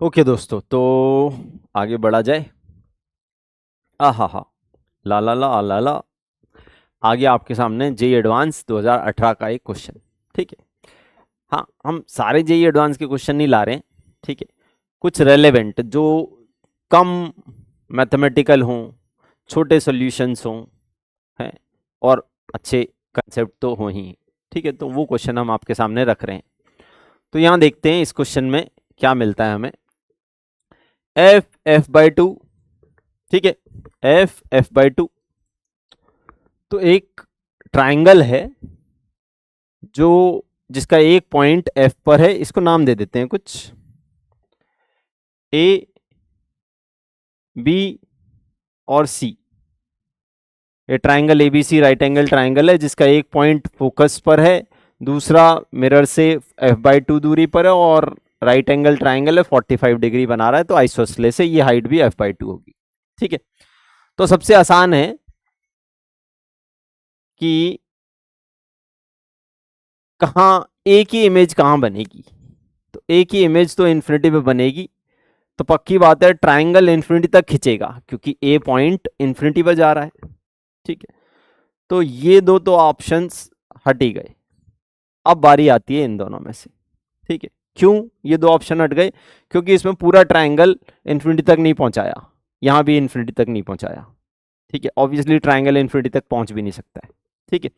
ओके दोस्तों, तो आगे बढ़ा जाए। हा ला ला ला ला ला, आगे आपके सामने जेई एडवांस 2018 का एक क्वेश्चन, ठीक है। हाँ, हम सारे जेई एडवांस के क्वेश्चन नहीं ला रहे हैं, ठीक है। कुछ रेलेवेंट जो कम मैथमेटिकल हों, छोटे सॉल्यूशंस हों, हैं, और अच्छे कंसेप्ट तो हों ही, ठीक है। तो वो क्वेश्चन हम आपके सामने रख रहे हैं। तो यहाँ देखते हैं इस क्वेश्चन में क्या मिलता है हमें। f/2, ठीक है, f/2। तो एक ट्राइंगल है जो जिसका एक पॉइंट F पर है, इसको नाम दे देते हैं कुछ A, B और C। ये triangle ABC right angle triangle है जिसका एक पॉइंट फोकस पर है, दूसरा मिरर से f/2 दूरी पर है और राइट एंगल ट्राइंगल है, 45 डिग्री बना रहा है, तो आइसोसेलेस है, ये हाइट भी f/2 होगी। ठीक है, तो सबसे आसान है कि कहाँ ए की इमेज कहाँ बनेगी, तो ए की इमेज तो इन्फिनिटी पे बनेगी, तो पक्की बात है ट्राइंगल इन्फिनिटी तक खिंचेगा क्योंकि ए पॉइंट इन्फिनिटी पर जा रहा है। ठीक है, तो ये दो तो ऑप्शंस हट ही गए। अब बारी आती है इन दोनों में से। ठीक है, क्यों ये दो ऑप्शन हट गए? क्योंकि इसमें पूरा ट्राइंगल इन्फिनिटी तक नहीं पहुंचाया, यहां भी इन्फिनिटी तक नहीं पहुंचाया। ठीक है, ऑब्वियसली ट्राइंगल इन्फिनिटी तक पहुंच भी नहीं सकता है। ठीक है,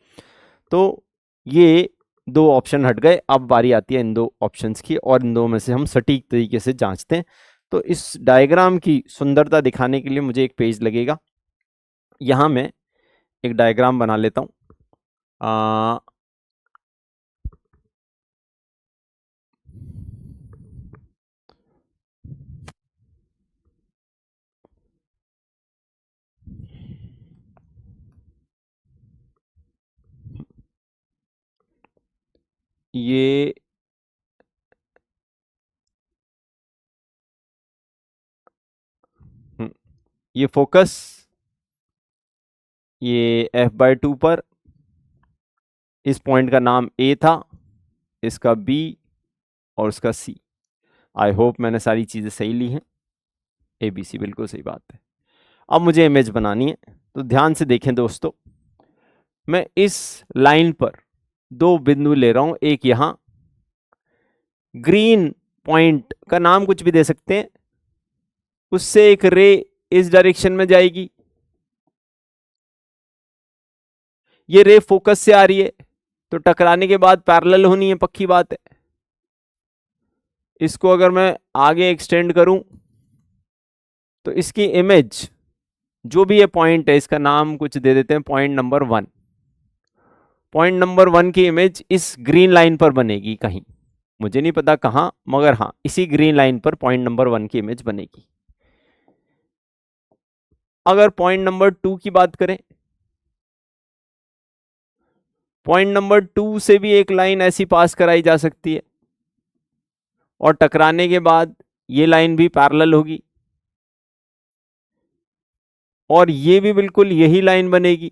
तो ये दो ऑप्शन हट गए। अब बारी आती है इन दो ऑप्शंस की और इन दो में से हम सटीक तरीके से जांचते हैं। तो इस डायग्राम की सुंदरता दिखाने के लिए मुझे एक पेज लगेगा, यहां मैं एक डायग्राम बना लेता हूं। ये ये फोकस ये f/2 पर, इस पॉइंट का नाम A था, इसका B और इसका C। आई होप मैंने सारी चीज़ें सही ली हैं। ABC बिल्कुल सही बात है। अब मुझे इमेज बनानी है, तो ध्यान से देखें दोस्तों, मैं इस लाइन पर दो बिंदु ले रहा हूं, एक यहां ग्रीन पॉइंट का नाम कुछ भी दे सकते हैं, उससे एक रे इस डायरेक्शन में जाएगी, ये रे फोकस से आ रही है तो टकराने के बाद पैरेलल होनी है, पक्की बात है। इसको अगर मैं आगे एक्सटेंड करूं तो इसकी इमेज, जो भी ये पॉइंट है इसका नाम कुछ दे देते हैं पॉइंट नंबर 1। पॉइंट नंबर 1 की इमेज इस ग्रीन लाइन पर बनेगी कहीं, मुझे नहीं पता कहां, मगर हाँ इसी ग्रीन लाइन पर पॉइंट नंबर 1 की इमेज बनेगी। अगर पॉइंट नंबर 2 की बात करें, पॉइंट नंबर 2 से भी एक लाइन ऐसी पास कराई जा सकती है और टकराने के बाद ये लाइन भी पैरेलल होगी और ये भी बिल्कुल यही लाइन बनेगी,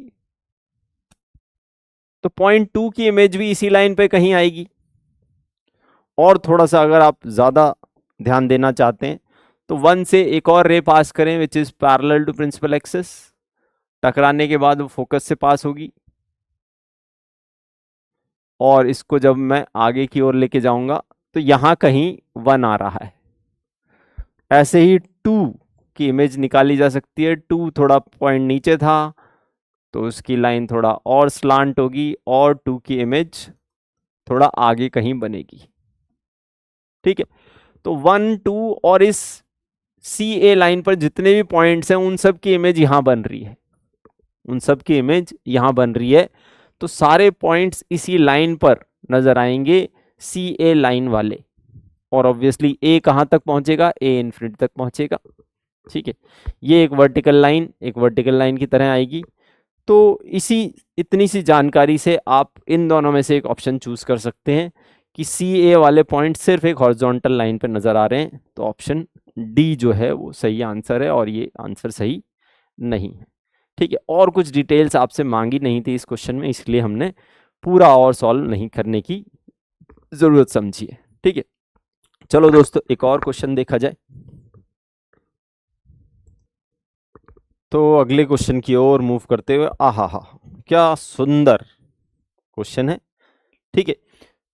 तो पॉइंट 2 की इमेज भी इसी लाइन पे कहीं आएगी। और थोड़ा सा अगर आप ज्यादा ध्यान देना चाहते हैं तो 1 से एक और रे पास करें which is parallel to principal axis, टकराने के बाद वो फोकस से पास होगी और इसको जब मैं आगे की ओर लेके जाऊंगा तो यहां कहीं 1 आ रहा है। ऐसे ही 2 की इमेज निकाली जा सकती है, 2 थोड़ा पॉइंट नीचे था तो उसकी लाइन थोड़ा और स्लांट होगी और 2 की इमेज थोड़ा आगे कहीं बनेगी। ठीक है, तो 1, 2 और इस CA लाइन पर जितने भी पॉइंट्स हैं उन सब की इमेज यहां बन रही है, उन सब की इमेज यहां बन रही है, तो सारे पॉइंट्स इसी लाइन पर नजर आएंगे, CA लाइन वाले। और ऑब्वियसली A कहां तक पहुंचेगा? A इन्फिनिटी तक पहुंचेगा। ठीक है, ये एक वर्टिकल लाइन की तरह आएगी। तो इतनी सी जानकारी से आप इन दोनों में से एक ऑप्शन चूज कर सकते हैं कि CA वाले पॉइंट सिर्फ एक हॉरिजॉन्टल लाइन पर नजर आ रहे हैं, तो ऑप्शन डी जो है वो सही आंसर है और ये आंसर सही नहीं है। ठीक है, और कुछ डिटेल्स आपसे मांगी नहीं थी इस क्वेश्चन में, इसलिए हमने पूरा और सॉल्व नहीं करने की जरूरत समझी है। ठीक है, चलो दोस्तों एक और क्वेश्चन देखा जाए। तो अगले क्वेश्चन की ओर मूव करते हुए, आहा हा, क्या सुंदर क्वेश्चन है। ठीक है,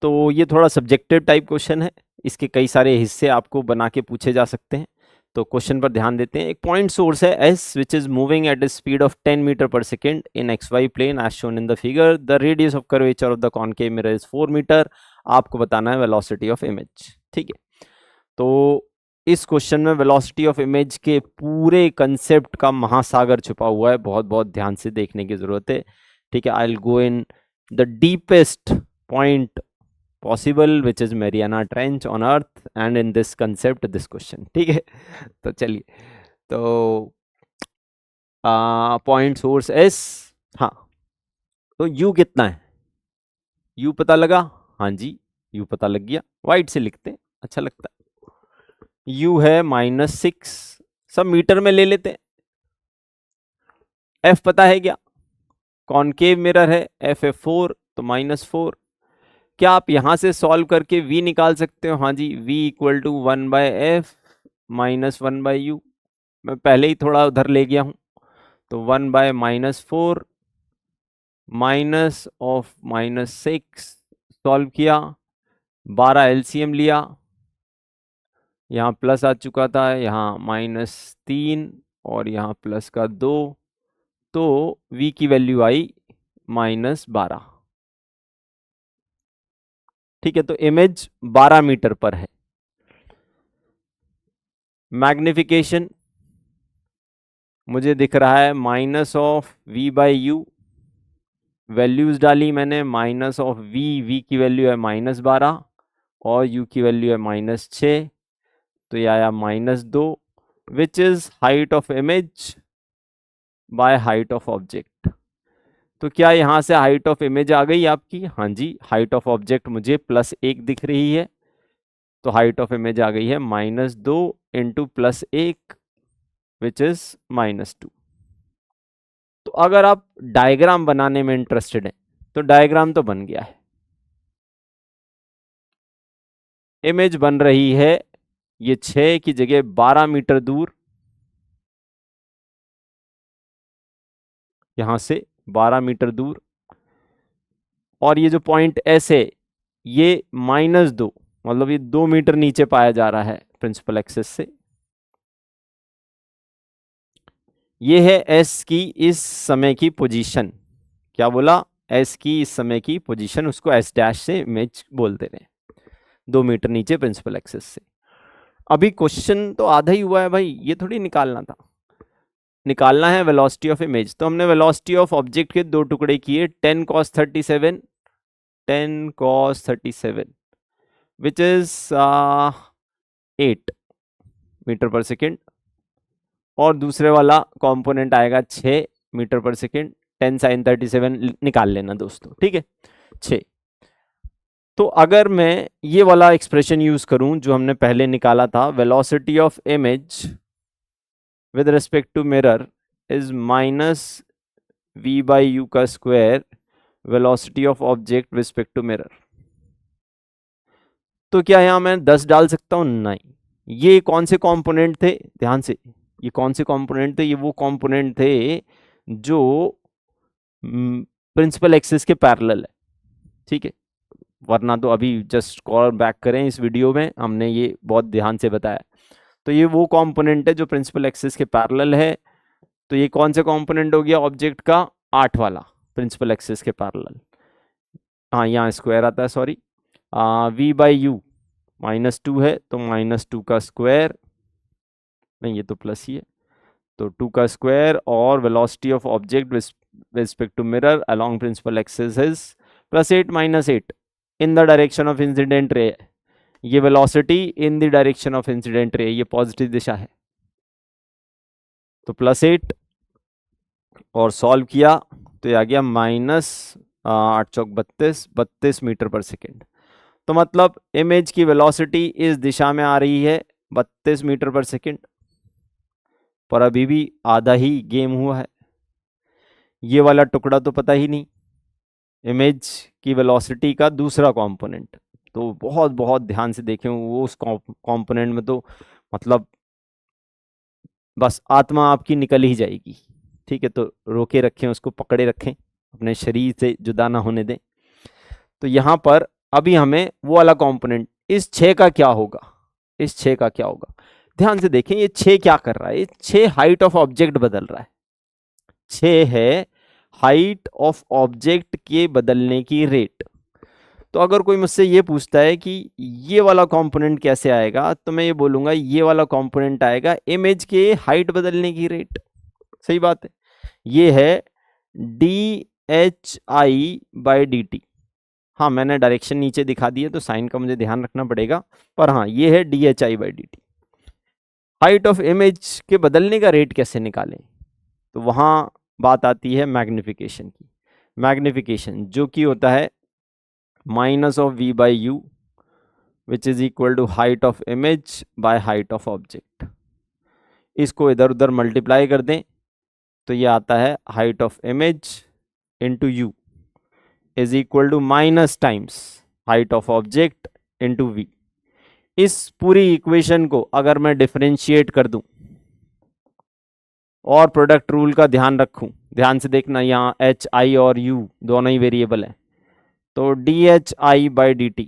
तो ये थोड़ा सब्जेक्टिव टाइप क्वेश्चन है, इसके कई सारे हिस्से आपको बना के पूछे जा सकते हैं। तो क्वेश्चन पर ध्यान देते हैं। एक पॉइंट सोर्स है as which is moving at the speed of 10 metre per second in XY plane as shown in the figure. The radius of curvature of the concave mirror is 4 metre. आपको बताना है velocity of image. ठीक है, तो इस question में velocity of image के पूरे कंसेप्ट का महासागर छुपा हुआ है, बहुत बहुत ध्यान से देखने की जरूरत है। ठीक है, I will go in the deepest point possible which is Mariana trench on earth and in this concept this question. ठीक है, तो चलिए, तो पॉइंट सोर्स एस, हाँ, तो यू कितना है, यू पता लगा, हाँ जी यू पता लग गया, वाइट से लिखते हैं अच्छा लगता है। u है -6, सब मीटर में ले लेते हैं। f पता है क्या, कॉनकेव मिरर है, f है 4 तो -4। क्या आप यहां से सॉल्व करके v निकाल सकते हो, हाँ जी, v equal to 1/f -1/u। मैं पहले ही थोड़ा उधर ले गया हूं, तो 1/-4 माइनस ऑफ -6 सॉल्व किया, 12 एलसीएम लिया, यहाँ प्लस आ चुका था, यहाँ -3 और यहाँ प्लस का 2, तो v की वैल्यू आई -12। ठीक है, तो इमेज 12 मीटर पर है। मैग्निफिकेशन मुझे दिख रहा है -v/u, वैल्यूज डाली मैंने, -v की वैल्यू है -12 और u की वैल्यू है -6, तो ये आया -2, which is height of image by height of object. तो क्या यहाँ से हाइट ऑफ इमेज आ गई आपकी, हाँ जी, हाइट ऑफ ऑब्जेक्ट मुझे +1 दिख रही है, तो हाइट ऑफ इमेज आ गई है -2 इंटू +1 विच इज -2। तो अगर आप डायग्राम बनाने में इंटरेस्टेड हैं तो डायग्राम तो बन गया है, इमेज बन रही है, ये 6 की जगह 12 मीटर दूर, यहां से 12 मीटर दूर, और ये जो पॉइंट एस है ये -2, मतलब ये 2 मीटर नीचे पाया जा रहा है प्रिंसिपल एक्सिस से। ये है एस की इस समय की पोजीशन, क्या बोला, एस की इस समय की पोजीशन, उसको एस डैश से इमेज बोलते रहे, 2 मीटर नीचे प्रिंसिपल एक्सिस से। अभी क्वेश्चन तो आधा ही हुआ है भाई, ये थोड़ी निकालना था, निकालना है वेलोसिटी ऑफ इमेज। तो हमने वेलोसिटी ऑफ ऑब्जेक्ट के 2 टुकड़े किए, 10 cos 37 which is 8 metre per second, और दूसरे वाला कंपोनेंट आएगा 6 मीटर पर सेकेंड, 10 sin 37 निकाल लेना दोस्तों, ठीक है, 6। तो अगर मैं ये वाला एक्सप्रेशन यूज करूं जो हमने पहले निकाला था, velocity of image with respect to mirror is -v/u का square velocity of object respect to mirror. तो क्या यहाँ मैं 10 डाल सकता हूँ, नहीं। ये कौन से कंपोनेंट थे, ध्यान से, ये कौन से कंपोनेंट थे, ये वो कंपोनेंट थे जो प्रिंसिपल एक्सिस के पैरेलल है, ठीक है, वरना तो अभी जस्ट कॉल बैक करें, इस वीडियो में हमने ये बहुत ध्यान से बताया। तो ये वो कंपोनेंट है जो प्रिंसिपल एक्सिस के पैरेलल है। तो ये कौन से कंपोनेंट हो गया ऑब्जेक्ट का, 8 वाला प्रिंसिपल एक्सिस के पैरेलल, हाँ यहाँ स्क्वायर आता है, सॉरी, v/u -2 है तो -2 का स्क्वायर, नहीं ये तो प्लस ही है, तो 2 का स्क्वायर, और velocity of object respect to mirror along principal axis is +8 -8 in the direction of incident ray. ये velocity in the direction of incident ray, ये पॉजिटिव दिशा है, तो +8 और सॉल्व किया तो ये आ गया -8 चौक 32 मीटर पर सेकेंड। तो मतलब इमेज की वेलोसिटी इस दिशा में आ रही है 32 मीटर पर सेकेंड, पर अभी भी आधा ही गेम हुआ है, ये वाला टुकड़ा तो पता ही नहीं, इमेज की वेलोसिटी का दूसरा कंपोनेंट। तो बहुत बहुत ध्यान से देखें, वो उस कंपोनेंट में तो मतलब बस आत्मा आपकी निकल ही जाएगी, ठीक है, तो रोके रखें उसको, पकड़े रखें, अपने शरीर से जुदा ना होने दें। तो यहाँ पर अभी हमें वो वाला कंपोनेंट, इस 6 का क्या होगा, इस 6 का क्या होगा, ध्यान से देखें, ये 6 क्या कर रहा है, ये 6 हाइट ऑफ ऑब्जेक्ट बदल रहा है, 6 है हाइट ऑफ ऑब्जेक्ट के बदलने की रेट। तो अगर कोई मुझसे ये पूछता है कि ये वाला कंपोनेंट कैसे आएगा, तो मैं ये बोलूँगा ये वाला कंपोनेंट आएगा इमेज के हाइट बदलने की रेट। सही बात है, ये है DHI/dt। हाँ, मैंने डायरेक्शन नीचे दिखा दी है तो साइन का मुझे ध्यान रखना पड़ेगा, पर हाँ ये है DHI/dt। हाइट ऑफ इमेज के बदलने का रेट कैसे निकालें, तो वहाँ बात आती है मैग्निफिकेशन की। मैग्निफिकेशन जो कि होता है -v/u which is equal to height of image by height of object. इसको इधर उधर मल्टीप्लाई कर दें तो ये आता है height of image into u is equal to minus times height of object into v। इस पूरी इक्वेशन को अगर मैं डिफरेंशिएट कर दूं और प्रोडक्ट रूल का ध्यान रखूं, ध्यान से देखना, यहाँ h i और u दोनों ही वेरिएबल है, तो DHI/dt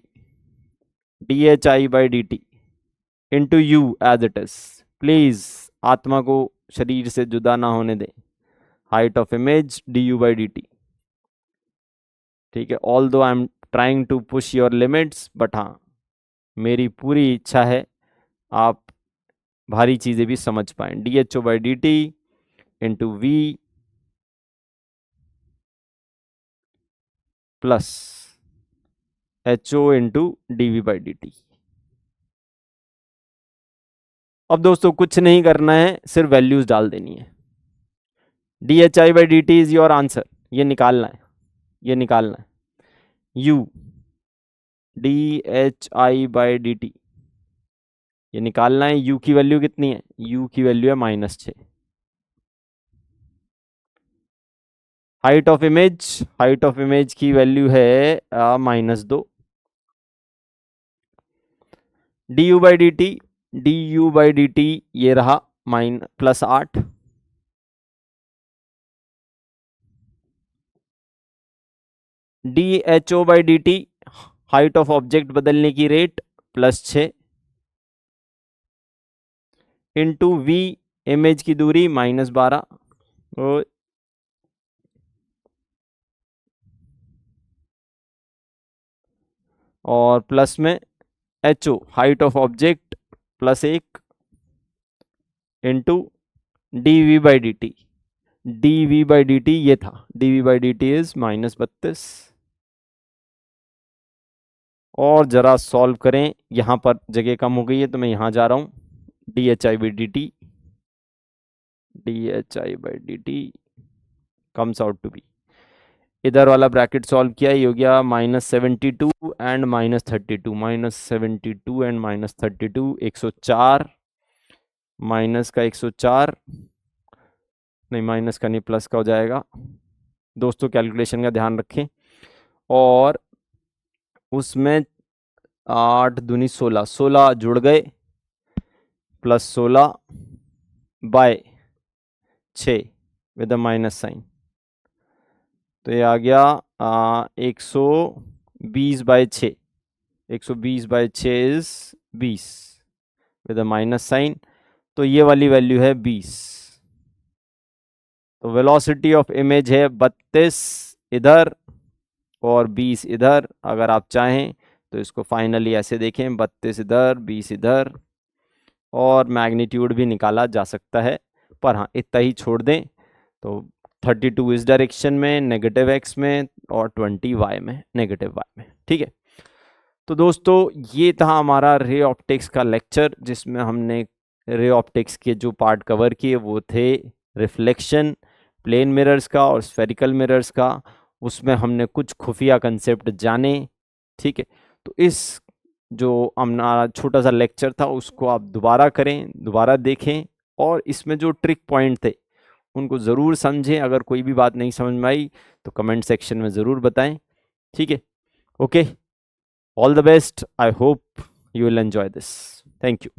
into u as it is. Please आत्मा को शरीर से जुदा ना होने दें। Height of image du/dt। ठीक है, although I am trying to push your limits, but हाँ मेरी पूरी इच्छा है आप भारी चीज़ें भी समझ पाएं। DHO/dt into v plus HO into dv/dt। अब दोस्तों कुछ नहीं करना है, सिर्फ वैल्यूज डाल देनी है। DHI/dt इज योर आंसर, ये निकालना है, ये निकालना है। u DHI/dt ये निकालना है। u की वैल्यू कितनी है, u की वैल्यू है -6। हाइट ऑफ इमेज की वैल्यू है -2। du/dt ये रहा +8। DHO/dt हाइट ऑफ ऑब्जेक्ट बदलने की रेट +6 इंटू v इमेज की दूरी -12 और प्लस में HO height of object +1 into dv/dt। dv/dt ये था, dv/dt इज -32। और जरा सॉल्व करें, यहाँ पर जगह कम हो गई है तो मैं यहाँ जा रहा हूँ। DHI/dt comes out to B, इधर वाला ब्रैकेट सॉल्व किया, ये हो गया -72 एंड -32, -72 एंड -32 104, माइनस का 104 नहीं, माइनस का नहीं प्लस का हो जाएगा। दोस्तों कैलकुलेशन का ध्यान रखें। और उसमें 8 दूनी 16, 16 जुड़ गए +16 by 6 with a minus sign, तो ये आ गया 120/6। 120/6 is 20 with a minus sign, तो ये वाली वैल्यू है 20। तो वेलोसिटी ऑफ इमेज है 32 इधर और 20 इधर। अगर आप चाहें तो इसको फाइनली ऐसे देखें, 32 इधर 20 इधर, और मैग्नीट्यूड भी निकाला जा सकता है, पर हाँ इतना ही छोड़ दें। तो 32 इस डायरेक्शन में -x में और 20 y में -y में। ठीक है, तो दोस्तों ये था हमारा रे ऑप्टिक्स का लेक्चर, जिसमें हमने रे ऑप्टिक्स के जो पार्ट कवर किए वो थे रिफ्लेक्शन, प्लेन मिरर्स का और स्फेरिकल मिरर्स का। उसमें हमने कुछ खुफिया कंसेप्ट जाने। ठीक है, तो इस जो हमारा छोटा सा लेक्चर था उसको आप दोबारा करें, दोबारा देखें, और इसमें जो ट्रिक पॉइंट थे उनको ज़रूर समझें। अगर कोई भी बात नहीं समझ में आई तो कमेंट सेक्शन में ज़रूर बताएं। ठीक है, okay, all the best. I hope you will enjoy this. Thank you.